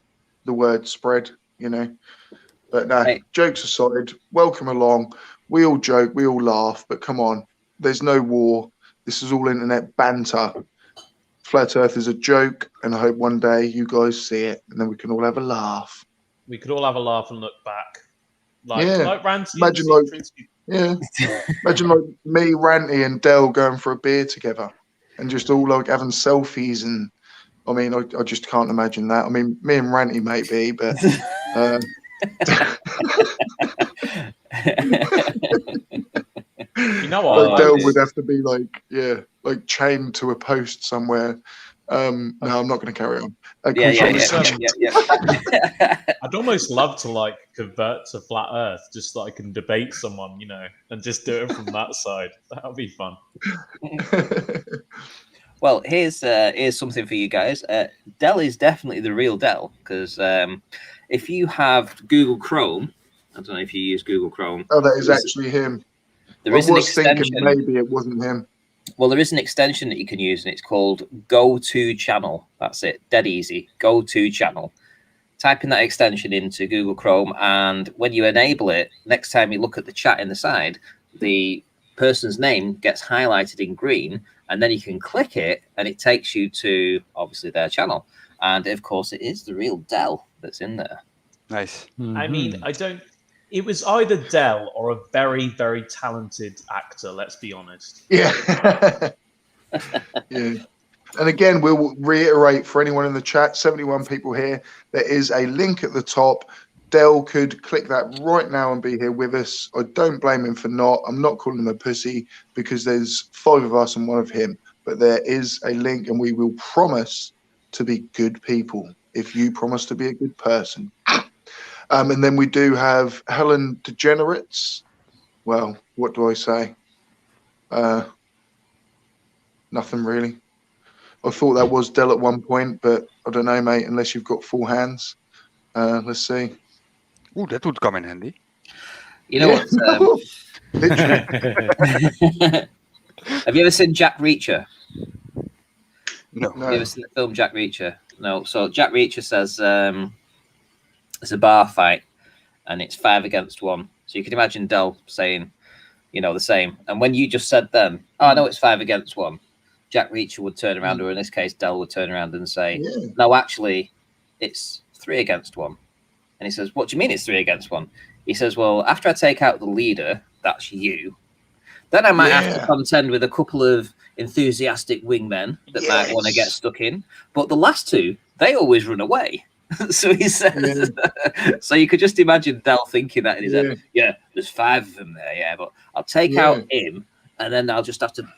the word spread, But no, jokes aside, welcome along. We all joke, we all laugh, but come on, there's no war. This is all internet banter. Flat Earth is a joke, and I hope one day you guys see it, and then we can all have a laugh. We could all have a laugh and look back, like Ranty. Imagine like me, Ranty, and Dell going for a beer together, and just all like having selfies. And I mean, I just can't imagine that. I mean, me and Ranty maybe, but. You know what? Like Dell would have to be like chained to a post somewhere. No, I'm not going to carry on. I'd almost love to convert to flat Earth, just so I can debate someone, and just do it from that side. That would be fun. Well, here's something for you guys. Dell is definitely the real Dell, because if you have Google Chrome, I don't know if you use Google Chrome. Oh, that is actually him. I was thinking maybe it wasn't him. Well, there is an extension that you can use, and it's called Go To Channel. That's it. Dead easy. Go To Channel. Type in that extension into Google Chrome, and when you enable it, next time you look at the chat in the side, the person's name gets highlighted in green, and then you can click it, and it takes you to, obviously, their channel. And, of course, it is the real Dell that's in there. Nice. Mm-hmm. I mean, it was either Dell or a very, very talented actor, let's be honest. Yeah. Yeah. And again, we'll reiterate for anyone in the chat, 71 people here, there is a link at the top. Dell could click that right now and be here with us. I don't blame him for not. I'm not calling him a pussy because there's 5 of us and 1 of him. But there is a link, and we will promise to be good people if you promise to be a good person. And then we do have Helen Degenerates. Well, what do I say? Nothing really. I thought that was Dell at one point, but I don't know, mate, unless you've got full hands. Let's see. Ooh, that would come in handy. You know what? Have you ever seen Jack Reacher? No. Have you ever seen the film Jack Reacher? No. So Jack Reacher says it's a bar fight, and it's 5 against 1. So you can imagine Del saying, the same. And when you just said then, I know it's 5 against 1, Jack Reacher would turn around, or in this case, Del would turn around and say, no, actually, it's 3 against 1. And he says, what do you mean it's 3 against 1? He says, well, after I take out the leader, that's you, then I might have to contend with a couple of enthusiastic wingmen that might want to get stuck in. But the last 2, they always run away. So he says, so you could just imagine Del thinking that in his head. Yeah, there's 5 of them there, but I'll take out him, and then I'll just have to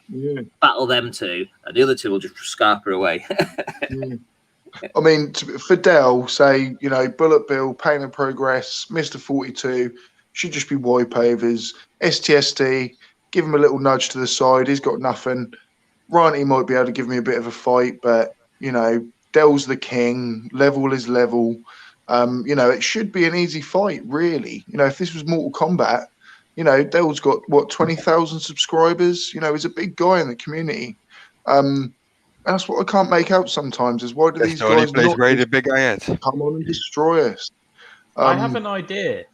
battle them 2, and the other 2 will just scarper away. I mean, for Del, say, Bullet Bill, Pain and Progress, Mr. 42, should just be wipeovers. STSD, give him a little nudge to the side. He's got nothing. Ranty might be able to give me a bit of a fight, but, Del's the king. Level is level. It should be an easy fight, really. If this was Mortal Kombat, Del's got, 20,000 subscribers? He's a big guy in the community. And that's what I can't make out sometimes, is why do these guys not where the big guy is. Come on and destroy us? I have an idea.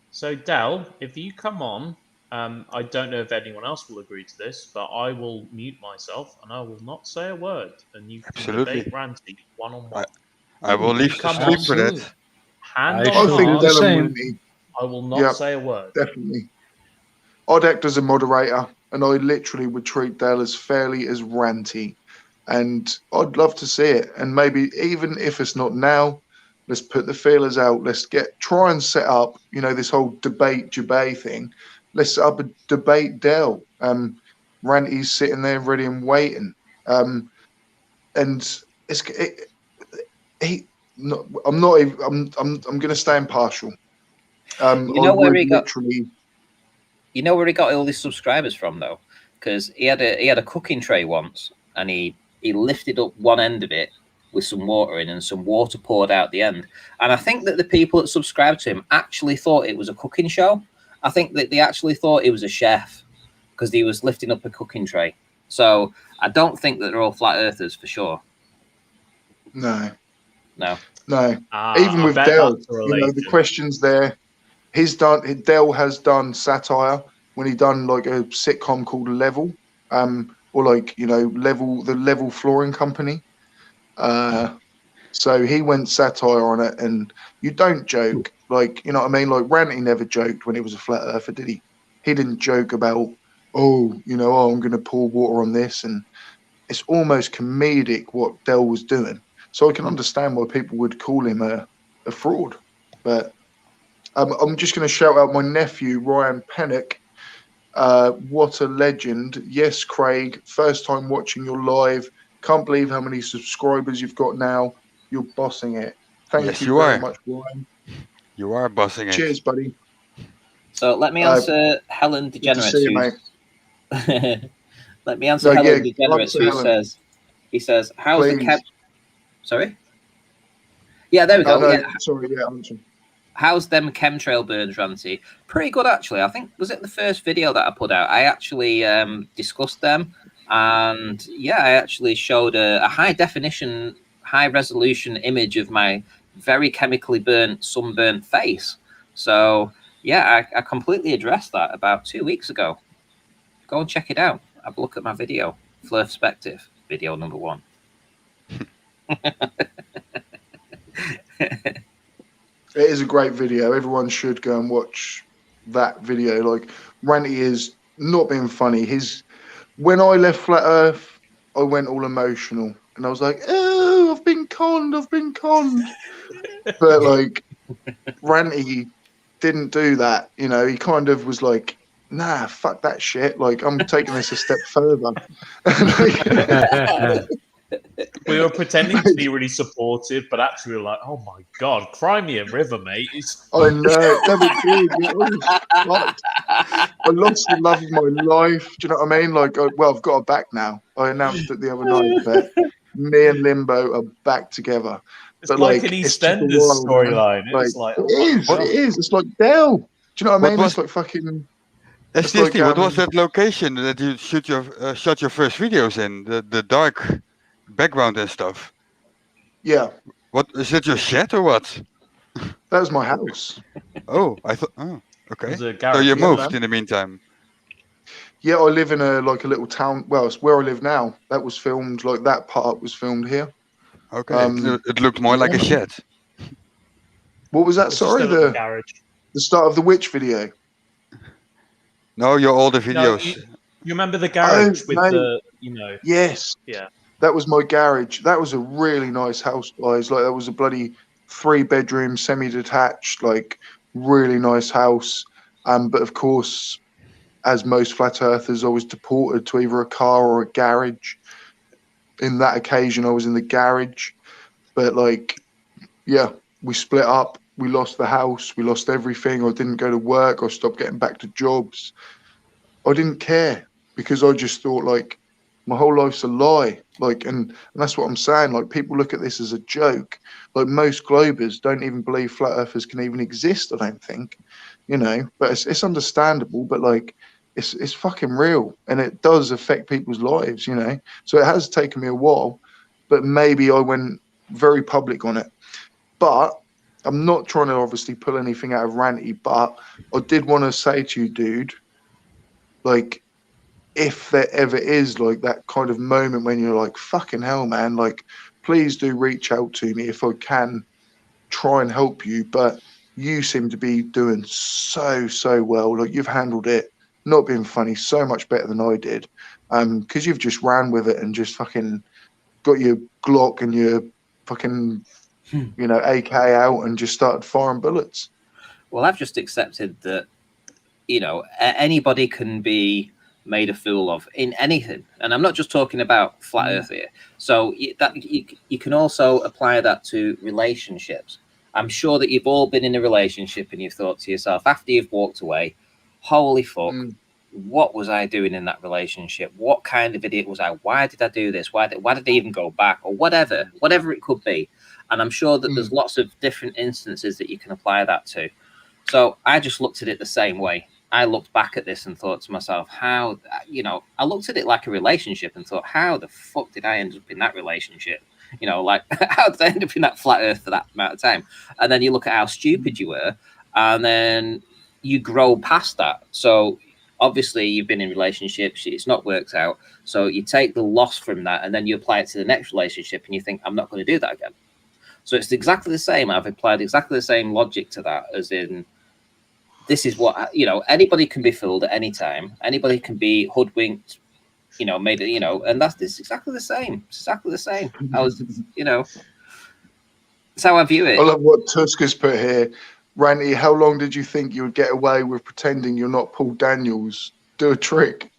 So, Del, if you come on, I don't know if anyone else will agree to this, but I will mute myself and I will not say a word. And you can debate Ranty one-on-one. I will leave the stream for that. Hand I on think heart, Del and Ranty, I will not say a word. definitely. I'd act as a moderator, and I literally would treat Del as fairly as Ranty. And I'd love to see it. And maybe even if it's not now, let's put the feelers out. Let's try and set up, this whole debate thing. Let's set up a debate Del. Ranty's sitting there ready and waiting. And I'm going to stay impartial. Where he got all his subscribers from, though, because he had a cooking tray once, and he lifted up one end of it with some water in and some water poured out the end. And I think that the people that subscribed to him actually thought it was a cooking show. I think that they actually thought he was a chef because he was lifting up a cooking tray. So I don't think that they're all flat earthers for sure. No. Even with Del, the questions there. Del has done satire when he done like a sitcom called Level, or the Level Flooring Company. So he went satire on it, and you don't joke, Like Ranty never joked when he was a flat earther, did he? He didn't joke about, I'm going to pour water on this, and it's almost comedic what Del was doing. So I can understand why people would call him a fraud. But I'm just going to shout out my nephew, Ryan Pennock. What a legend. Yes, Craig, first time watching your live. Can't believe how many subscribers you've got now. You're bossing it. Thank you very much, Ryan. You are bossing it. Cheers, buddy. So let me answer Helen Degenerate. Let me answer Helen Degenerate, who says, how's the chem... Sorry? Yeah, there we go. How's them chemtrail burns, Ranty? Pretty good, actually. I think, was it the first video that I put out? I actually discussed them. And yeah, I actually showed a high definition, high resolution image of my very chemically burnt, sunburnt face. So yeah, I completely addressed that about 2 weeks ago. Go and check it out. Have a look at my video, Fleur Perspective, video number 1. It is a great video. Everyone should go and watch that video. Like, Ranty is not being funny. When I left Flat Earth, I went all emotional. And I was like, oh, I've been conned. But, like, Ranty didn't do that. He kind of was like, nah, fuck that shit. Like, I'm taking this a step further. We were pretending to be really supportive, but actually we were like, oh my God, cry me a river, mate. I know. I lost the love of my life. Do you know what I mean? Like, I've got her back now. I announced it the other night that me and Limbo are back together. It's like an EastEnders storyline. It is. It's like Del. Do you know what I mean? It's like fucking... STSD, what was that location that you shot your first videos in? The dark background and stuff. Yeah, What is it? Your shed or what? that was my house. Oh, I thought. Oh, okay. There's a So garage. you Yeah, moved man. in the meantime. Yeah, I live in a little town. Well, it's where I live now. That was filmed. Like that part was filmed here. Okay. It looked more like yeah, a man. shed. What was that? It's just Sorry, a little garage. the start of the witch video. No, your older No, videos. you remember the garage with mate. the, you know, Yes. Yeah. That was my garage. That was a really nice house, guys. Like that was a bloody 3-bedroom, semi-detached, like really nice house. But of course, as most flat earthers, I was deported to either a car or a garage. In that occasion, I was in the garage. But like, yeah, we split up. We lost the house. We lost everything. I didn't go to work. I stopped getting back to jobs. I didn't care because I just thought like my whole life's a lie. Like, and that's what I'm saying. Like, people look at this as a joke. Like, most Globers don't even believe flat earthers can even exist. I don't think, you know. But it's understandable. But like, it's fucking real, and it does affect people's lives, you know. So it has taken me a while, but maybe I went very public on it. But I'm not trying to obviously pull anything out of Ranty. But I did want to say to you, dude, like, if there ever is like that kind of moment when you're like, fucking hell, man, like, please do reach out to me if I can try and help you. But you seem to be doing so well. Like, you've handled it, not being funny, so much better than I did. Because you've just ran with it and just fucking got your Glock and your fucking, you know, AK out and just started firing bullets. Well, I've just accepted that, you know, anybody can be made a fool of in anything, and I'm not just talking about flat earth here. So you can also apply that to relationships. I'm sure that you've all been in a relationship and you've thought to yourself after you've walked away, holy fuck, what was I doing in that relationship? What kind of idiot was I? Why did I do this? Why did I even go back? Or whatever it could be. And I'm sure that there's lots of different instances that you can apply that to. So I just looked at it the same way. I looked back at this and thought to myself, how, you know, I looked at it like a relationship and thought, how the fuck did I end up in that relationship? You know, like, how did I end up in that flat earth for that amount of time? And then you look at how stupid you were, and then you grow past that. So obviously you've been in relationships, it's not worked out. So you take the loss from that and then you apply it to the next relationship and you think, I'm not going to do that again. So it's exactly the same. I've applied exactly the same logic to that, as in, this is what, you know, anybody can be fooled at any time. Anybody can be hoodwinked, you know, made it, you know, and it's exactly the same. It's exactly the same. I was, you know, that's how I view it. I love what Tusk has put here. Ranty, how long did you think you would get away with pretending you're not Paul Daniels? Do a trick.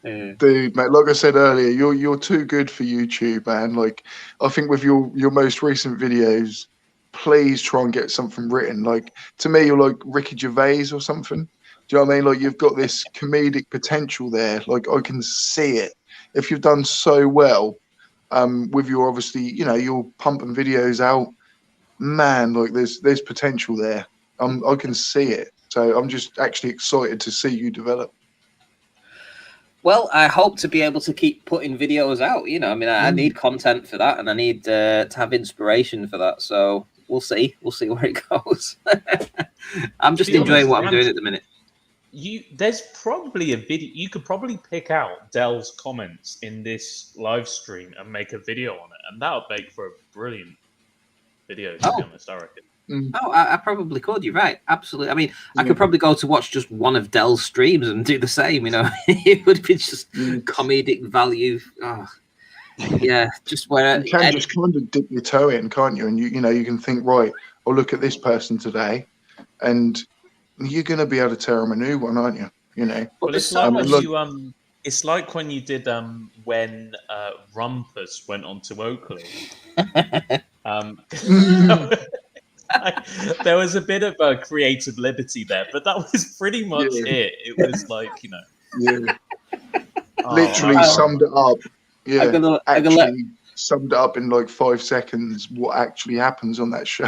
Dude, mate, like I said earlier, you're too good for YouTube, man. Like, I think with your most recent videos, please try and get something written. Like, to me, you're like Ricky Gervais or something. Do you know what I mean? Like, you've got this comedic potential there. Like, I can see it. If you've done so well, with your, obviously, you know, you're pumping videos out, man, like there's potential there. I can see it. So I'm just actually excited to see you develop. Well, I hope to be able to keep putting videos out. You know, I mean, I need content for that, and I need to have inspiration for that. So we'll see. We'll see where it goes. I'm just enjoying what I'm doing at the minute. There's probably a video. You could probably pick out Dell's comments in this live stream and make a video on it, and that would make for a brilliant video. To be honest, I reckon. Oh, I probably could. You're right. Absolutely. I mean, I could probably go to watch just one of Dell's streams and do the same. You know, it would be just comedic value. Oh, yeah, just where you can just kind of dip your toe in, can't you? And you know, you can think, right, I'll look at this person today, and you're going to be able to tear them a new one, aren't you? You know. Well, it's like when you it's like when you did when Rumpus went on to Oakley. There was a bit of a creative liberty there, but that was pretty much it. It was like, you know, literally summed it up. Yeah, actually summed it up in like 5 seconds. What actually happens on that show?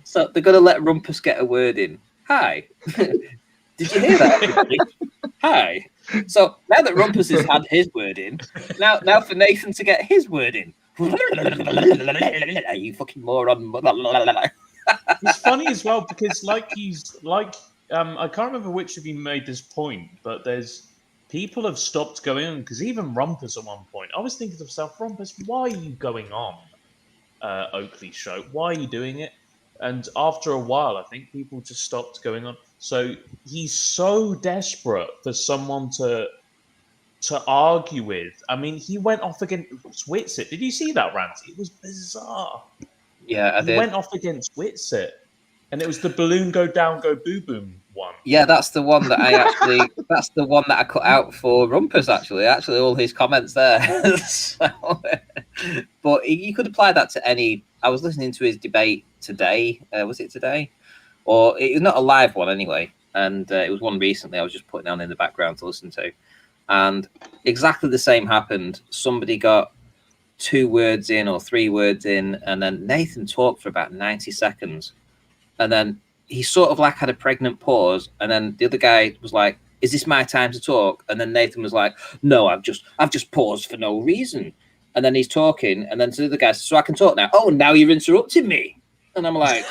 So they're gonna let Rumpus get a word in. Hi, Did you hear that, everybody? Hi. So now that Rumpus has had his word in, now for Nathan to get his word in. You fucking moron. It's funny as well because I can't remember which of you made this point, but there's people have stopped going on because even Rumpus at one point, I was thinking to myself, Rumpus, why are you going on Oakley's show? Why are you doing it? And after a while, I think people just stopped going on. So he's so desperate for someone to argue with. I mean, he went off against Witsit. Did you see that, Ranty? It was bizarre. Yeah, I He did. went off against Witsit. And it was the balloon go down, go boo boom one. Yeah, that's the one that that's the one that I cut out for Rumpus, actually. Actually, all his comments there. But you could apply that to any. I was listening to his debate today. Was it today? Or it was not a live one anyway. And it was one recently I was just putting on in the background to listen to. And exactly the same happened. Somebody got 2 words in or 3 words in, and then Nathan talked for about 90 seconds. And then he sort of like had a pregnant pause, and then the other guy was like, "Is this my time to talk?" And then Nathan was like, "No, I've just paused for no reason." And then he's talking, and then to the other guy, "So I can talk now?" "Oh, now you're interrupting me." And I'm like,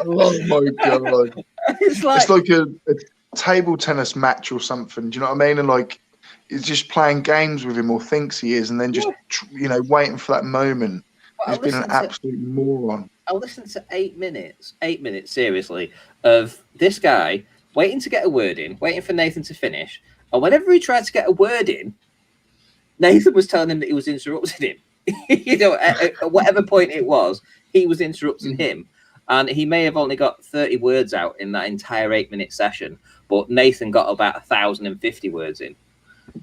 Oh my god! it's like a table tennis match or something. Do you know what I mean? And like, he's just playing games with him or thinks he is, and then just waiting for that moment. He's been an absolute moron. I listened to 8 minutes, seriously, of this guy waiting to get a word in, waiting for Nathan to finish. And whenever he tried to get a word in, Nathan was telling him that he was interrupting him. At whatever point it was, he was interrupting him. And he may have only got 30 words out in that entire 8-minute session, but Nathan got about 1,050 words in.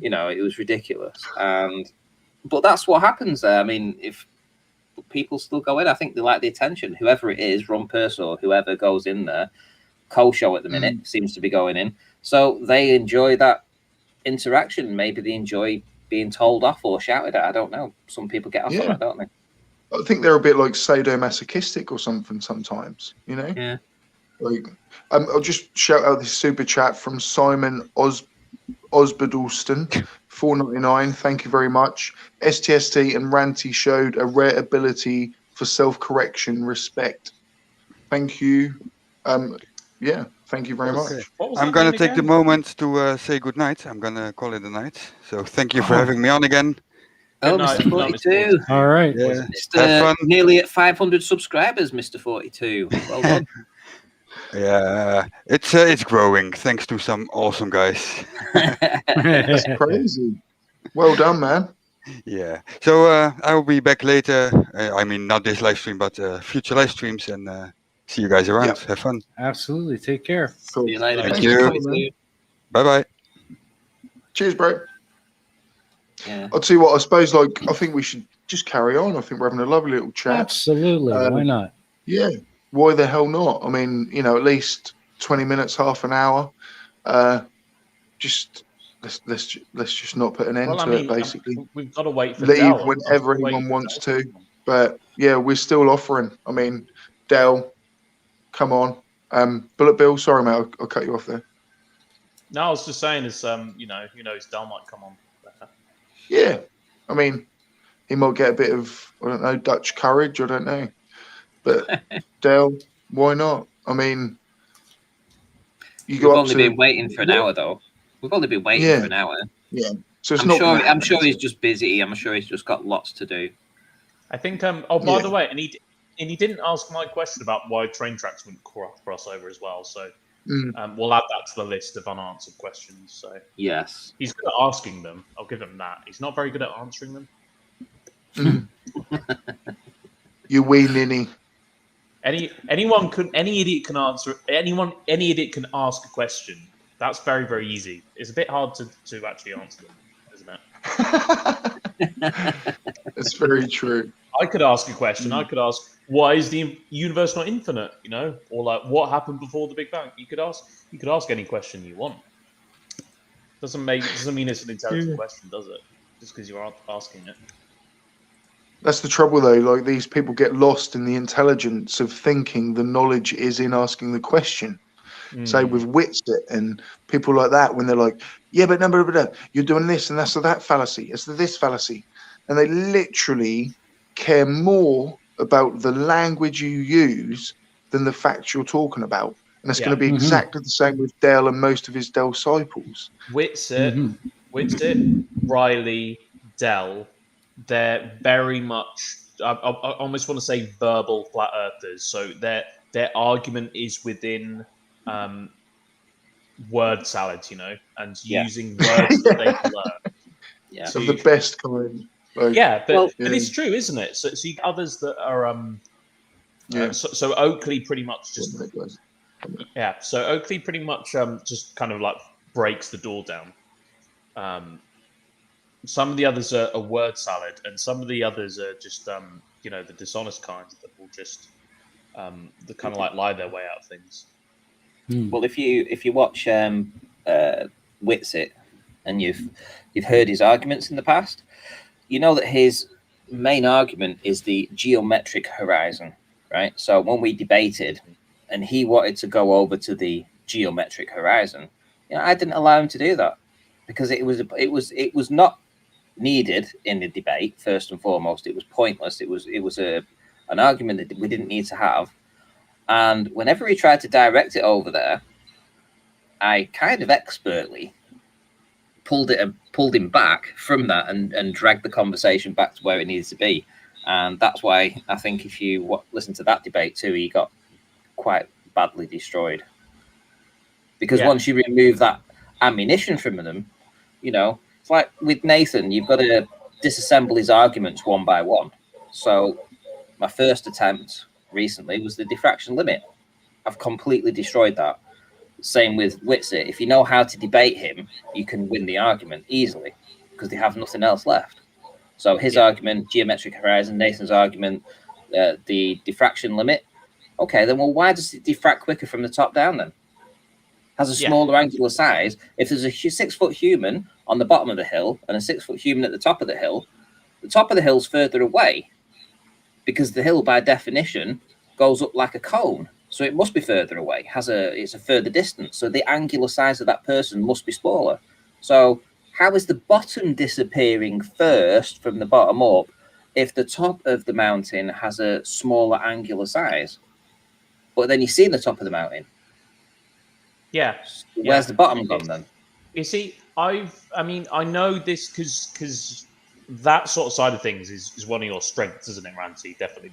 It was ridiculous. But that's what happens there. I mean, if people still go in, I think they like the attention. Whoever it is, Rumpus or whoever goes in there, Co-Show at the minute seems to be going in. So they enjoy that interaction. Maybe they enjoy being told off or shouted at. I don't know. Some people get off on that, don't they? I think they're a bit like sadomasochistic or something sometimes, Yeah. Like, I'll just shout out this super chat from Simon Osbaldeston, $4.99. Thank you very much. STST and Ranty showed a rare ability for self-correction. Respect. Thank you. Thank you very much. I'm going to take the moment to say good night. I'm going to call it a night. So thank you for having me on again. Oh, Mr. 42. All right. Yeah. Mr. Nearly at 500 subscribers, Mr. 42. Well done. Yeah, it's growing thanks to some awesome guys. That's crazy. Well done, man. Yeah. So I will be back later. I mean, not this live stream, but future live streams, and see you guys around. Have fun. Absolutely. Take care. Cool. See you later. Thank you. Bye-bye. Cheers, bro. Yeah. I'll tell you what, I suppose, I think we should just carry on. I think we're having a lovely little chat. Absolutely. Why not? Yeah. Why the hell not? I mean, at least 20 minutes, half an hour. Just let's just not put an end to it. Basically, we've got to wait for leave Del. whenever anyone wants to. But yeah, we're still offering. I mean, Del, come on. Bullet Bill, sorry mate, I'll cut you off there. No, I was just saying, is who knows, Del might come on. Yeah, I mean, he might get a bit of Dutch courage. I don't know. But Del, why not? I mean, We've only been waiting for an hour, though. We've only been waiting for an hour. Yeah. So it's I'm sure he's just busy. I'm sure he's just got lots to do. I think. By the way, and he didn't ask my question about why train tracks wouldn't cross over as well. So we'll add that to the list of unanswered questions. So yes, he's good at asking them. I'll give him that. He's not very good at answering them. You wee ninny. Any idiot can answer. Any idiot can ask a question. That's very, very easy. It's a bit hard to actually answer them, isn't it? It's very true. I could ask a question. I could ask, why is the universe not infinite? Or like, what happened before the Big Bang? You could ask any question you want. Doesn't mean it's an intelligent question, does it? Just because you're asking it. That's the trouble, though. Like, these people get lost in the intelligence of thinking the knowledge is in asking the question. Say with Witsit and people like that, when they're like, yeah, but no, you're doing this and that's that fallacy, it's this fallacy. And they literally care more about the language you use than the facts you're talking about. And it's going to be exactly the same with Dale and most of his disciples. Witsit, Riley, Dell, they're very much, I almost want to say verbal flat earthers. So their argument is within word salads, and using words that they've learned. Yeah. So the best kind. But it's true, isn't it? So you others that are so Oakley pretty much just So Oakley pretty much just kind of like breaks the door down. Some of the others are word salad, and some of the others are just the dishonest kinds that will just they kind of like lie their way out of things. Well, if you watch Witsit and you've heard his arguments in the past, you know that his main argument is the geometric horizon, right? So when we debated and he wanted to go over to the geometric horizon, I didn't allow him to do that because it was not needed in the debate. First and foremost, it was pointless. It was an argument that we didn't need to have. And whenever he tried to direct it over there, I kind of expertly pulled him back from that and dragged the conversation back to where it needs to be. And that's why I think if you listen to that debate too, he got quite badly destroyed. Because once you remove that ammunition from them, it's like with Nathan, you've got to disassemble his arguments one by one. So my first attempt recently was the diffraction limit. I've completely destroyed that. Same with Witsit. If you know how to debate him, you can win the argument easily because they have nothing else left. So his argument, geometric horizon, Nathan's argument, the diffraction limit. Okay, then why does it diffract quicker from the top down then? Has a smaller angular size. If there's a 6-foot human on the bottom of the hill and a 6-foot human at the top of the hill's further away because the hill by definition goes up like a cone. So it must be further away. It's a further distance. So the angular size of that person must be smaller. So how is the bottom disappearing first from the bottom up if the top of the mountain has a smaller angular size? But then you see the top of the mountain. Yeah. Where's the bottom gone then? You see, I know this because that sort of side of things is one of your strengths, isn't it, Ranty? Definitely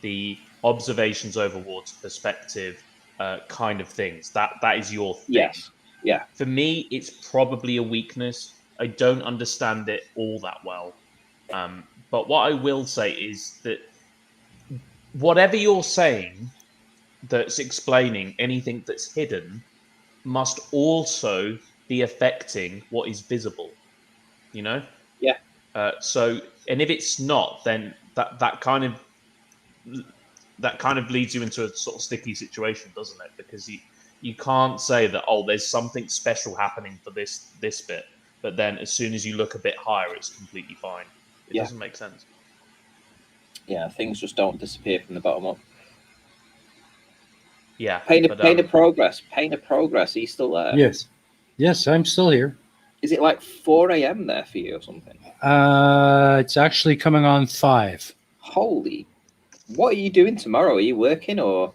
the observations over water perspective kind of things. That is your thing. Yes. Yeah. For me, it's probably a weakness. I don't understand it all that well. But what I will say is that whatever you're saying that's explaining anything that's hidden must also be affecting what is visible. Yeah. So, and if it's not, then that kind of leads you into a sort of sticky situation, doesn't it? Because you can't say that, there's something special happening for this bit, but then as soon as you look a bit higher, it's completely fine. It doesn't make sense. Yeah, things just don't disappear from the bottom up. Yeah. Pain of progress. Are you still there? Yes, I'm still here. Is it like 4 a.m. there for you or something? It's actually coming on 5. Holy! What are you doing tomorrow? Are you working or?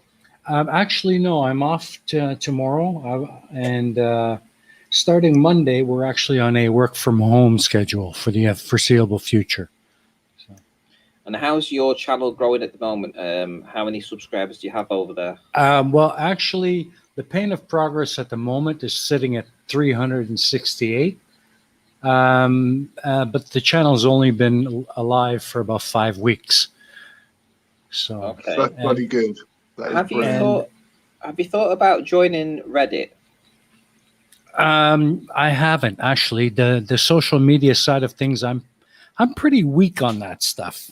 Actually, no. I'm off tomorrow, and starting Monday, we're actually on a work from home schedule for the foreseeable future. So. And how's your channel growing at the moment? How many subscribers do you have over there? Well, actually, the Pain of Progress at the moment is sitting at 368. But the channel's only been alive for about 5 weeks. So okay. That's bloody good. Have you thought about joining Reddit? I haven't actually. The social media side of things, I'm pretty weak on that stuff.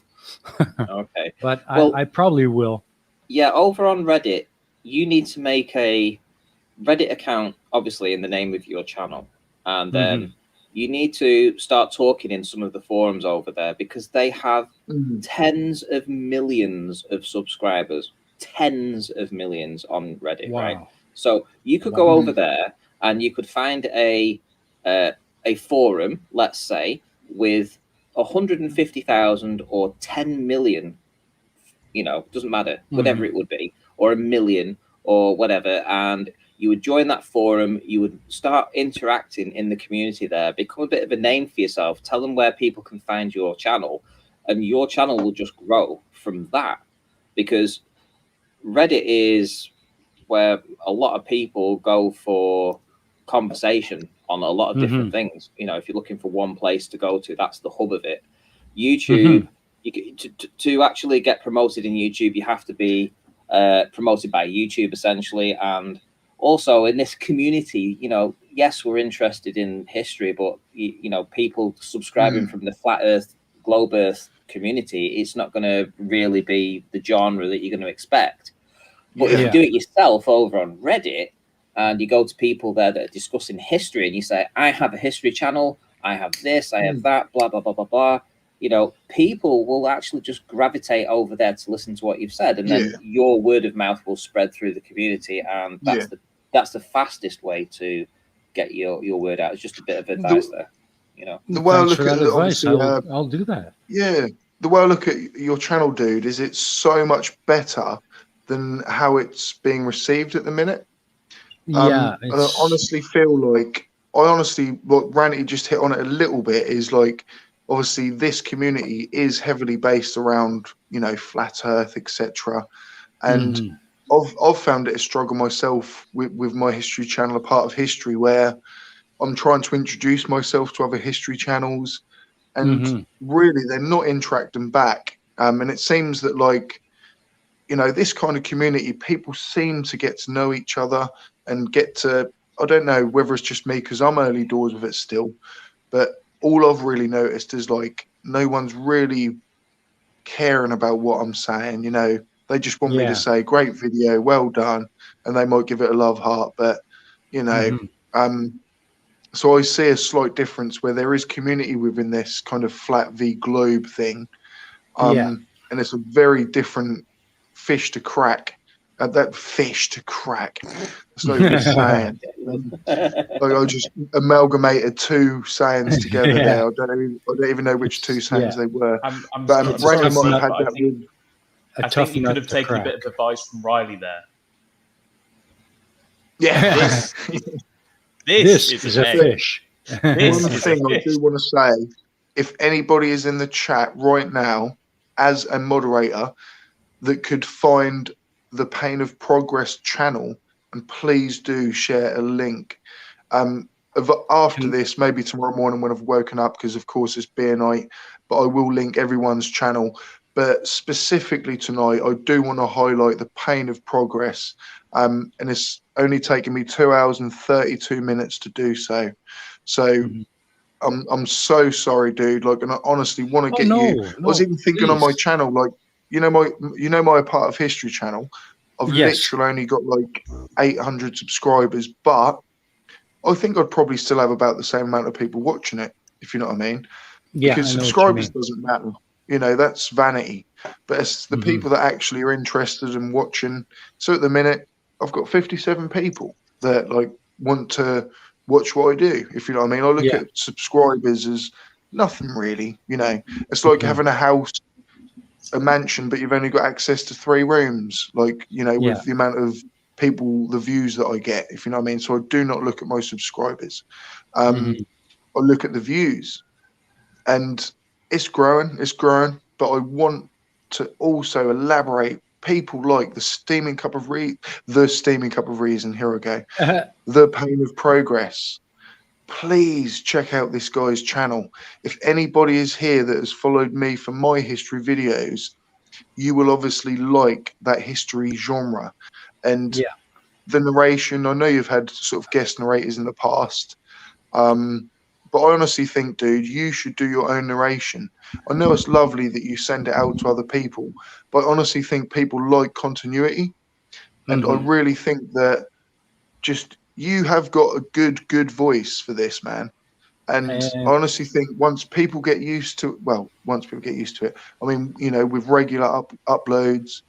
Okay. But I probably will. Yeah, over on Reddit, you need to make a Reddit account, obviously in the name of your channel, and then you need to start talking in some of the forums over there, because they have tens of millions of subscribers, tens of millions on Reddit, Wow. right? So you could go over there and you could find a forum, let's say, with 150,000 or 10 million, you know, doesn't matter, whatever it would be, or a million or whatever, and you would join that forum, you would start interacting in the community there, become a bit of a name for yourself, tell them where people can find your channel, and your channel will just grow from that. Because Reddit is where a lot of people go for conversation on a lot of different things. You know, if you're looking for one place to go to, that's the hub of it. YouTube, to actually get promoted in YouTube, you have to be promoted by YouTube, essentially. And also in this community, you know, yes, we're interested in history, but you know, people subscribing from the flat earth, globe earth community, it's not going to really be the genre that you're going to expect. But if you do it yourself over on Reddit, and you go to people there that are discussing history, and you say, I have a history channel, I have this, I have that, blah, blah, blah, blah, blah. You know, people will actually just gravitate over there to listen to what you've said. And then your word of mouth will spread through the community. And that's the fastest way to get your word out. It's just a bit of advice there, you know. The way I Thanks look for at that it, advice. obviously, I'll do that. Yeah. The way I look at your channel, dude, is it's so much better than how it's being received at the minute. Yeah. And I honestly feel like, what Ranty just hit on it a little bit is like, obviously this community is heavily based around, you know, flat earth, etc. And I've found it a struggle myself with my history channel, a part of history, where I'm trying to introduce myself to other history channels, and really they're not interacting back. And it seems that, like, you know, this kind of community, people seem to get to know each other and get to, I don't know whether it's just me because I'm early doors with it still, but all I've really noticed is, like, no one's really caring about what I'm saying. You know, they just want me to say, great video, well done. And they might give it a love heart, but, you know, so I see a slight difference where there is community within this kind of flat v globe thing. And it's a very different fish to crack. That fish to crack. That's not even a saying. Like, I just amalgamated two sayings together there. I don't even know which two sayings they were. I'm But sorry, might have had but that with. I think you could have taken a bit of advice from Riley there. Yeah, this is a fish. One thing I do want to say: if anybody is in the chat right now as a moderator that could find the Pain of Progress channel, and please do share a link. After this, maybe tomorrow morning when I've woken up, because of course it's beer night, but I will link everyone's channel. But specifically tonight, I do want to highlight the Pain of Progress, and it's only taken me 2 hours and 32 minutes to do so. So I'm so sorry, dude. Like, and I honestly want to get you. I was even thinking on my channel, like, you know my Part of History channel. I've literally only got like 800 subscribers, but I think I'd probably still have about the same amount of people watching it, if you know what I mean. Yeah, because subscribers doesn't matter. You know, that's vanity. But it's the people that actually are interested in watching. So at the minute, I've got 57 people that, like, want to watch what I do, if you know what I mean. I look at subscribers as nothing really, you know. It's like having a house, a mansion, but you've only got access to 3 rooms, like, you know, with the amount of people, the views that I get, if you know what I mean. So I do not look at my subscribers. I look at the views, and it's growing, but I want to also elaborate people like the Steaming Cup of Reason. Here I go. The Pain of Progress. Please check out this guy's channel. If anybody is here that has followed me for my history videos, you will obviously like that history genre. And the narration, I know you've had sort of guest narrators in the past, but I honestly think, dude, you should do your own narration. I know it's lovely that you send it out to other people, but I honestly think people like continuity. And I really think that just you have got a good voice for this, man. And I honestly think once people get used to it, I mean, you know, with regular uploads,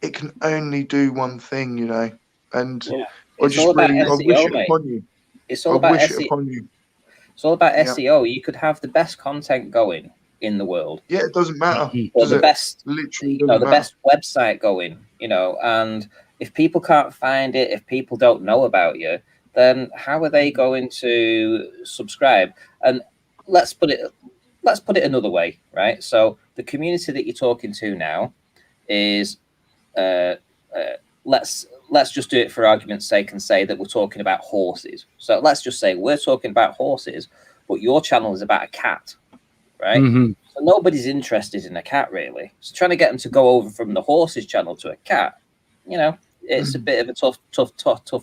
it can only do one thing, you know. And Yeah. I It's just all about really, I wish SEO, it mate. upon you. It's all I about wish it SEO. upon you. It's all about Yeah. SEO. You could have the best content going in the world. Yeah, it doesn't matter. Or the best, Literally you know, the best website going, you know, and if people can't find it, if people don't know about you, then how are they going to subscribe? And let's put it another way, right? So the community that you're talking to now is let's just do it for argument's sake and say that we're talking about horses. So let's just say we're talking about horses, but your channel is about a cat, right? So nobody's interested in a cat really. So trying to get them to go over from the horses channel to a cat, you know, it's a bit of a tough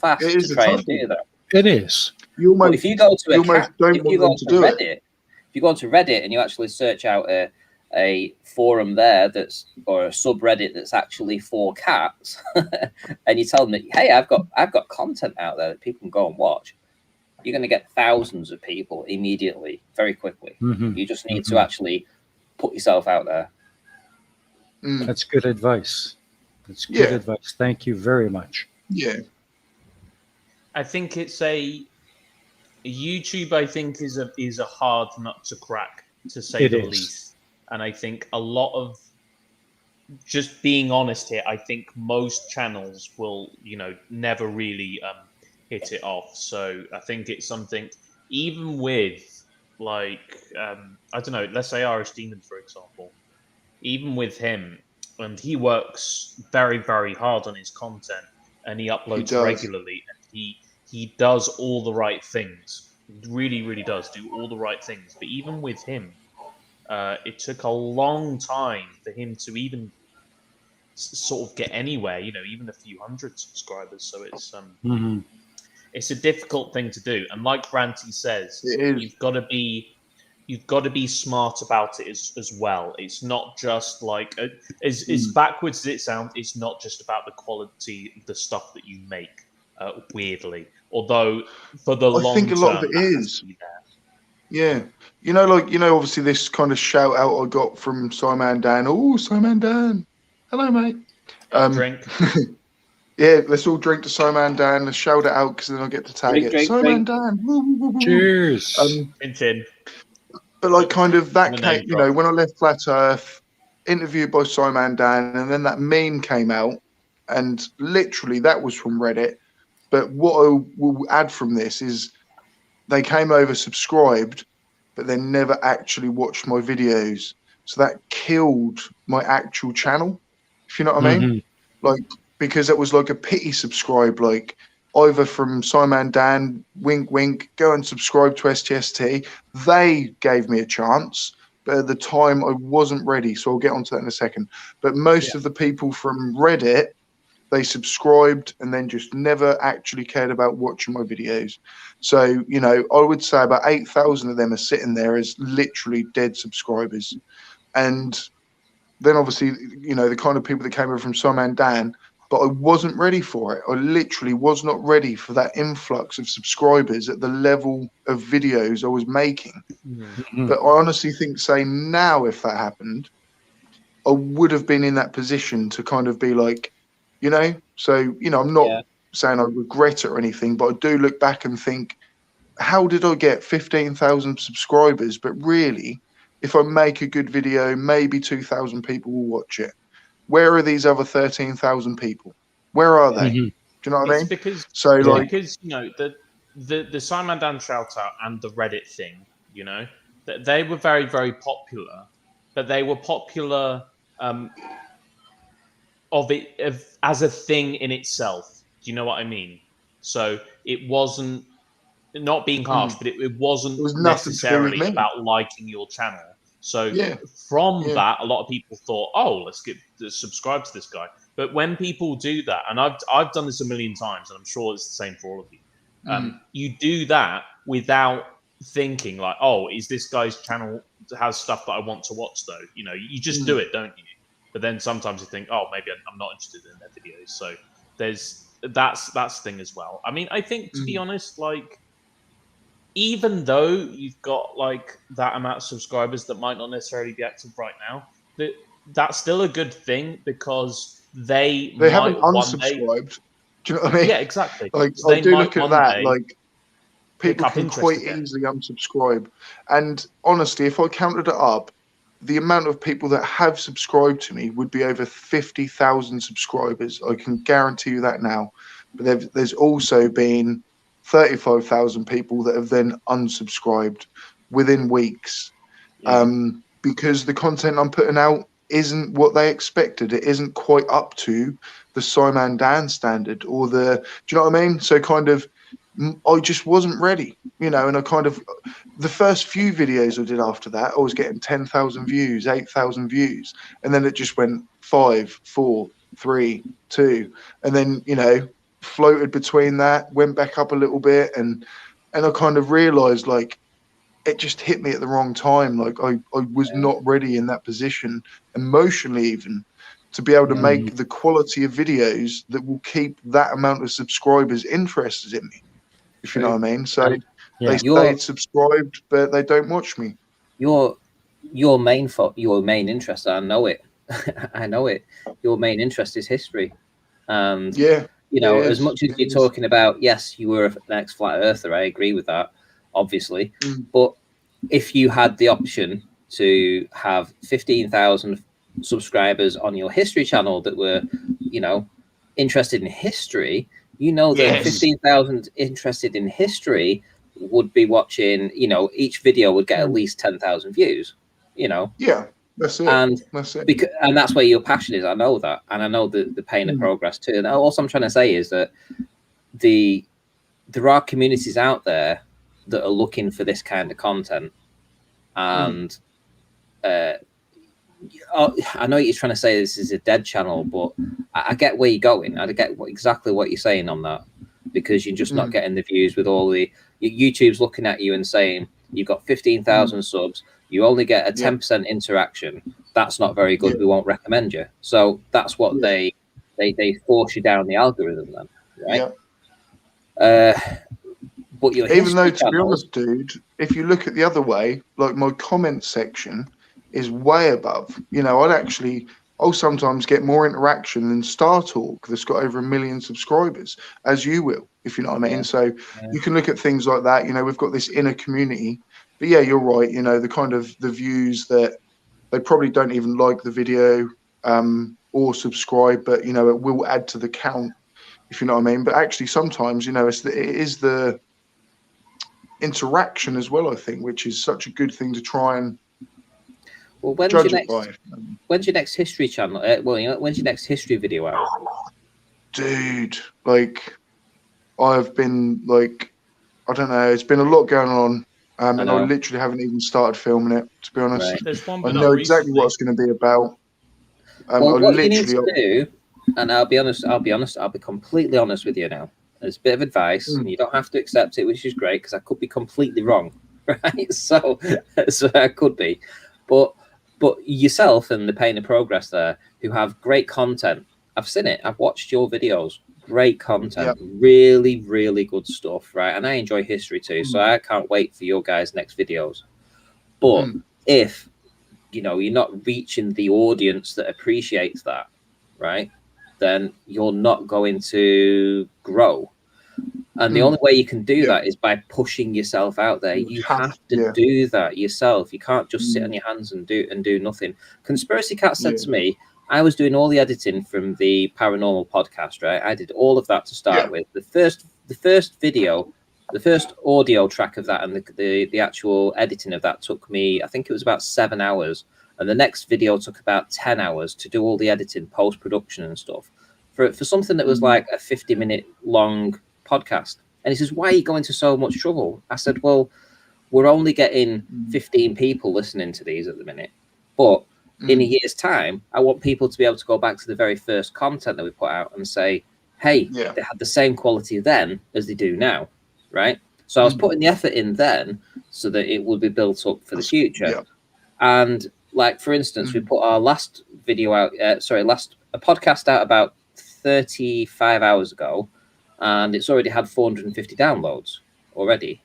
ask to try and do that. It is. But if you go to a cat, if you go to Reddit and you actually search out a forum there or a subreddit that's actually for cats, and you tell them that, hey, I've got content out there that people can go and watch, you're going to get thousands of people immediately, very quickly. You just need to actually put yourself out there. That's good advice. That's good advice. Thank you very much. Yeah. I think it's YouTube, I think, is a hard nut to crack, to say the least. And I think a lot of, just being honest here, I think most channels will, you know, never really hit it off. So I think it's something, even with like, I don't know, let's say Irish Demon, for example, even with him, and he works very, very hard on his content, and he uploads regularly, and he does all the right things. He really, really does do all the right things. But even with him, it took a long time for him to even sort of get anywhere, you know, even a few hundred subscribers. So it's a difficult thing to do. And like Ranty says, you've got to be smart about it as well. It's not just like as backwards as it sounds. It's not just about the quality of the stuff that you make. Weirdly, although for the long term, I think a lot of it is. Yeah, you know, like, you know, obviously this kind of shout out I got from Simon Dan. Oh, Simon Dan, hello, mate. Drink. Yeah, let's all drink to Simon Dan. Let's shout it out because then I'll get to tag it. Simon Dan. Woo, woo, woo, woo. Cheers. But like, kind of that came, you know, when I left Flat Earth, interviewed by Simon Dan, and then that meme came out, and literally that was from Reddit. But what I will add from this is they came over, subscribed, but they never actually watched my videos. So that killed my actual channel, if you know what I mean. Like, because it was like a pity subscribe, like either from Simon Dan, wink, wink, go and subscribe to STST. They gave me a chance, but at the time I wasn't ready. So I'll get onto that in a second. But most of the people from Reddit, they subscribed and then just never actually cared about watching my videos. So, you know, I would say about 8,000 of them are sitting there as literally dead subscribers. And then obviously, you know, the kind of people that came over from Simon Dan, but I wasn't ready for it. I literally was not ready for that influx of subscribers at the level of videos I was making. But I honestly think, say now, if that happened, I would have been in that position to kind of be like, you know, so, you know, I'm not saying I regret it or anything, but I do look back and think, how did I get 15,000 subscribers? But really, if I make a good video, maybe 2,000 people will watch it. Where are these other 13,000 people? Where are they? Do you know what I mean? Because, so like, because, you know, the Simon Dan shout out and the Reddit thing, you know, that they were very, very popular, but they were popular as a thing in itself. Do you know what I mean? So it wasn't, not being harsh, but it wasn't necessarily about liking your channel. So from that, a lot of people thought, oh, let's subscribe to this guy. But when people do that, and I've done this a million times, and I'm sure it's the same for all of you. You do that without thinking like, oh, is this guy's channel has stuff that I want to watch though? You know, you just do it, don't you? But then sometimes you think, oh, maybe I'm not interested in their videos. So that's the thing as well. I mean, I think, to be honest, like, even though you've got like that amount of subscribers that might not necessarily be active right now, that's still a good thing because they haven't might one day. unsubscribed. Do you know what I mean? Yeah, exactly. Like, So I they do might look at one that, day like, pick people up can interest quite again. easily unsubscribe. And honestly, if I counted it up, the amount of people that have subscribed to me would be over 50,000 subscribers. I can guarantee you that now. But there's also been 35,000 people that have then unsubscribed within weeks, Yeah. because the content I'm putting out isn't what they expected. It isn't quite up to the Simon Dan standard or the, do you know what I mean? So kind of, I just wasn't ready, you know, and I kind of, the first few videos I did after that, I was getting 10,000 views, 8,000 views. And then it just went 5, 4, 3, 2. And then, you know, floated between that, went back up a little bit. And I kind of realized, like, it just hit me at the wrong time. Like, I was not ready in that position, emotionally even, to be able to make the quality of videos that will keep that amount of subscribers interested in me, if you know what I mean. So they stayed subscribed, but they don't watch me. Your main interest, I know it. I know it. Your main interest is history. And Yeah, you know, as is. much as It you're is. talking about, yes, you were an ex-flat earther, I agree with that, obviously. But if you had the option to have 15,000 subscribers on your history channel that were, you know, interested in history, you know that Yes. 15,000 interested in history would be watching, you know, each video would get at least 10,000 views, you know. Yeah, that's it. And that's it. Because, and that's where your passion is. I know that, and I know the pain of progress too. And also, I'm trying to say is that there are communities out there that are looking for this kind of content, and I know you're trying to say this is a dead channel, but I get where you're going. I get exactly what you're saying on that, because you're just not getting the views with all the YouTube's looking at you and saying you've got 15,000 subs, you only get a 10% interaction. That's not very good. We won't recommend you. So that's what they force you down the algorithm then, right? But your even though, to channel, be honest, dude, if you look at the other way, like, my comment section is way above. You know, I'll sometimes get more interaction than Star Talk, that's got over 1 million subscribers, as you will, if you know what I mean. So you can look at things like that. You know, we've got this inner community. But yeah, you're right. You know, the kind of the views that they probably don't even like the video, or subscribe, but, you know, it will add to the count, if you know what I mean. But actually, sometimes, you know, it is the interaction as well, I think, which is such a good thing to try and judge it by. When's your next history channel? When's your next history video out? Dude, like, I've been, like, I don't know, it's been a lot going on, and I literally haven't even started filming it, to be honest. There's one I know exactly what it's going to be about. Well, what you need to do, and I'll be completely honest with you now. It's a bit of advice, and you don't have to accept it, which is great, because I could be completely wrong, right? So I could be, but yourself and the Pain of Progress there, who have great content. I've seen it. I've watched your videos. Great content, really, really good stuff, right? And I enjoy history too, so I can't wait for your guys' next videos. But if you know you're not reaching the audience that appreciates that, right, then you're not going to grow. And the only way you can do that is by pushing yourself out there. You have to do that yourself. You can't just sit on your hands and do nothing. Conspiracy Cat said to me, I was doing all the editing from the paranormal podcast, right? I did all of that to start with. The first video, the first audio track of that, and the actual editing of that took me, I think it was about 7 hours. And the next video took about 10 hours to do all the editing, post-production and stuff. For something that was like a 50-minute long podcast. And he says, why are you going to so much trouble? I said, well, we're only getting 15 people listening to these at the minute. But in a year's time, I want people to be able to go back to the very first content that we put out and say, hey, they had the same quality then as they do now, right? So I was putting the effort in then so that it would be built up for the future. And like, for instance, we put our last video out, a podcast out about 35 hours ago, and it's already had 450 downloads already.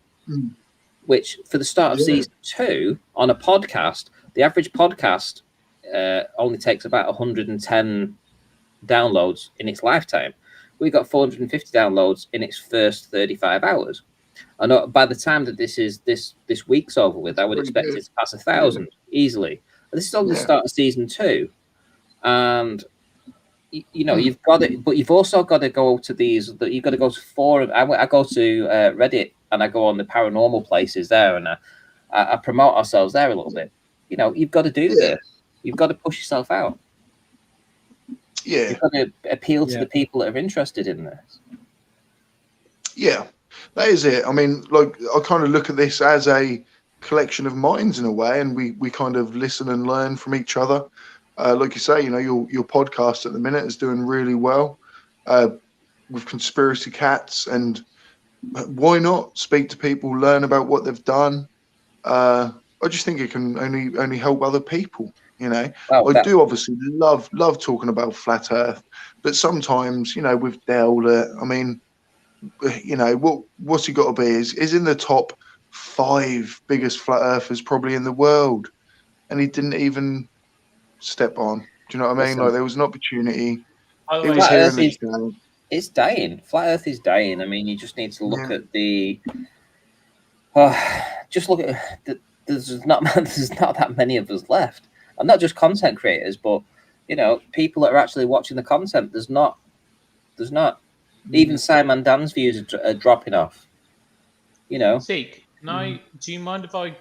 which for the start of season 2 on a podcast, the average podcast only takes about 110 downloads in its lifetime. We got 450 downloads in its first 35 hours. I know by the time that this week's over with, I would expect it to pass 1,000 easily. And this is only the start of season 2, and you've got it, but you've also got to go to these. You've got to go to forums. I go to Reddit and I go on the paranormal places there, and I promote ourselves there a little bit. You've got to do this. You've got to push yourself out. Yeah, you've got to appeal to the people that are interested in this. Yeah, that is it. I mean, like, I kind of look at this as a collection of minds in a way, and we kind of listen and learn from each other. Like you say, your podcast at the minute is doing really well with Conspiracy Cats, and why not speak to people, learn about what they've done? I just think it can only help other people. I do obviously love talking about flat Earth, but sometimes, with Dell, I mean, what's he got to be? Is in the top 5 biggest flat earthers probably in the world, and he didn't even step on. Do you know what I mean? Listen, like, there was an opportunity. He was Flat here Earth it's dying. Flat Earth is dying. I mean, you just need to look at the. Just look at there's not that many of us left, and not just content creators, but people that are actually watching the content. There's not. Even Simon Dan's views are dropping off. Zeke, do you mind if I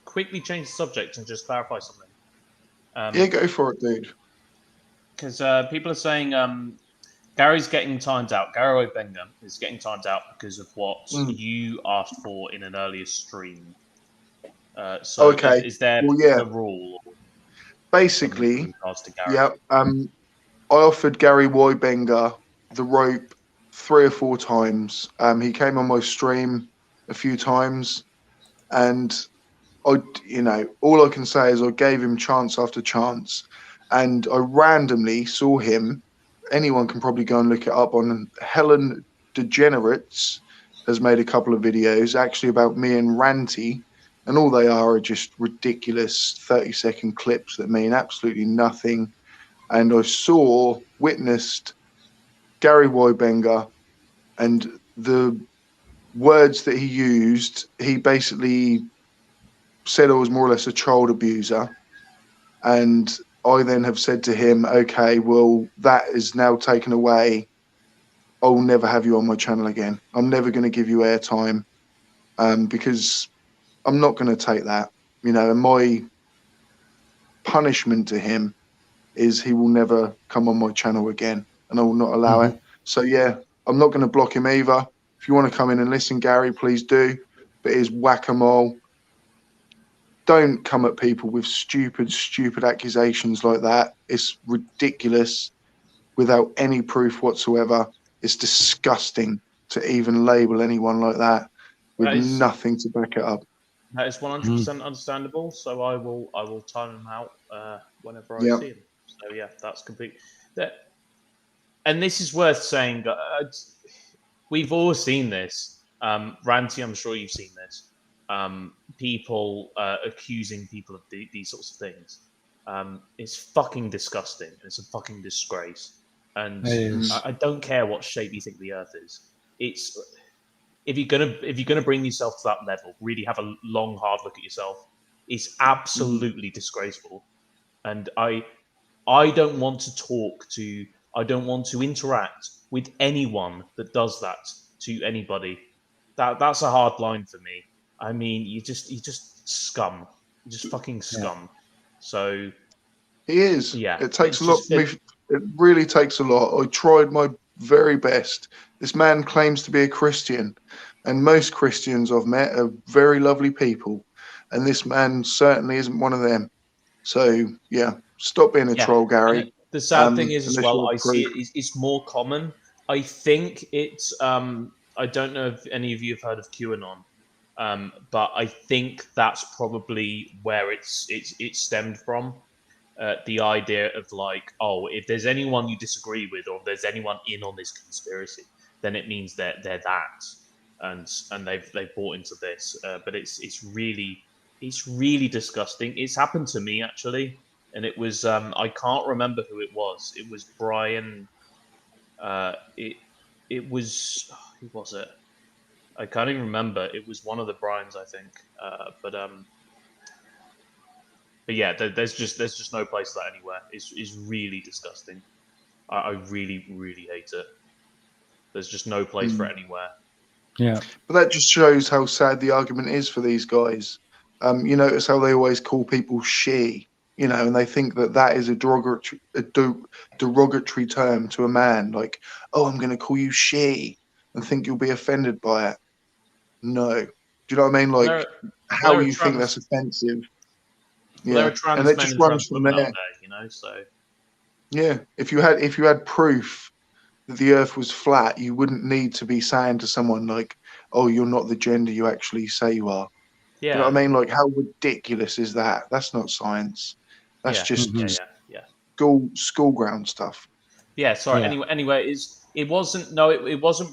quickly change the subject and just clarify something? Yeah, go for it, dude. Because people are saying Gary's getting timed out. Gary Webenga is getting timed out because of what you asked for in an earlier stream. So okay. is there a rule? Basically, I offered Gary Webenga the rope 3 or 4 times. He came on my stream a few times, and all I can say is I gave him chance after chance, and I randomly saw him. Anyone can probably go and look it up on Helen Degenerates has made a couple of videos actually about me and Ranty, and all they are just ridiculous 30-second clips that mean absolutely nothing. And I witnessed Gary Webenga, and the words that he used, he basically said I was more or less a child abuser. And I then have said to him, okay, well, that is now taken away. I'll never have you on my channel again. I'm never going to give you airtime because I'm not going to take that. And my punishment to him is he will never come on my channel again, and I will not allow it. So, yeah, I'm not going to block him either. If you want to come in and listen, Gary, please do. But it's whack-a-mole. Don't come at people with stupid accusations like that. It's ridiculous without any proof whatsoever. It's disgusting to even label anyone like that with nothing to back it up. That is 100% understandable. So I will time them out whenever I see them. So yeah, that's complete. And this is worth saying. We've all seen this. Ranty, I'm sure you've seen this. People accusing people of these sorts of things. It's fucking disgusting. It's a fucking disgrace. And I don't care what shape you think the Earth is. It's if you're gonna bring yourself to that level, really have a long, hard look at yourself. It's absolutely disgraceful. And I don't want to talk to. I don't want to interact with anyone that does that to anybody. That's a hard line for me. I mean, you just scum. You're just fucking scum. So he is. Yeah, it takes a lot. It really takes a lot. I tried my very best. This man claims to be a Christian, and most Christians I've met are very lovely people, and this man certainly isn't one of them. So yeah, stop being a troll, Gary. The sad thing is, as well, I see it's more common. I think it's. I don't know if any of you have heard of QAnon, but I think that's probably where it's stemmed from. The idea of like, oh, if there's anyone you disagree with, or if there's anyone in on this conspiracy, then it means that they're that. and they've bought into this. But it's really disgusting. It's happened to me actually, and it was I can't remember who it was. It was Brian. It was who was it? I can't even remember. It was one of the Bryans, I think. But yeah, there's just no place for that anywhere. It's really disgusting. I really hate it. There's just no place for it anywhere. Yeah. But that just shows how sad the argument is for these guys. You notice how they always call people she, you know, and they think that that is a derogatory term to a man. Like, oh, I'm going to call you she, and think you'll be offended by it. No. Do you know what I mean? Like, how you think that's offensive. Yeah. There are trans men and trans women out there, you know, so. Yeah. If you had proof that the earth was flat, you wouldn't need to be saying to someone like, oh, you're not the gender you actually say you are. Yeah. You know what I mean? Like, how ridiculous is that? That's not science. That's just school ground stuff. Yeah, sorry. Yeah. Anyway, it wasn't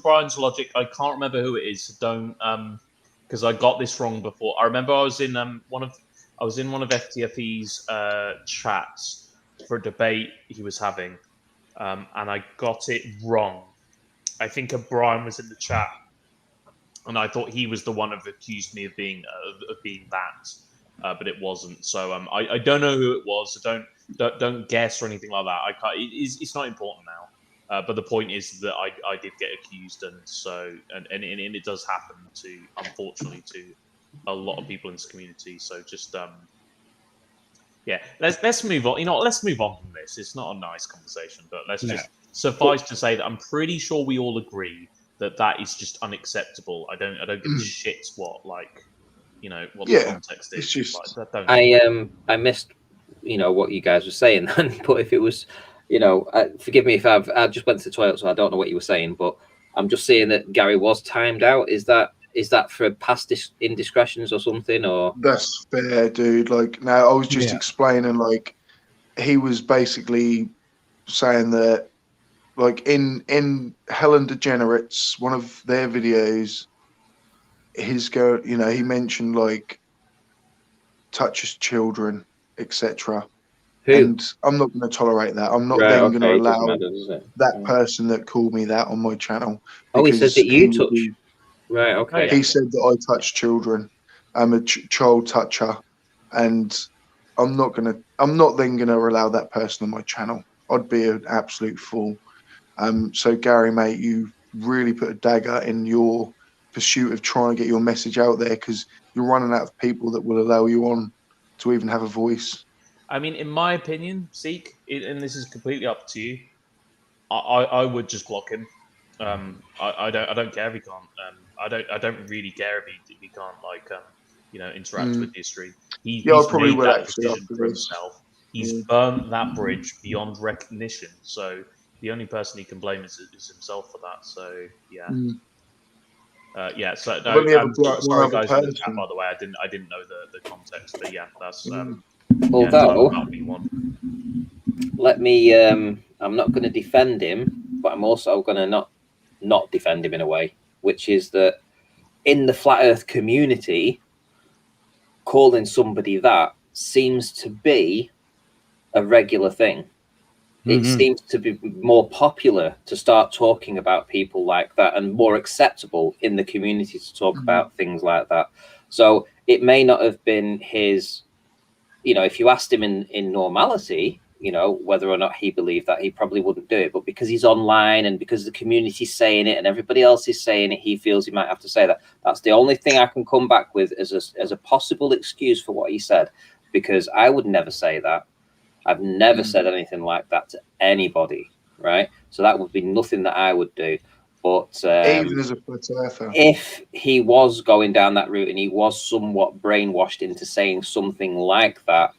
Brian's logic. I can't remember who it is. So don't because I got this wrong before. I remember I was in one of FTFE's chats for a debate he was having, and I got it wrong. I think Brian was in the chat, and I thought he was the one who accused me of being that, but it wasn't. So I don't know who it was. So don't guess or anything like that. I can't. It's not important now. But the point is that I did get accused, and so and it does happen to, unfortunately, to a lot of people in this community. So just yeah, let's move on. You know, let's move on from this. It's not a nice conversation, but let's just suffice to say that I'm pretty sure we all agree that is just unacceptable. I don't give a shit what what the context is. It's just I missed what you guys were saying then, but if it was forgive me if I just went to the toilet, so I don't know what you were saying, but I'm just saying that Gary was timed out. Is that for past indiscretions or something? Or that's fair, dude. Like, now I was just explaining, like, he was basically saying that, like, in Helen DeGenerate's one of their videos, he mentioned like touches children, etc. And I'm not going to tolerate that. I'm not then going to allow that person that called me that on my channel. Oh, he says that you touch. Right, okay. He said that I touch children. I'm a child toucher, and I'm not then going to allow that person on my channel. I'd be an absolute fool. So Gary, mate, you really put a dagger in your pursuit of trying to get your message out there, because you're running out of people that will allow you on to even have a voice. I mean, in my opinion, Seek, and this is completely up to you, I would just block him. I don't care if he can't. I don't really care if he can't interact with history. He's probably made that decision for himself. He's burnt that bridge beyond recognition. So the only person he can blame is himself for that. So yeah. So no, sorry guys in the chat, by the way. I didn't know the context, but yeah, that's although let me I'm not going to defend him, but I'm also going to not defend him in a way, which is that in the flat earth community, calling somebody that seems to be a regular thing. It seems to be more popular to start talking about people like that, and more acceptable in the community to talk about things like that. So it may not have been his, if you asked him in normality, whether or not he believed that, he probably wouldn't do it. But because he's online and because the community's saying it and everybody else is saying it, he feels he might have to say that. That's the only thing I can come back with as a possible excuse for what he said, because I would never say that. I've never said anything like that to anybody, right? So that would be nothing that I would do. But even as a flat earther, if he was going down that route and he was somewhat brainwashed into saying something like that,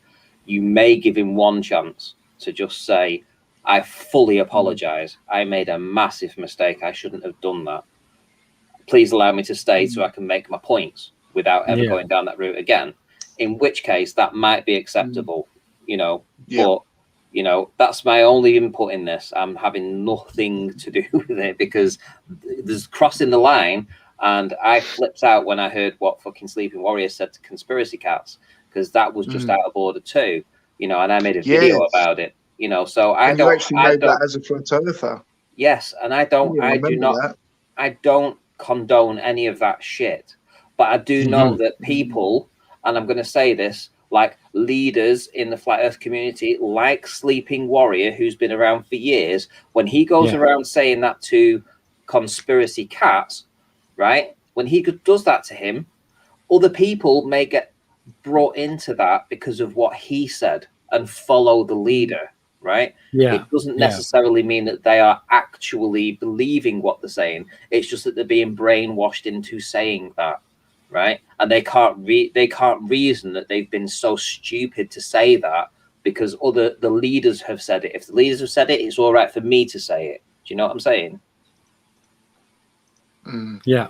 you may give him one chance to just say, I fully apologize. I made a massive mistake. I shouldn't have done that. Please allow me to stay so I can make my points without ever going down that route again. In which case, that might be acceptable, But, that's my only input in this. I'm having nothing to do with it, because there's crossing the line. And I flipped out when I heard what fucking Sleeping Warrior said to Conspiracy Cats, because that was just out of order too, you know. And I made a video about it, you know. So I and you don't, actually I made don't. that as a flat earther. Yes, and I don't. Yeah, I I do remember not. that. I don't condone any of that shit. But I do know that people, and I'm going to say this, like leaders in the flat Earth community, like Sleeping Warrior, who's been around for years, when he goes around saying that to Conspiracy Cats, right? When he does that to him, other people may get brought into that because of what he said and follow the leader, right? It doesn't necessarily mean that they are actually believing what they're saying. It's just that they're being brainwashed into saying that, right? And they can't reason that they've been so stupid to say that because the leaders have said it. If the leaders have said it, it's all right for me to say it. Do you know what I'm saying? Yeah.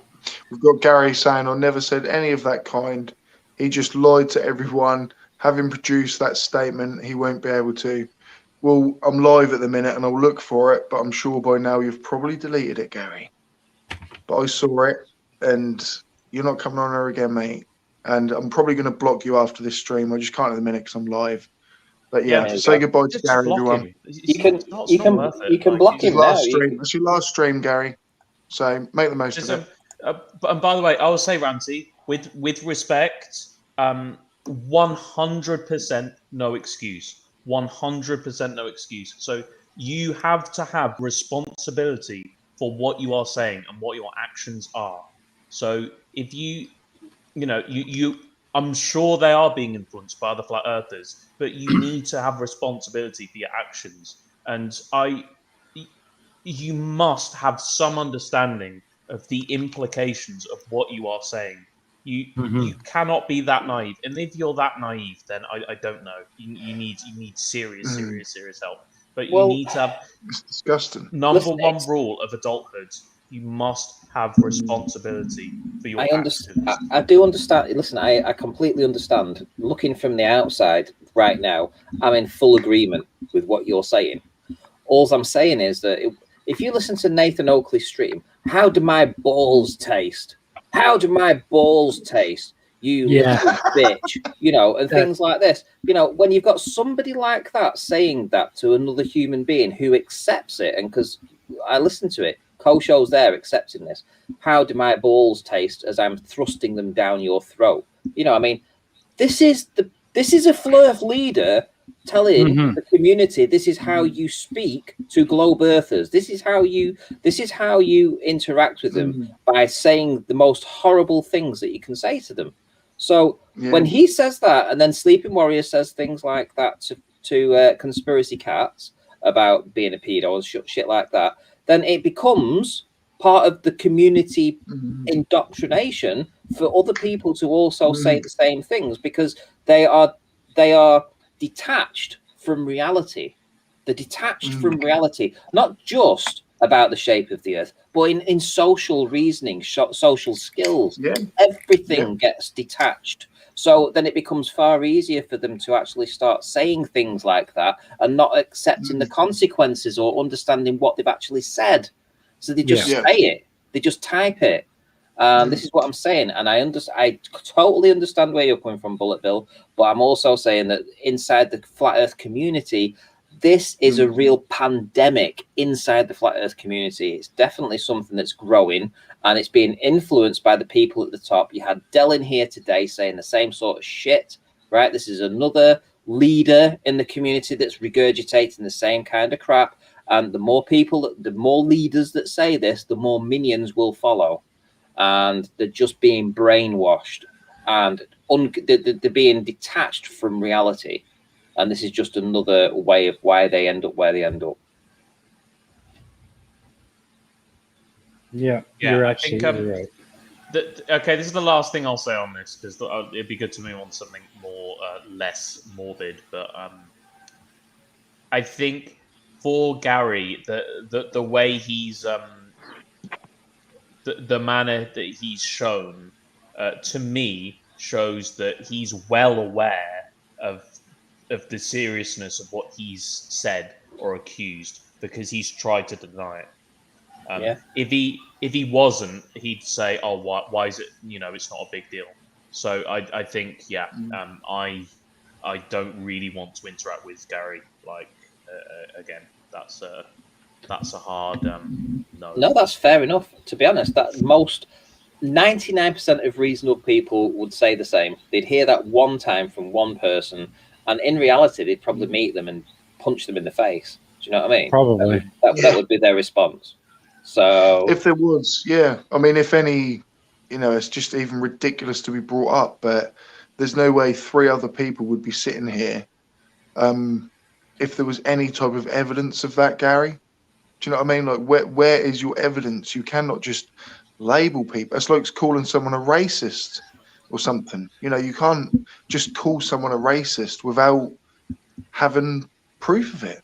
We've got Gary saying, I never said any of that kind. He just lied to everyone. Having produced that statement, he won't be able to. Well, I'm live at the minute and I'll look for it, but I'm sure by now you've probably deleted it, Gary. But I saw it and you're not coming on there again, mate. And I'm probably going to block you after this stream. I just can't at the minute because I'm live. But yeah, say goodbye to Gary, everyone. You can block him now. It's your last stream, Gary. So make the most of it. And by the way, I will say, Ranty, with respect, 100% no excuse. 100% no excuse. So you have to have responsibility for what you are saying and what your actions are. So if you I'm sure they are being influenced by the flat earthers, but you need to have responsibility for your actions. And you must have some understanding of the implications of what you are saying. You cannot be that naive, and if you're that naive, then I don't know. You need serious help. But you need to have. It's disgusting. Number one rule of adulthood: you must have responsibility for your actions. I do understand. Listen, I completely understand. Looking from the outside right now, I'm in full agreement with what you're saying. All I'm saying is that if you listen to Nathan Oakley's stream, how do my balls taste? How do my balls taste? You little bitch, you know, and things like this. You know, when you've got somebody like that saying that to another human being who accepts it, and because I listen to it, Kosho's there accepting this. How do my balls taste as I'm thrusting them down your throat? You know, I mean, this is a Flurf leader telling the community this is how you speak to globe earthers. This is how you interact with them by saying the most horrible things that you can say to them. So when he says that, and then Sleeping Warrior says things like that to Conspiracy Cats about being a pedo and shit like that, then it becomes part of the community indoctrination for other people to also say the same things, because they are detached from reality. They're detached from reality, not just about the shape of the earth, but in social reasoning, social skills. Everything gets detached. So then it becomes far easier for them to actually start saying things like that and not accepting the consequences or understanding what they've actually said. So they just say it. They just type it. This is what I'm saying, and I totally understand where you're coming from, Bullet Bill, but I'm also saying that inside the Flat Earth community, this is a real pandemic inside the Flat Earth community. It's definitely something that's growing, and it's being influenced by the people at the top. You had Dell in here today saying the same sort of shit, right? This is another leader in the community that's regurgitating the same kind of crap, and the more leaders that say this, the more minions will follow. And they're just being brainwashed, and they're being detached from reality. And this is just another way of why they end up where they end up. Yeah, you're absolutely right. Okay, this is the last thing I'll say on this, because it'd be good to move on to something more less morbid. But I think for Gary, the way he's the manner that he's shown, to me, shows that he's well aware of the seriousness of what he's said or accused, because he's tried to deny it. If he wasn't, he'd say, "Oh, why is it? It's not a big deal." So I think, I don't really want to interact with Gary. Again, that's a hard no. No, that's fair enough. To be honest, that 99% of reasonable people would say the same. They'd hear that one time from one person, and in reality, they'd probably meet them and punch them in the face. Do you know what I mean? Probably. That would be their response. So if there was, I mean, if any, it's just even ridiculous to be brought up, but there's no way 3 other people would be sitting here if there was any type of evidence of that, Gary. Do you know what I mean? Like, where is your evidence? You cannot just label people. It's like calling someone a racist or something. You can't just call someone a racist without having proof of it.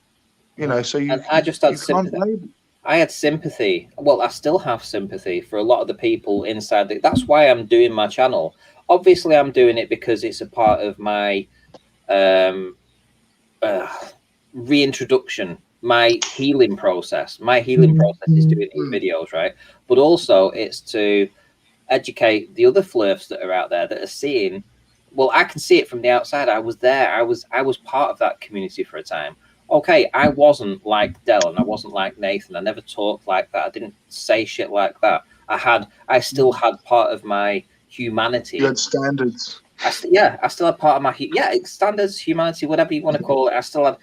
So I just had sympathy. I had sympathy. Well, I still have sympathy for a lot of the people inside. That's why I'm doing my channel. Obviously, I'm doing it because it's a part of my reintroduction, my healing process. My healing process is doing these videos, right? But also, it's to educate the other flirts that are out there that are seeing. Well, I can see it from the outside. I was there. I was part of that community for a time. Okay, I wasn't like Dylan. I wasn't like Nathan. I never talked like that. I didn't say shit like that. I still had part of my humanity. You had standards. I still had part of my standards, humanity, whatever you want to call it. I still had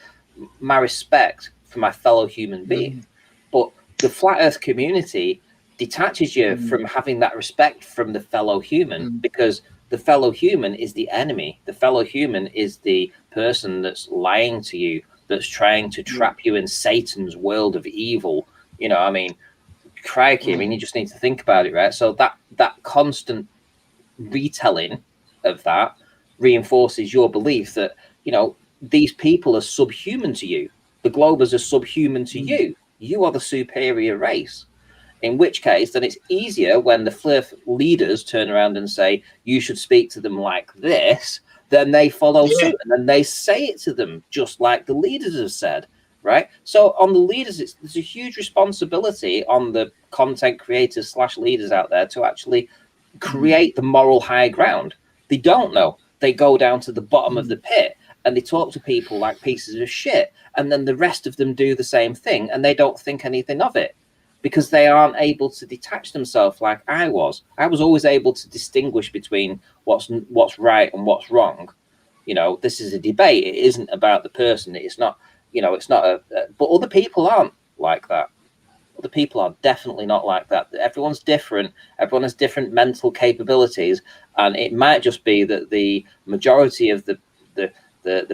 my respect for my fellow human being. But the flat Earth community detaches you from having that respect from the fellow human, because the fellow human is the enemy. The fellow human is the person that's lying to you, that's trying to trap you in Satan's world of evil. I mean, crikey, I mean, you just need to think about it, right? So that constant retelling of that reinforces your belief that, these people are subhuman to you. The Globers are subhuman to you. You are the superior race. In which case, then it's easier when the Flirth leaders turn around and say, you should speak to them like this, then they follow suit, and then they say it to them just like the leaders have said, right? So on the leaders, there's a huge responsibility on the content creators / leaders out there to actually create the moral high ground. They don't know. They go down to the bottom of the pit and they talk to people like pieces of shit, and then the rest of them do the same thing, and they don't think anything of it, because they aren't able to detach themselves like I was. I was always able to distinguish between what's right and what's wrong. This is a debate. It isn't about the person. It's not, it's not but other people aren't like that. Other people are definitely not like that. Everyone's different. Everyone has different mental capabilities. And it might just be that the majority of the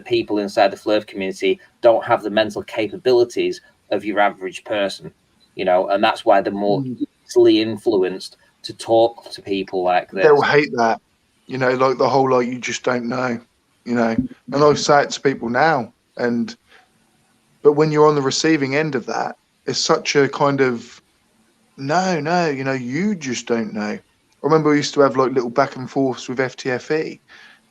people inside the Flirth community don't have the mental capabilities of your average person. And that's why they're more easily influenced to talk to people like this. They'll hate that, like the whole, you just don't know, and I say it to people now, but when you're on the receiving end of that, it's such a kind of, no, you just don't know. I remember we used to have little back and forths with FTFE,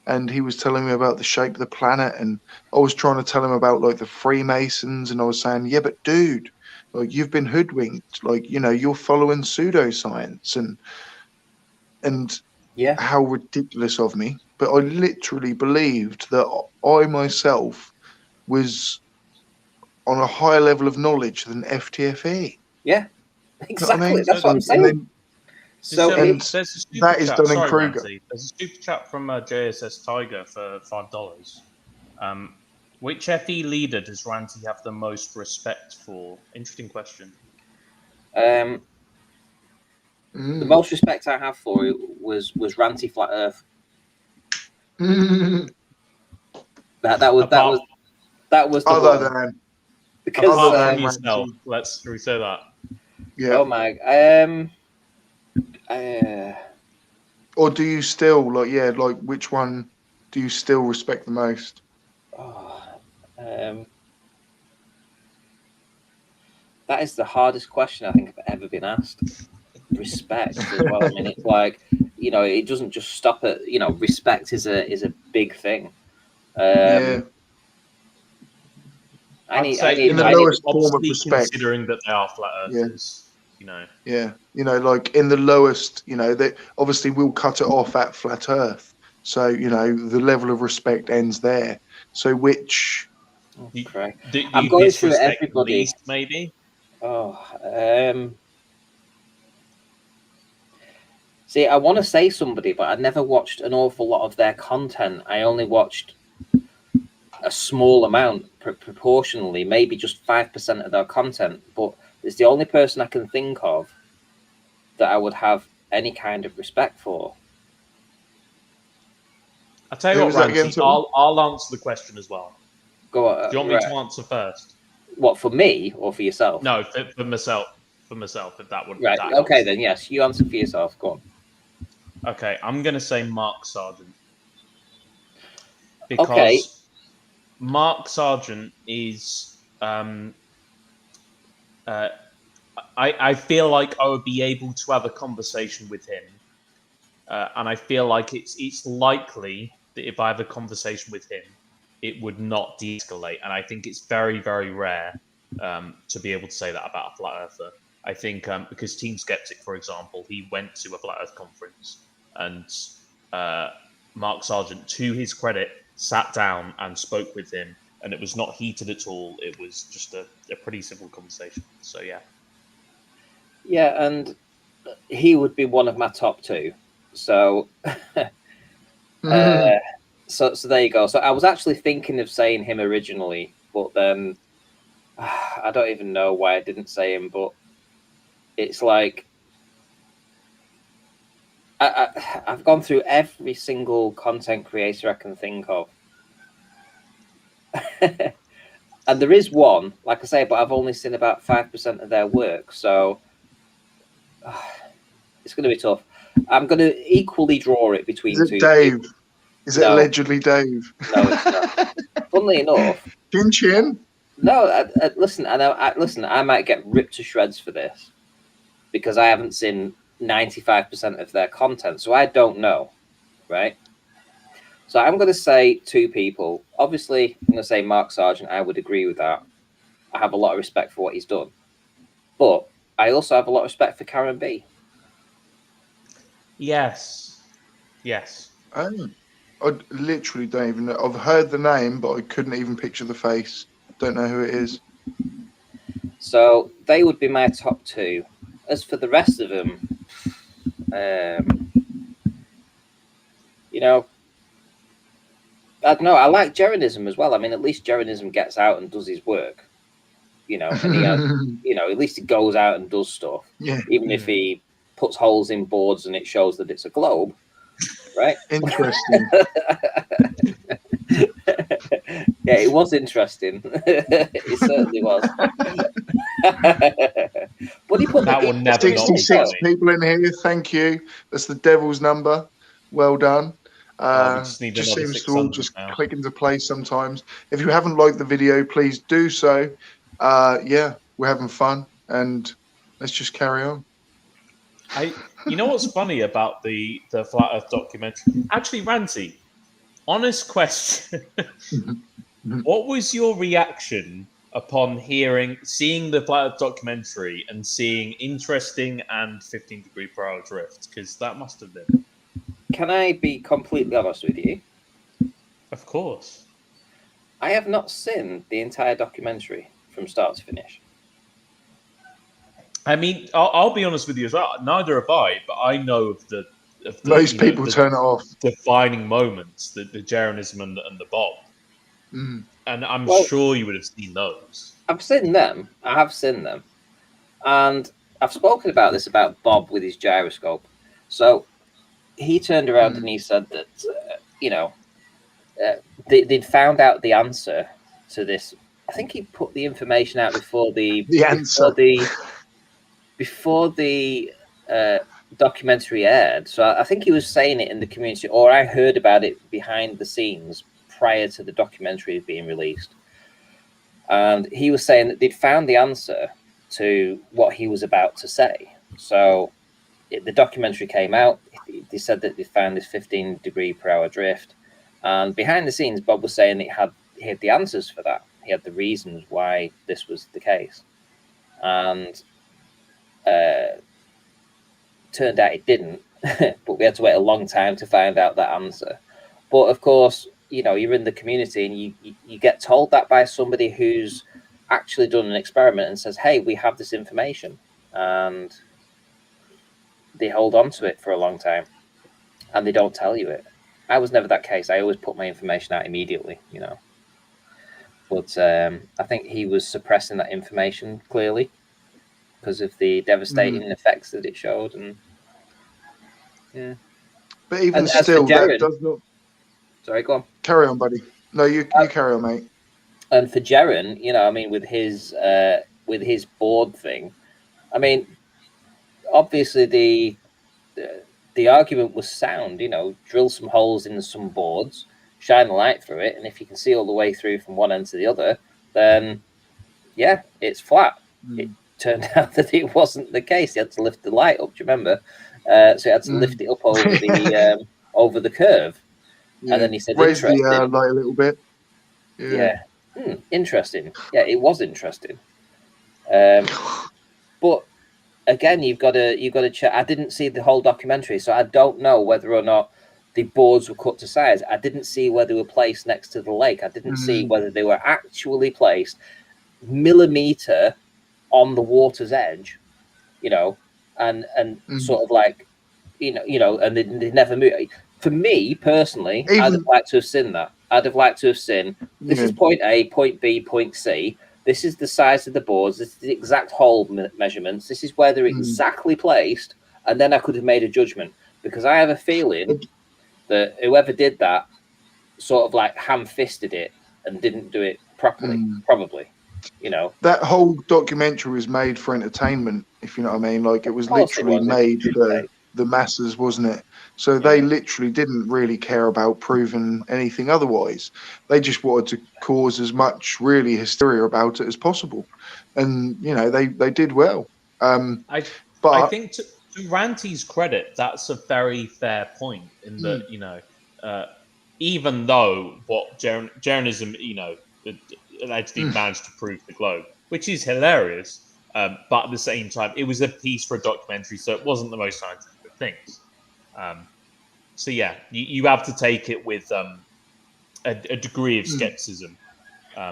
and he was telling me about the shape of the planet, and I was trying to tell him about the Freemasons, and I was saying, yeah, but dude, you've been hoodwinked, you're following pseudoscience, and how ridiculous of me. But I literally believed that I myself was on a higher level of knowledge than FTFE. Yeah, exactly. You know what I mean? That's what I'm saying. That is Dunning-Kruger. There's a super chat from JSS Tiger for $5. Which FE leader does Ranty have the most respect for? Interesting question. The most respect I have for it was Ranty Flat Earth. That was the other one. than Because apart from yourself, let's say that. Yeah. Oh my. Or do you still which one do you still respect the most? That is the hardest question I think I've ever been asked. Respect as well. I mean, it's like, it doesn't just stop at, respect is a big thing. I need in the lowest form of respect, considering that they are flat earthers. you know. Yeah, like in the lowest, they obviously will cut it off at flat Earth. So the level of respect ends there. So which Do, Okay. do I'm you going through disrespect everybody. least, maybe? Oh, see, I want to say somebody, but I never watched an awful lot of their content. I only watched a small amount proportionally, maybe just 5% of their content. But it's the only person I can think of that I would have any kind of respect for. I'll tell you Who what, was that again, Ranty, sorry? I'll answer the question as well. Go on, Do you want me to answer first? What, for me or for yourself? No, for myself. For myself, if that would. Right. That Okay, helps. then yes, you answer for yourself. Go on. Okay, I'm gonna say Mark Sargent Okay. because Mark Sargent is. I feel like I would be able to have a conversation with him, and I feel like it's likely that if I have a conversation with him, it would not de-escalate. And I think it's very, very rare to be able to say that about a flat earther. I think because Team Skeptic, for example, he went to a flat Earth conference, and Mark Sargent, to his credit, sat down and spoke with him, and it was not heated at all. It was just a pretty civil conversation. So yeah. Yeah, and he would be one of my top two. So, so there you go. So I was actually thinking of saying him originally, but then I don't even know why I didn't say him. But it's like I've gone through every single content creator I can think of. And there is one, like I say, but I've only seen about 5% of their work. So it's going to be tough. I'm going to equally draw it between is two it Dave? people. Is it No. allegedly Dave? No, it's not. Funnily enough, Chin chin. no. Listen, listen. I might get ripped to shreds for this because I haven't seen 95% of their content, so I don't know, right? So I'm going to say two people. Obviously, I'm going to say Mark Sargent. I would agree with that. I have a lot of respect for what he's done, but I also have a lot of respect for Karen B. Yes. Yes. Oh, I literally don't even know. I've heard the name, but I couldn't even picture the face. Don't know who it is. So they would be my top two. As for the rest of them, I don't know. I like Jeranism as well. I mean, at least Jeranism gets out and does his work, and he has, at least he goes out and does stuff. Yeah. Even if he puts holes in boards and it shows that it's a globe, right? Interesting. Yeah, it was interesting. It certainly was. But he put that will never not be 66 funny. people in here. Thank you. That's the devil's number. Well done. We just need just another seems to all 600 just now. click into place sometimes. If you haven't liked the video, please do so. Yeah, we're having fun, and let's just carry on. You know what's funny about the Flat Earth documentary? Actually, Ranty, honest question. What was your reaction upon seeing the Flat Earth documentary and seeing interesting and 15 degree per hour drift? Because that must have been. Can I be completely honest with you? Of course. I have not seen the entire documentary from start to finish. I mean, I'll be honest with you as well. Neither have I, but I know of the Most people turn it off. Defining moments, the Jeranism and the Bob. Mm. And I'm sure you would have seen those. I've seen them. I have seen them. And I've spoken about this about Bob with his gyroscope. So he turned around and he said that, they'd found out the answer to this. I think he put the information out before the answer. Before the documentary aired. So I think he was saying it in the community, or I heard about it behind the scenes prior to the documentary being released. And he was saying that they'd found the answer to what he was about to say. So the documentary came out. They said that they found this 15 degree per hour drift. And behind the scenes, Bob was saying he had the answers for that. He had the reasons why this was the case. And Turned out it didn't, but we had to wait a long time to find out that answer. But of course, you know, you're in the community and you get told that by somebody who's actually done an experiment and says, hey, we have this information, and they hold on to it for a long time and they don't tell you it. I was never that case. I always put my information out immediately, you know. But I think he was suppressing that information clearly because of the devastating effects that it showed. And yeah. But even And as for still, that Jaren, does not. sorry, go on. Carry on, buddy. No, you carry on, mate. And for Jaren, you know, I mean, with his board thing, I mean, obviously the argument was sound. You know, drill some holes in some boards, shine the light through it, and if you can see all the way through from one end to the other, then yeah, it's flat. It turned out that it wasn't the case. He had to lift the light up. Do you remember? So he had to lift it up over the over the curve, and then he said, raise "Interesting." the light a little bit. Yeah. Interesting. Yeah, it was interesting. But again, you've got to check. I didn't see the whole documentary, so I don't know whether or not the boards were cut to size. I didn't see where they were placed next to the lake. I didn't see whether they were actually placed millimeter on the water's edge, you know, and sort of like, you know, and they never move. For me personally, I'd have liked to have seen that. I'd have liked to have seen this is point A, point B, point C. This is the size of the boards. This is the exact hole measurements. This is where they're exactly placed. And then I could have made a judgment, because I have a feeling that whoever did that sort of like ham-fisted it and didn't do it properly, probably, you know. That whole documentary was made for entertainment, if you know what I mean. Like, it was literally made for the masses, wasn't it? So they literally didn't really care about proving anything otherwise. They just wanted to cause as much really hysteria about it as possible, and you know they did well. I think to Ranty's credit, that's a very fair point. In that, you know, even though what Jeranism, you know, allegedly managed to prove the globe, which is hilarious, but at the same time, it was a piece for a documentary, so it wasn't the most scientific of things. So yeah, you have to take it with a degree of skepticism.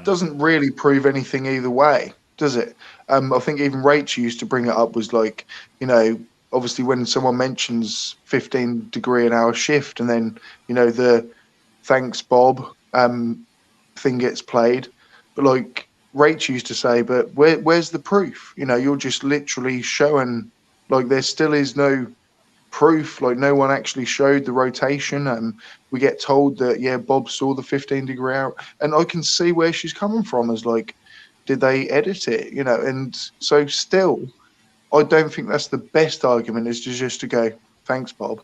Doesn't really prove anything either way, does it? I think even Rachel used to bring it up, was like, you know, obviously when someone mentions 15 degree an hour shift, and then, you know, the thanks Bob thing gets played, but like Rachel used to say, but where's the proof? You know, you're just literally showing, like, there still is no proof. Like, no one actually showed the rotation. We get told that, yeah, Bob saw the 15 degree hour, and I can see where she's coming from, as like, did they edit it, you know? And so still, I don't think that's the best argument, is just to go, thanks Bob.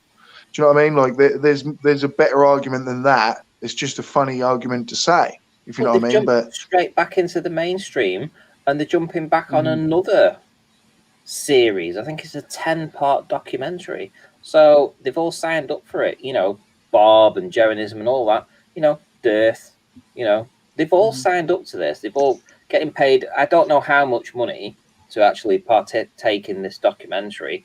Do you know what I mean? Like, there's a better argument than that. It's just a funny argument to say, if you know what I mean. But straight back into the mainstream, and they're jumping back on another series. I think it's a 10-part documentary. So they've all signed up for it, you know, Bob and Jeranism and all that, you know, Dearth, you know, they've all signed up to this. They've all getting paid. I don't know how much money to actually partake in this documentary.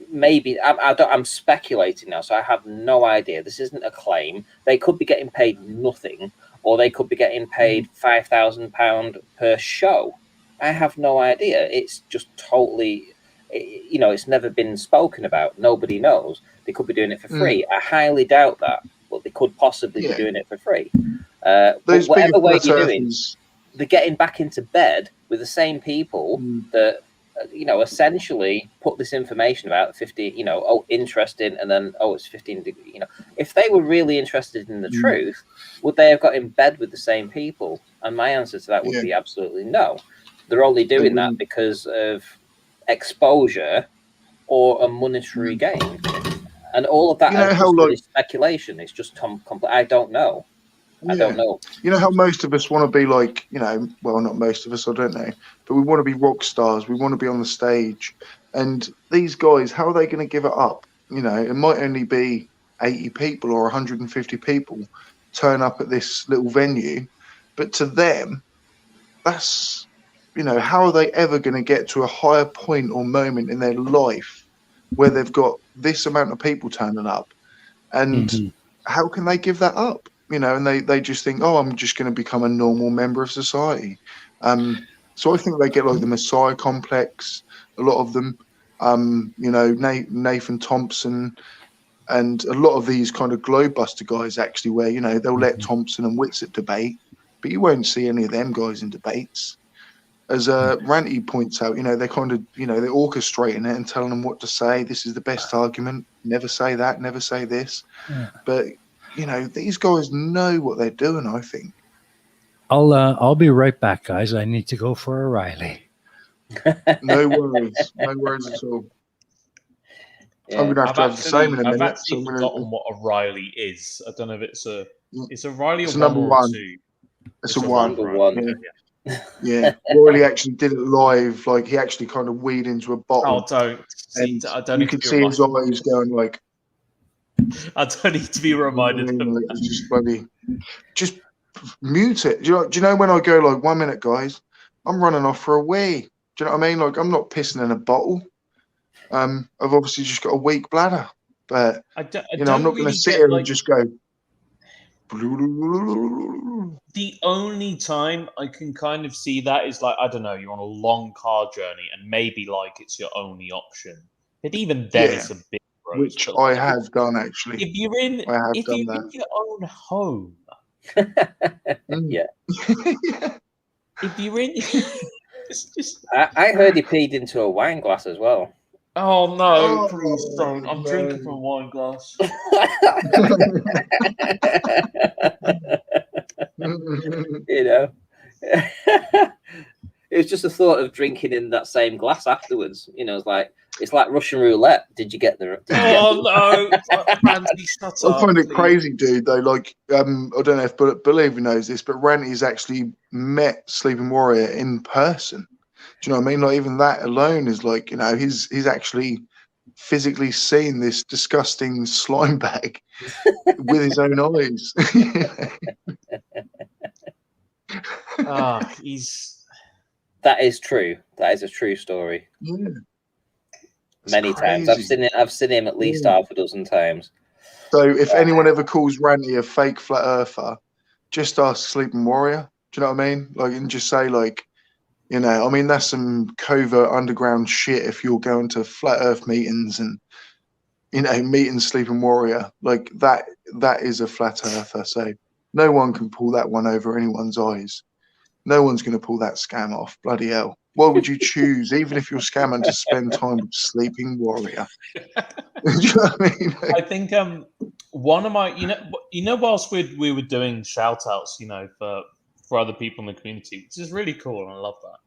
Maybe I'm speculating now, so I have no idea. This isn't a claim. They could be getting paid nothing, or they could be getting paid £5,000 per show. I have no idea. It's just totally, you know, it's never been spoken about. Nobody knows. They could be doing it for free. I highly doubt that, but they could possibly be doing it for free. But whatever way you're doing, they're getting back into bed with the same people that, you know, essentially put this information about 50, you know, oh, interesting, and then, oh, it's 15 degrees, you know. If they were really interested in the truth, would they have got in bed with the same people? And my answer to that would be absolutely no. They're only doing that because of exposure or a monetary gain. And all of that is just speculation. It's just complete. I don't know. I don't know. You know how most of us want to be like, you know, well, not most of us, I don't know, but we want to be rock stars. We want to be on the stage. And these guys, how are they going to give it up? You know, it might only be 80 people or 150 people turn up at this little venue, but to them, that's you know, how are they ever going to get to a higher point or moment in their life where they've got this amount of people turning up? And how can they give that up? You know, and they just think, oh, I'm just going to become a normal member of society. So I think they get like the Messiah complex, a lot of them. You know, Nathan Thompson and a lot of these kind of globebuster guys actually, where, you know, they'll let Thompson and Whitsett debate, but you won't see any of them guys in debates. As Ranty points out, you know, they're kind of, you know, they're orchestrating it and telling them what to say. This is the best argument. Never say that. Never say this. Yeah. But, you know, these guys know what they're doing, I think. I'll be right back, guys. I need to go for a Riley. No worries. No worries at all. Yeah. I'm going to have the same in a minute. I've actually forgotten what a Riley is. I don't know if it's a Riley it's or a number one or one. two. It's a one. Number one. Yeah. Yeah. Riley actually did it live. Like, he actually kind of weed into a bottle. Oh, don't. See, And I don't you need to could be see his reminded. eyes going like, I don't need to be reminded of like, that. it's just bloody, just mute it. Do you know when I go like, 1 minute, guys, I'm running off for a wee. Do you know what I mean? Like, I'm not pissing in a bottle. I've obviously just got a weak bladder, but you know, I'm not going to sit here and just go. The only time I can kind of see that is like, I don't know, you're on a long car journey and maybe like it's your only option. But even then, it's a bit gross. Which but, I have done actually. If you're in, in your own home, Yeah. if you're in, it's just. I heard he peed into a wine glass as well. Oh no! Please don't. I'm drinking from a wine glass. You know, it was just a thought of drinking in that same glass afterwards. You know, it's like Russian roulette. Did you get the? No, Ranty, shut up. I find it crazy, dude. Though, like, I don't know if Bill even knows this, but Ranty's actually met Sleeping Warrior in person. Do you know what I mean? Like, even that alone is like, you know, he's actually physically seen this disgusting slime bag with his own eyes. That is true. That is a true story. Yeah. Many times I've seen him at least half a dozen times. So if anyone ever calls Ranty a fake flat earther, just ask Sleeping Warrior. Do you know what I mean? Like, and just say, like, you know, I mean, that's some covert underground shit if you're going to flat earth meetings and, you know, meeting Sleeping Warrior. Like, that is a flat earther. So no one can pull that one over anyone's eyes. No one's going to pull that scam off. Bloody hell. Why would you choose, even if you're scamming, to spend time with Sleeping Warrior? Do you know what I mean? I think one of my, you know, whilst we were doing shout outs, you know, for other people in the community, which is really cool, and I love that.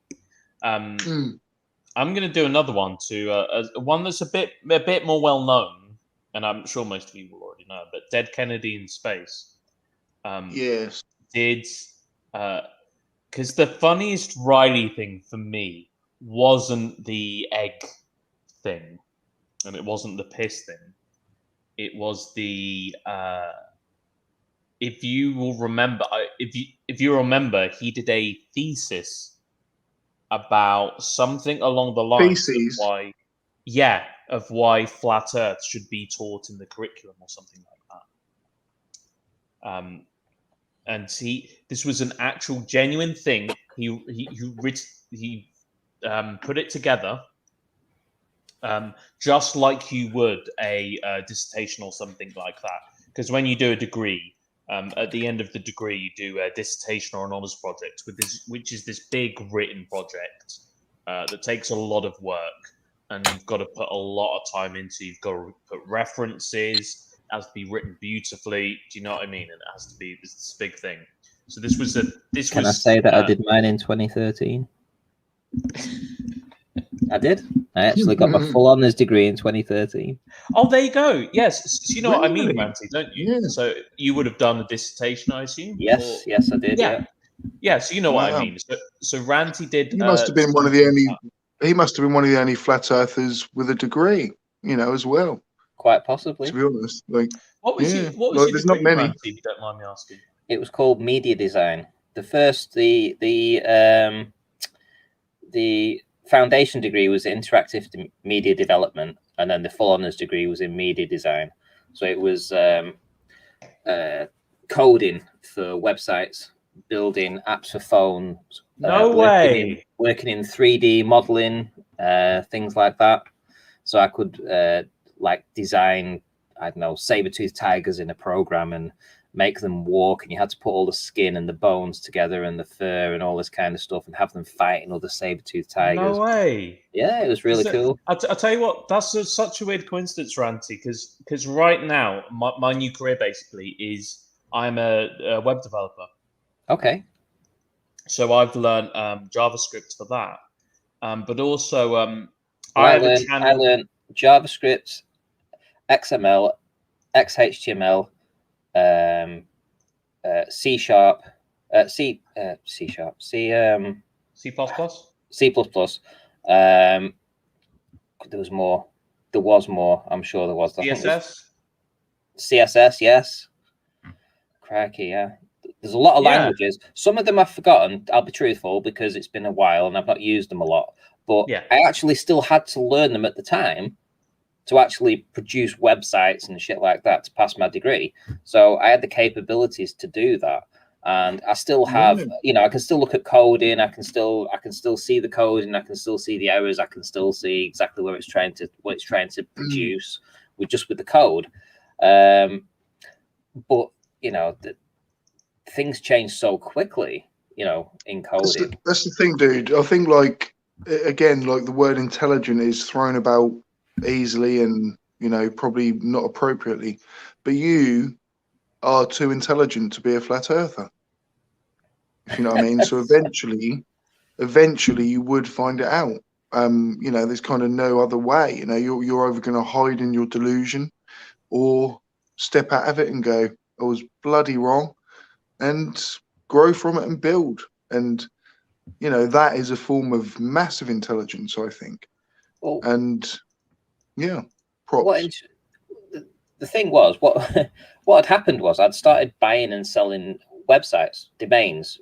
I'm going to do another one to one that's a bit more well known, and I'm sure most of you will already know. But Dead Kennedy in Space, yes, did because the funniest Riley thing for me wasn't the egg thing, and it wasn't the piss thing. It was the if you will remember, if you remember, he did a thesis about something along the lines of why flat Earth should be taught in the curriculum or something like that. And this was an actual genuine thing. He put it together, just like you would a dissertation or something like that. Because when you do a degree, at the end of the degree, you do a dissertation or an honours project which is this big written project that takes a lot of work, and you've got to put a lot of time into. You've got to put references. It has to be written beautifully. Do you know what I mean? And it has to be this big thing. So this was. Can I say that I did mine in 2013? I did. I actually got my full honours degree in 2013. Oh, there you go. Yes. So you know what I mean, Really? Ranty, don't you? Yeah. So you would have done a dissertation, I assume? Yes, I did. Yeah. Yeah, so you know what I mean. So Ranty did. He must have been one of the only. He must have been one of the only flat earthers with a degree, you know, as well. Quite possibly. To be honest, like, what was your there's not many. Ranty, if you don't mind me asking? It was called media design. The first, the the foundation degree was interactive media development, and then the full honours degree was in media design. So it was coding for websites, building apps for phones. Working in 3D modeling, things like that. So I could like design, I don't know, saber-toothed tigers in a program and make them walk, and you had to put all the skin and the bones together and the fur and all this kind of stuff and have them fighting other saber-toothed tigers. No way. Yeah, it was really cool. I'll tell you what, that's such a weird coincidence, Ranty, because right now, my new career basically is I'm a web developer. Okay. So I've learned JavaScript for that. But also, I learned JavaScript, XML, XHTML, C Sharp, C Sharp, C++. There was more. I'm sure there was. CSS. CSS, yes. Crikey, yeah. There's a lot of languages. Some of them I've forgotten, I'll be truthful, because it's been a while and I've not used them a lot. But I actually still had to learn them at the time to actually produce websites and shit like that to pass my degree. So I had the capabilities to do that. And I still have, I can still look at coding. I can still see the code, and I can still see the errors. I can still see exactly what it's trying to produce with the code. But things change so quickly, in coding. That's the thing, dude. I think, like, again, like the word intelligent is thrown about easily and, probably not appropriately. But you are too intelligent to be a flat earther. You know what I mean? So eventually you would find it out. There's kind of no other way. You're either going to hide in your delusion or step out of it and go, I was bloody wrong, and grow from it and build. And, that is a form of massive intelligence, I think. Well, and yeah, props. The thing was, what had happened was I'd started buying and selling websites, domains,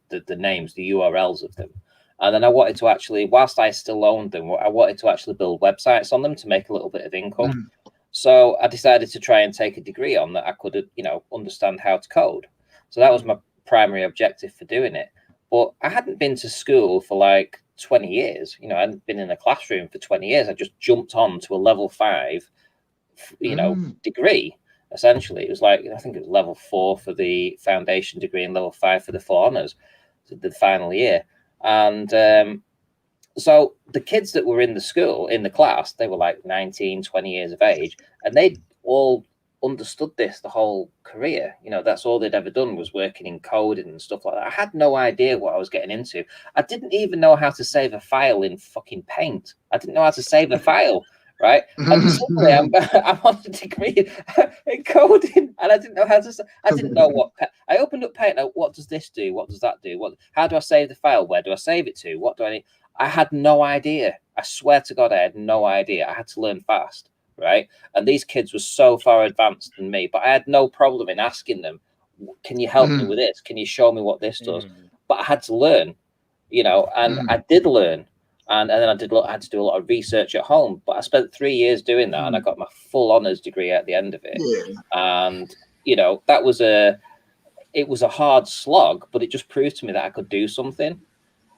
the names, the URLs of them. And then I wanted to actually, whilst I still owned them, I wanted to actually build websites on them to make a little bit of income. So I decided to try and take a degree on that I could, understand how to code. So that was my primary objective for doing it. But I hadn't been to school for like 20 years. I hadn't been in a classroom for 20 years. I just jumped on to a level 5, degree. Essentially, it was like, I think it was level 4 for the foundation degree and level 5 for the full honours, the final year. And so the kids that were in the class, they were like 19, 20 years of age, and they all understood this the whole career. That's all they'd ever done was working in coding and stuff like that. I had no idea what I was getting into. I didn't even know how to save a file in fucking Paint. I didn't know how to save a file. Right, and suddenly I'm on a degree in coding, and I didn't know how to. I didn't know what. I opened up Paint. Like, what does this do? What does that do? How do I save the file? Where do I save it to? What do I need? I had no idea. I swear to God, I had no idea. I had to learn fast, right? And these kids were so far advanced than me, but I had no problem in asking them, "Can you help me with this? Can you show me what this does?" But I had to learn, and I did learn. And then I had to do a lot of research at home, but I spent 3 years doing that, and I got my full honours degree at the end of it. And that was it was a hard slog, but it just proved to me that I could do something.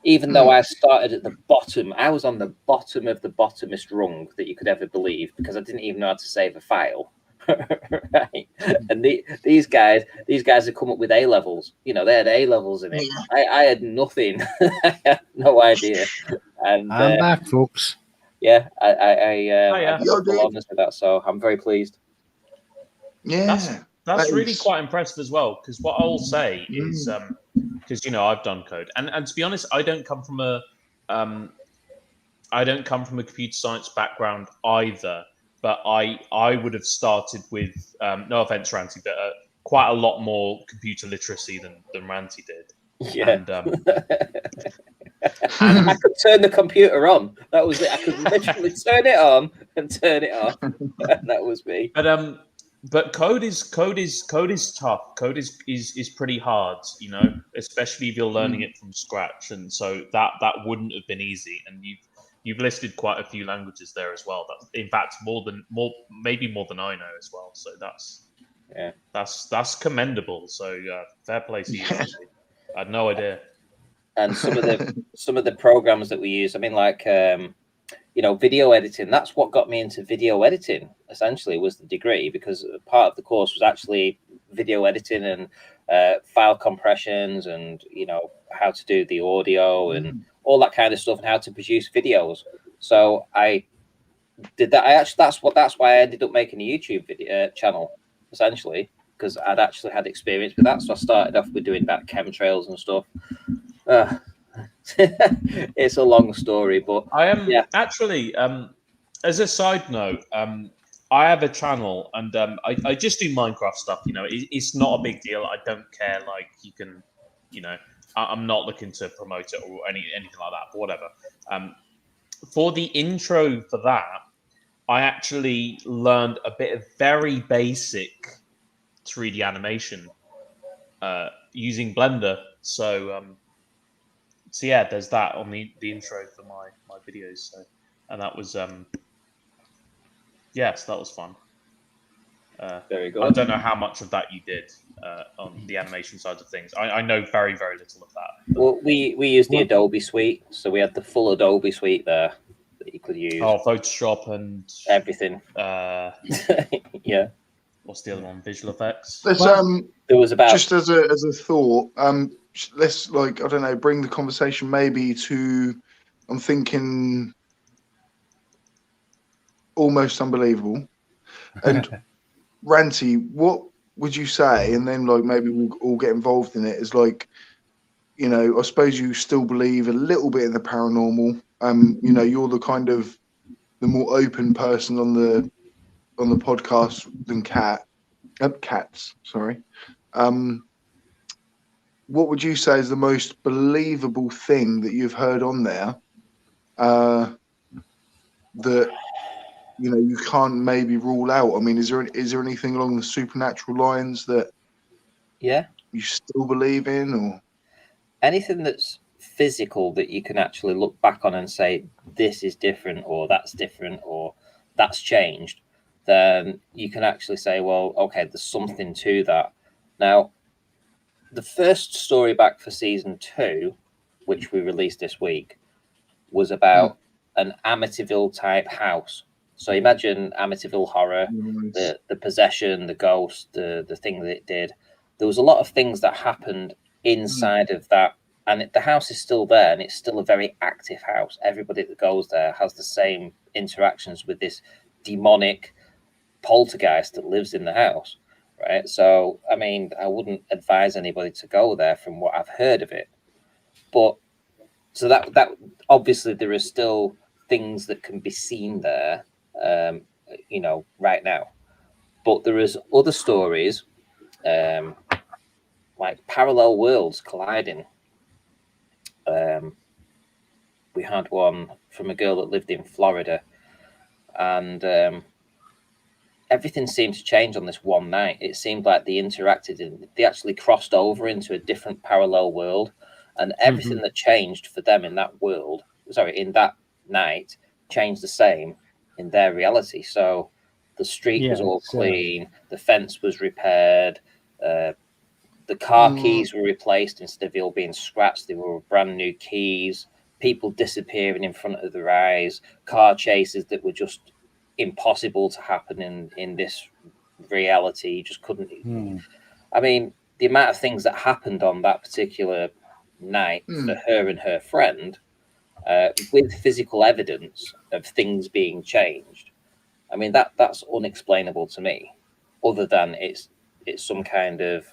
Even though I started at the bottom, I was on the bottom of the bottomest rung that you could ever believe, because I didn't even know how to save a file. Right, and these guys had come up with A levels. They had A levels in it. I had nothing. I had no idea. And I'm back, folks. Yeah, I got full honours with that, so I'm very pleased. Yeah, that's really quite impressive as well. Because what I'll say is, because I've done code, and to be honest, I don't come from a computer science background either. But I would have started with, no offense, Ranty, but quite a lot more computer literacy than Ranty did. Yeah. And, I could turn the computer on. That was it. I could literally turn it on and turn it off. That was me. But But code is tough. Code is pretty hard, you know, especially if you're learning it from scratch. And so that wouldn't have been easy. And you've listed quite a few languages there as well. That, in fact, maybe more than I know as well. So that's commendable. So fair play to you. Actually. I had no idea. And some of the programs that we use, I mean, like you know, video editing. That's what got me into video editing. Essentially, was the degree, because part of the course was actually video editing and file compressions, and you know, how to do the audio and all that kind of stuff, and how to produce videos. So I did that. That's why I ended up making a YouTube video channel, essentially, because I'd actually had experience with that. So I started off with doing that chemtrails and stuff. It's a long story, but I am actually, as a side note, I have a channel, and I just do Minecraft stuff. You know, it's not a big deal. I don't care. Like, you can, you know, I'm not looking to promote it or anything like that. But whatever. For the intro for that, I actually learned a bit of very basic 3D animation using Blender. So yeah, there's that on the intro for my videos. So, and that was yes, that was fun. very good. I don't know how much of that you did on the animation side of things. I know very, very little of that. Well, we used the Adobe suite, so we had the full Adobe suite there that you could use. Oh, Photoshop and everything. Yeah. What's the other one? Visual effects. Let's There was about, just as a thought. Let's, like, I don't know, bring the conversation maybe to, I'm thinking, almost unbelievable. And Ranty, what would you say? And then, like, maybe we'll all get involved in it. Is like, you know, I suppose you still believe a little bit in the paranormal. You know, you're the kind of the more open person on the podcast than cats. Sorry. What would you say is the most believable thing that you've heard on there that, you know, you can't maybe rule out? I mean, is there anything along the supernatural lines that you still believe in, or anything that's physical that you can actually look back on and say this is different, or that's different, or that's changed? Then you can actually say, well, okay, there's something to that. Now, the first story back for season 2, which we released this week, was about an Amityville type house. So imagine Amityville horror, the possession, the ghost, the thing that it did. There was a lot of things that happened inside of that, and the house is still there, and it's still a very active house. Everybody that goes there has the same interactions with this demonic poltergeist that lives in the house, right? So, I mean, I wouldn't advise anybody to go there from what I've heard of it. But so that obviously there are still things that can be seen there, you know, right now. But there is other stories, like parallel worlds colliding. We had one from a girl that lived in Florida, and everything seemed to change on this one night. It seemed like they interacted, and they actually crossed over into a different parallel world, and everything that changed for them in that world, in that night, changed the same in their reality. So the street was all clean, the fence was repaired, the car keys were replaced. Instead of all being scratched, they were brand new keys. People disappearing in front of their eyes, car chases that were just impossible to happen in this reality. You just couldn't. I mean, the amount of things that happened on that particular night for her and her friend, with physical evidence of things being changed. I mean, that's unexplainable to me, other than it's some kind of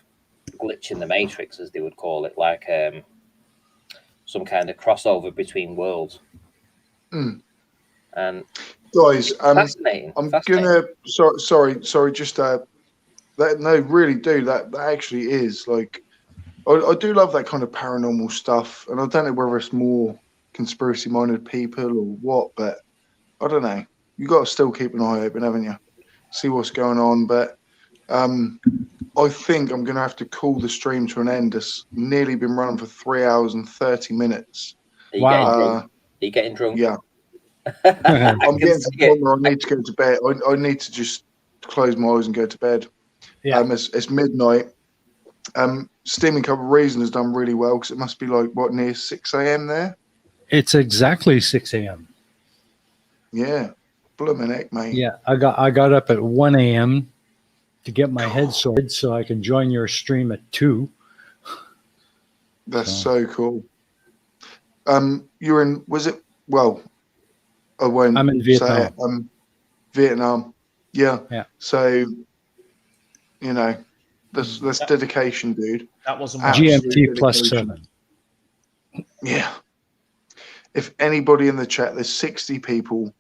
glitch in the matrix, as they would call it, like some kind of crossover between worlds. And guys, fascinating. I'm gonna sorry, just that no, really do that actually is like, I do love that kind of paranormal stuff, and I don't know whether it's more conspiracy minded people or what, but I don't know. You got to still keep an eye open, haven't you? See what's going on. But I think I'm going to have to call the stream to an end. It's nearly been running for 3 hours and 30 minutes. Are you Wow. getting drunk? Are you getting drunk? Yeah. I I'm can getting to see the it. point where I need to go to bed. I need to just close my eyes and go to bed. Yeah. It's midnight. Steaming Cup of Reason has done really well because it must be like, what, near 6 a.m. there? It's exactly 6 a.m. Yeah. Blooming heck, mate. Yeah, I got up at 1 a.m. to get my head sorted so I can join your stream at 2. That's so cool. You're in, was it, well, I won't I'm in say Vietnam. it. Vietnam. Yeah. Yeah. So, you know, that's dedication, dude. That wasn't Absolute GMT plus dedication. 7. Yeah. If anybody in the chat, there's 60 people,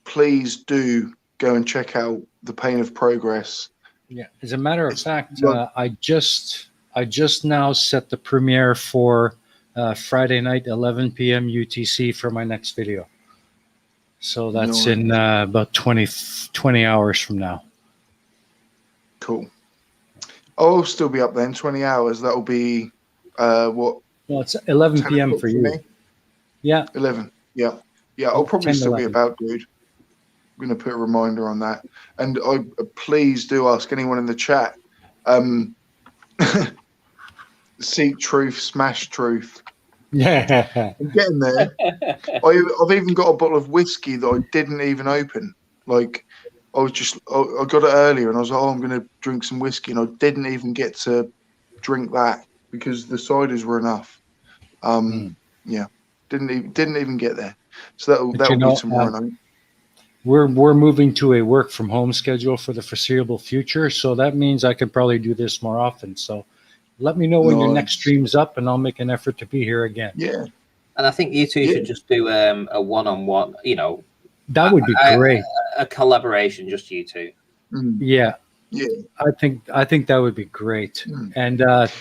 please do go and check out The Pain of Progress. Yeah. As a matter of fact, look- I just now set the premiere for Friday night, 11 p.m. UTC for my next video. So that's Nice. in about 20 hours from now. Cool. I'll still be up there in 20 hours. That'll be, what, Well, it's 11 10 p.m. o'clock for you. me? Yeah. 11. Yeah. Yeah, I'll probably 10, still 11. be about, dude. I'm going to put a reminder on that. And please do ask anyone in the chat. Seek truth, smash truth. Yeah. I'm getting there. I've even got a bottle of whiskey that I didn't even open. Like, I got it earlier and I was like, oh, I'm going to drink some whiskey. And I didn't even get to drink that because the ciders were enough. Yeah, didn't even get there. So that'll be tomorrow night. We're moving to a work from home schedule for the foreseeable future, so that means I could probably do this more often. So let me know when your next stream's up, and I'll make an effort to be here again. Yeah, and I think you two should just do a one-on-one. You know, that would be great. A collaboration, just you two. Yeah. Yeah, I think that would be great. And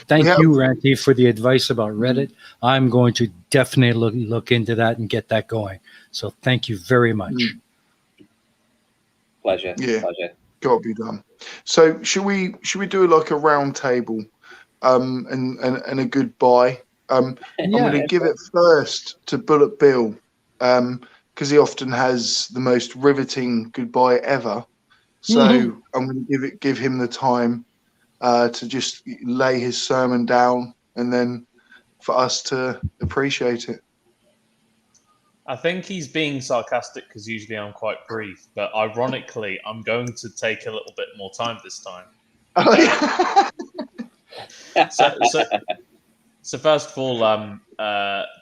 thank Yeah. you, Ranty, for the advice about Reddit. I'm going to definitely look into that and get that going. So thank you very much. Pleasure. Yeah. Pleasure. Got to be done. So should we do like a round table, and a goodbye? I'm going to give it first to Bullet Bill, because he often has the most riveting goodbye ever. So I'm going to give him the time to just lay his sermon down, and then for us to appreciate it. I think he's being sarcastic because usually I'm quite brief, but ironically, I'm going to take a little bit more time this time. So first of all,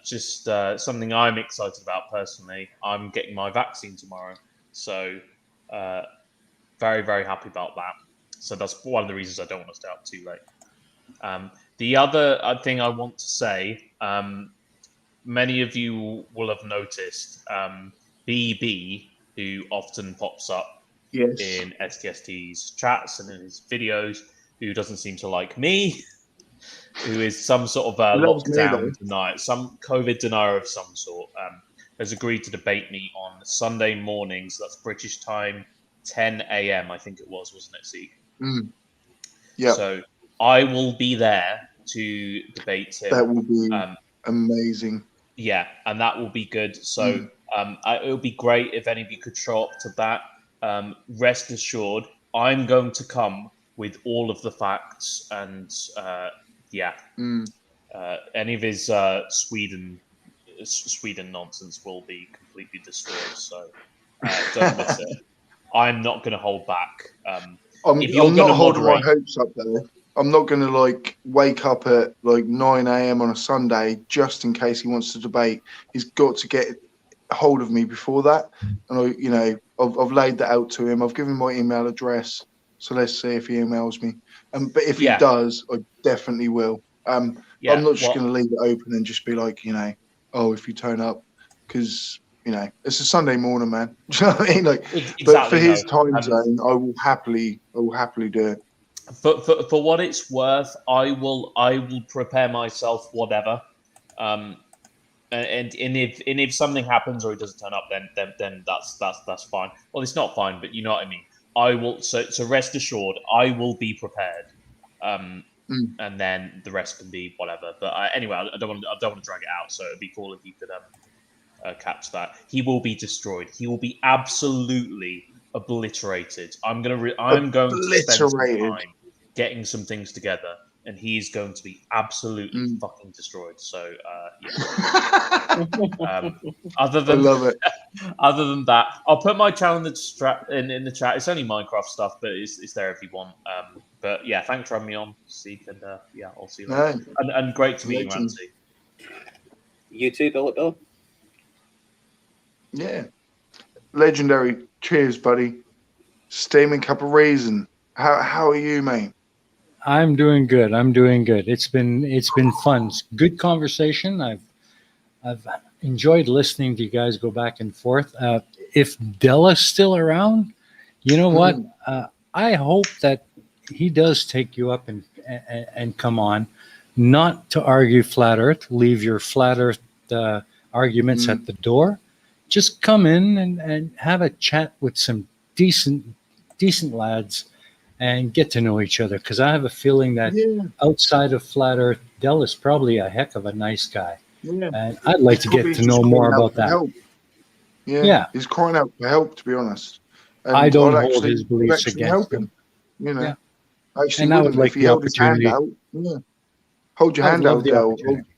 just something I'm excited about personally. I'm getting my vaccine tomorrow, so very, very happy about that. So that's one of the reasons I don't want to stay up too late. The other thing I want to say, many of you will have noticed BB, who often pops up in STST's chats and in his videos, who doesn't seem to like me, who is some sort of lockdown denier, some COVID denier of some sort, has agreed to debate me on Sunday morning, so that's British time, 10 a.m. I think it was, wasn't it, Seek? Yeah. So I will be there to debate him. That will be amazing. Yeah, and that will be good. So it would be great if any of you could show up to that. Rest assured, I'm going to come with all of the facts and any of his Sweden nonsense will be completely destroyed. So don't miss it. I'm not going to hold back. I'm not holding my hopes up there. I'm not going to wake up at 9 a.m. on a Sunday just in case he wants to debate. He's got to get hold of me before that, and I've laid that out to him. I've given my email address, so let's see if he emails me. But if he does, I definitely will. I'm not just going to leave it open and just be like, if you turn up, because it's a Sunday morning, man. Do you know what I mean? Exactly, but for his time zone, I will happily do it. For what it's worth, I will prepare myself, whatever. And if something happens or he doesn't turn up, then that's fine. Well, it's not fine, but you know what I mean. I will. So rest assured, I will be prepared. And then the rest can be whatever. But anyway, I don't want to drag it out. So it'd be cool if you could catch that. He will be destroyed. He will be absolutely obliterated. I'm going to spend some time getting some things together, and he's going to be absolutely fucking destroyed. So yeah. Other than I love it. Other than that, I'll put my channel in the chat. It's only Minecraft stuff, but it's there if you want. But yeah, thanks for having me on, Seek, and yeah, I'll see you later. And great to meet you, Ranty. You too, Bill. Yeah, legendary. Cheers, buddy. Steaming cup of reason. How are you, mate? I'm doing good. It's been fun. It's good conversation. I've enjoyed listening to you guys go back and forth. If Della's still around, you know what? I hope that he does take you up and come on, not to argue flat Earth. Leave your flat Earth arguments at the door. Just come in and have a chat with some decent lads and get to know each other. Because I have a feeling that outside of flat Earth, Dell is probably a heck of a nice guy. Yeah. And I'd like to get to know more about that. Yeah, he's crying out for help, to be honest. And I don't hold his beliefs against him. You know, yeah. Actually, and I would like if he held his hand out, hold your hand out, Del.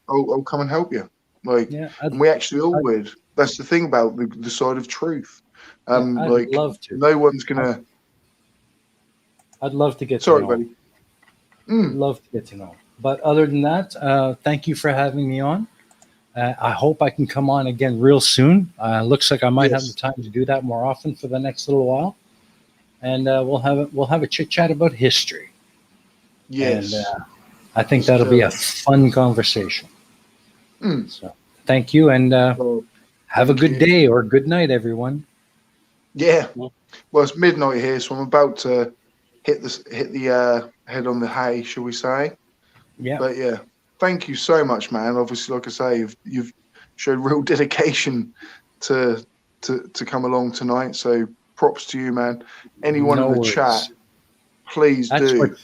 I'll come and help you. And we actually all would. That's the thing about the side of truth. I'd love to. No one's gonna. I'd love to get to know. Sorry, buddy. Love to get to know. But other than that, thank you for having me on. I hope I can come on again real soon. Looks like I might have the time to do that more often for the next little while, and we'll have a chit chat about history. Yes, and I think that'll be a fun conversation. So thank you, and have a good day or good night, everyone. Yeah, well, it's midnight here, so I'm about to hit the head on the hay, shall we say? Yeah, but yeah. Thank you so much, man. Obviously, like I say, you've showed real dedication to come along tonight. So props to you, man. Anyone in the chat, please do.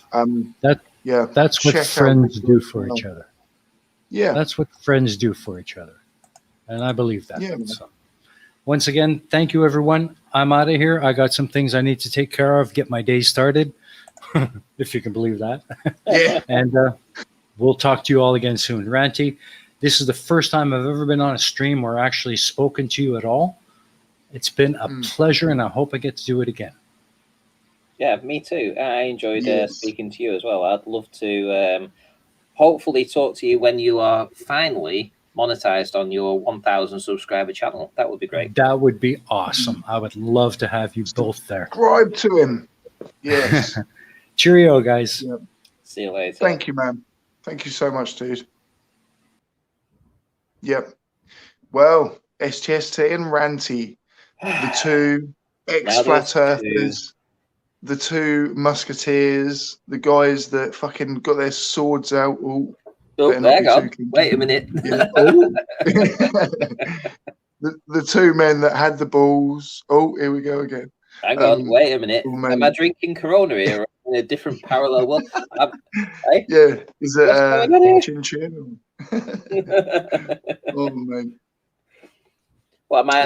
That's what friends do for each other. Yeah, that's what friends do for each other, and I believe that. Yeah. So, once again, thank you, everyone. I'm out of here. I got some things I need to take care of, get my day started, if you can believe that. Yeah, and. We'll talk to you all again soon. Ranty, this is the first time I've ever been on a stream or actually spoken to you at all. It's been a pleasure, and I hope I get to do it again. Yeah, me too. I enjoyed speaking to you as well. I'd love to hopefully talk to you when you are finally monetized on your 1,000 subscriber channel. That would be great. That would be awesome. I would love to have you both there. Subscribe to him. Yes. Cheerio, guys. Yep. See you later. Thank you, man. Thank you so much, dude. Yep. Well, STST and Ranty, the two ex-flat earthers, the two musketeers, the guys that fucking got their swords out. Oh, there you go. Wait a minute. Yeah. the two men that had the balls. Oh, here we go again. Hang on, wait a minute. Am I drinking Corona here? In a different parallel world. Hey? Yeah, is it chin chin? Oh man! Well, am I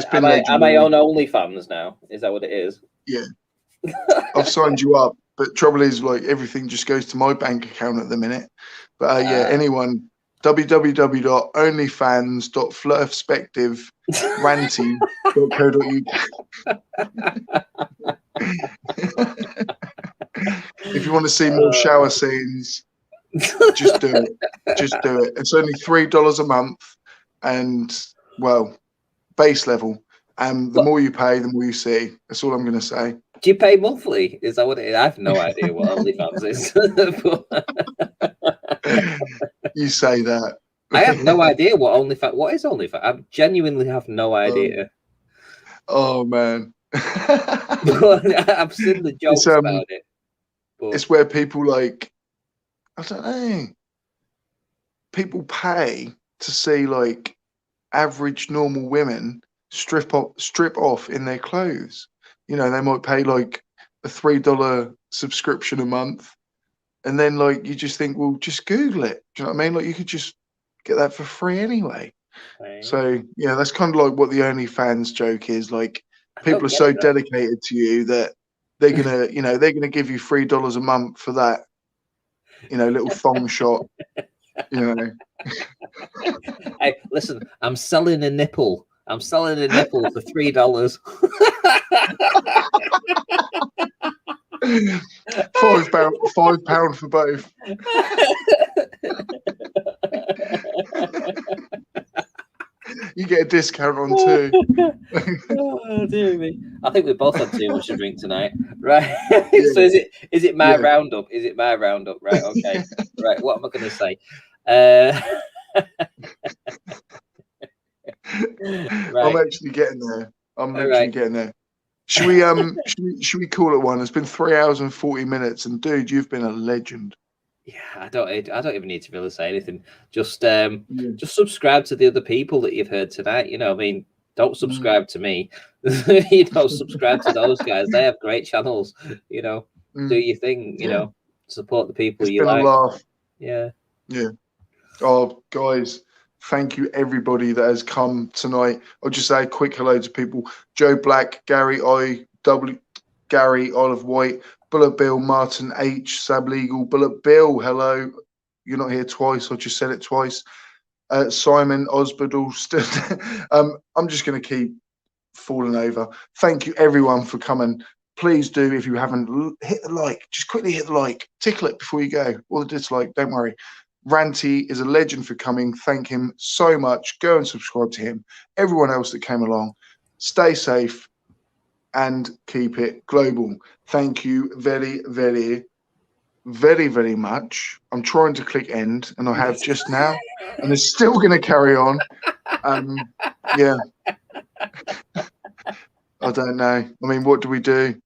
on OnlyFans now? Is that what it is? Yeah, I've signed you up, but trouble is, like, everything just goes to my bank account at the minute. But yeah, anyone, www.onlyfans.flirtperspective.ranty.co.uk. If you want to see more shower scenes, just do it. Just do it. It's only $3 a month, and well, base level. And the more you pay, the more you see. That's all I'm going to say. Do you pay monthly? Is that what it is? I have no idea what OnlyFans is. You say that. I have no idea what OnlyFans. What is OnlyFans? I genuinely have no idea. Oh man. I've seen the jokes about it. But it's where people, like, I don't know, people pay to see, like, average normal women strip off in their clothes. You know, they might pay like a $3 subscription a month, and then like you just think, well, just Google it. Do you know what I mean? Like you could just get that for free anyway. Right. So yeah, that's kind of like what the OnlyFans joke is. Like people are so dedicated to you that they're gonna, they're gonna give you $3 a month for that, little thong shot. Hey, listen, I'm selling a nipple. I'm selling a nipple for $3. £5 for both. You get a discount on two. Oh dear me! I think we both had too much to drink tonight, right? So is it my roundup? Is it my roundup? Right? Okay. Right. What am I going to say? Right. I'm actually getting there. I'm literally getting there. Should we call it one? It's been 3 hours and 40 minutes, and dude, you've been a legend. Yeah, I don't even need to really say anything. Just subscribe to the other people that you've heard tonight. I mean, don't subscribe to me. Subscribe to those guys. They have great channels. Do your thing. Support the people you like. It's been a laugh. Yeah. Yeah. Oh, guys, thank you everybody that has come tonight. I'll just say a quick hello to people: Joe Black, Gary Gary, Olive White, Bullet Bill, Martin H, Sab Legal, Bullet Bill, hello. You're not here twice. I just said it twice. Simon Osbodal. I'm just going to keep falling over. Thank you everyone for coming. Please do, if you haven't, hit the like. Just quickly hit the like. Tickle it before you go. Or the dislike. Don't worry. Ranty is a legend for coming. Thank him so much. Go and subscribe to him. Everyone else that came along. Stay safe and keep it global. Thank you very, very, very, very much. I'm trying to click end, and I have just now, and it's still going to carry on. Yeah. I don't know. I mean, what do we do?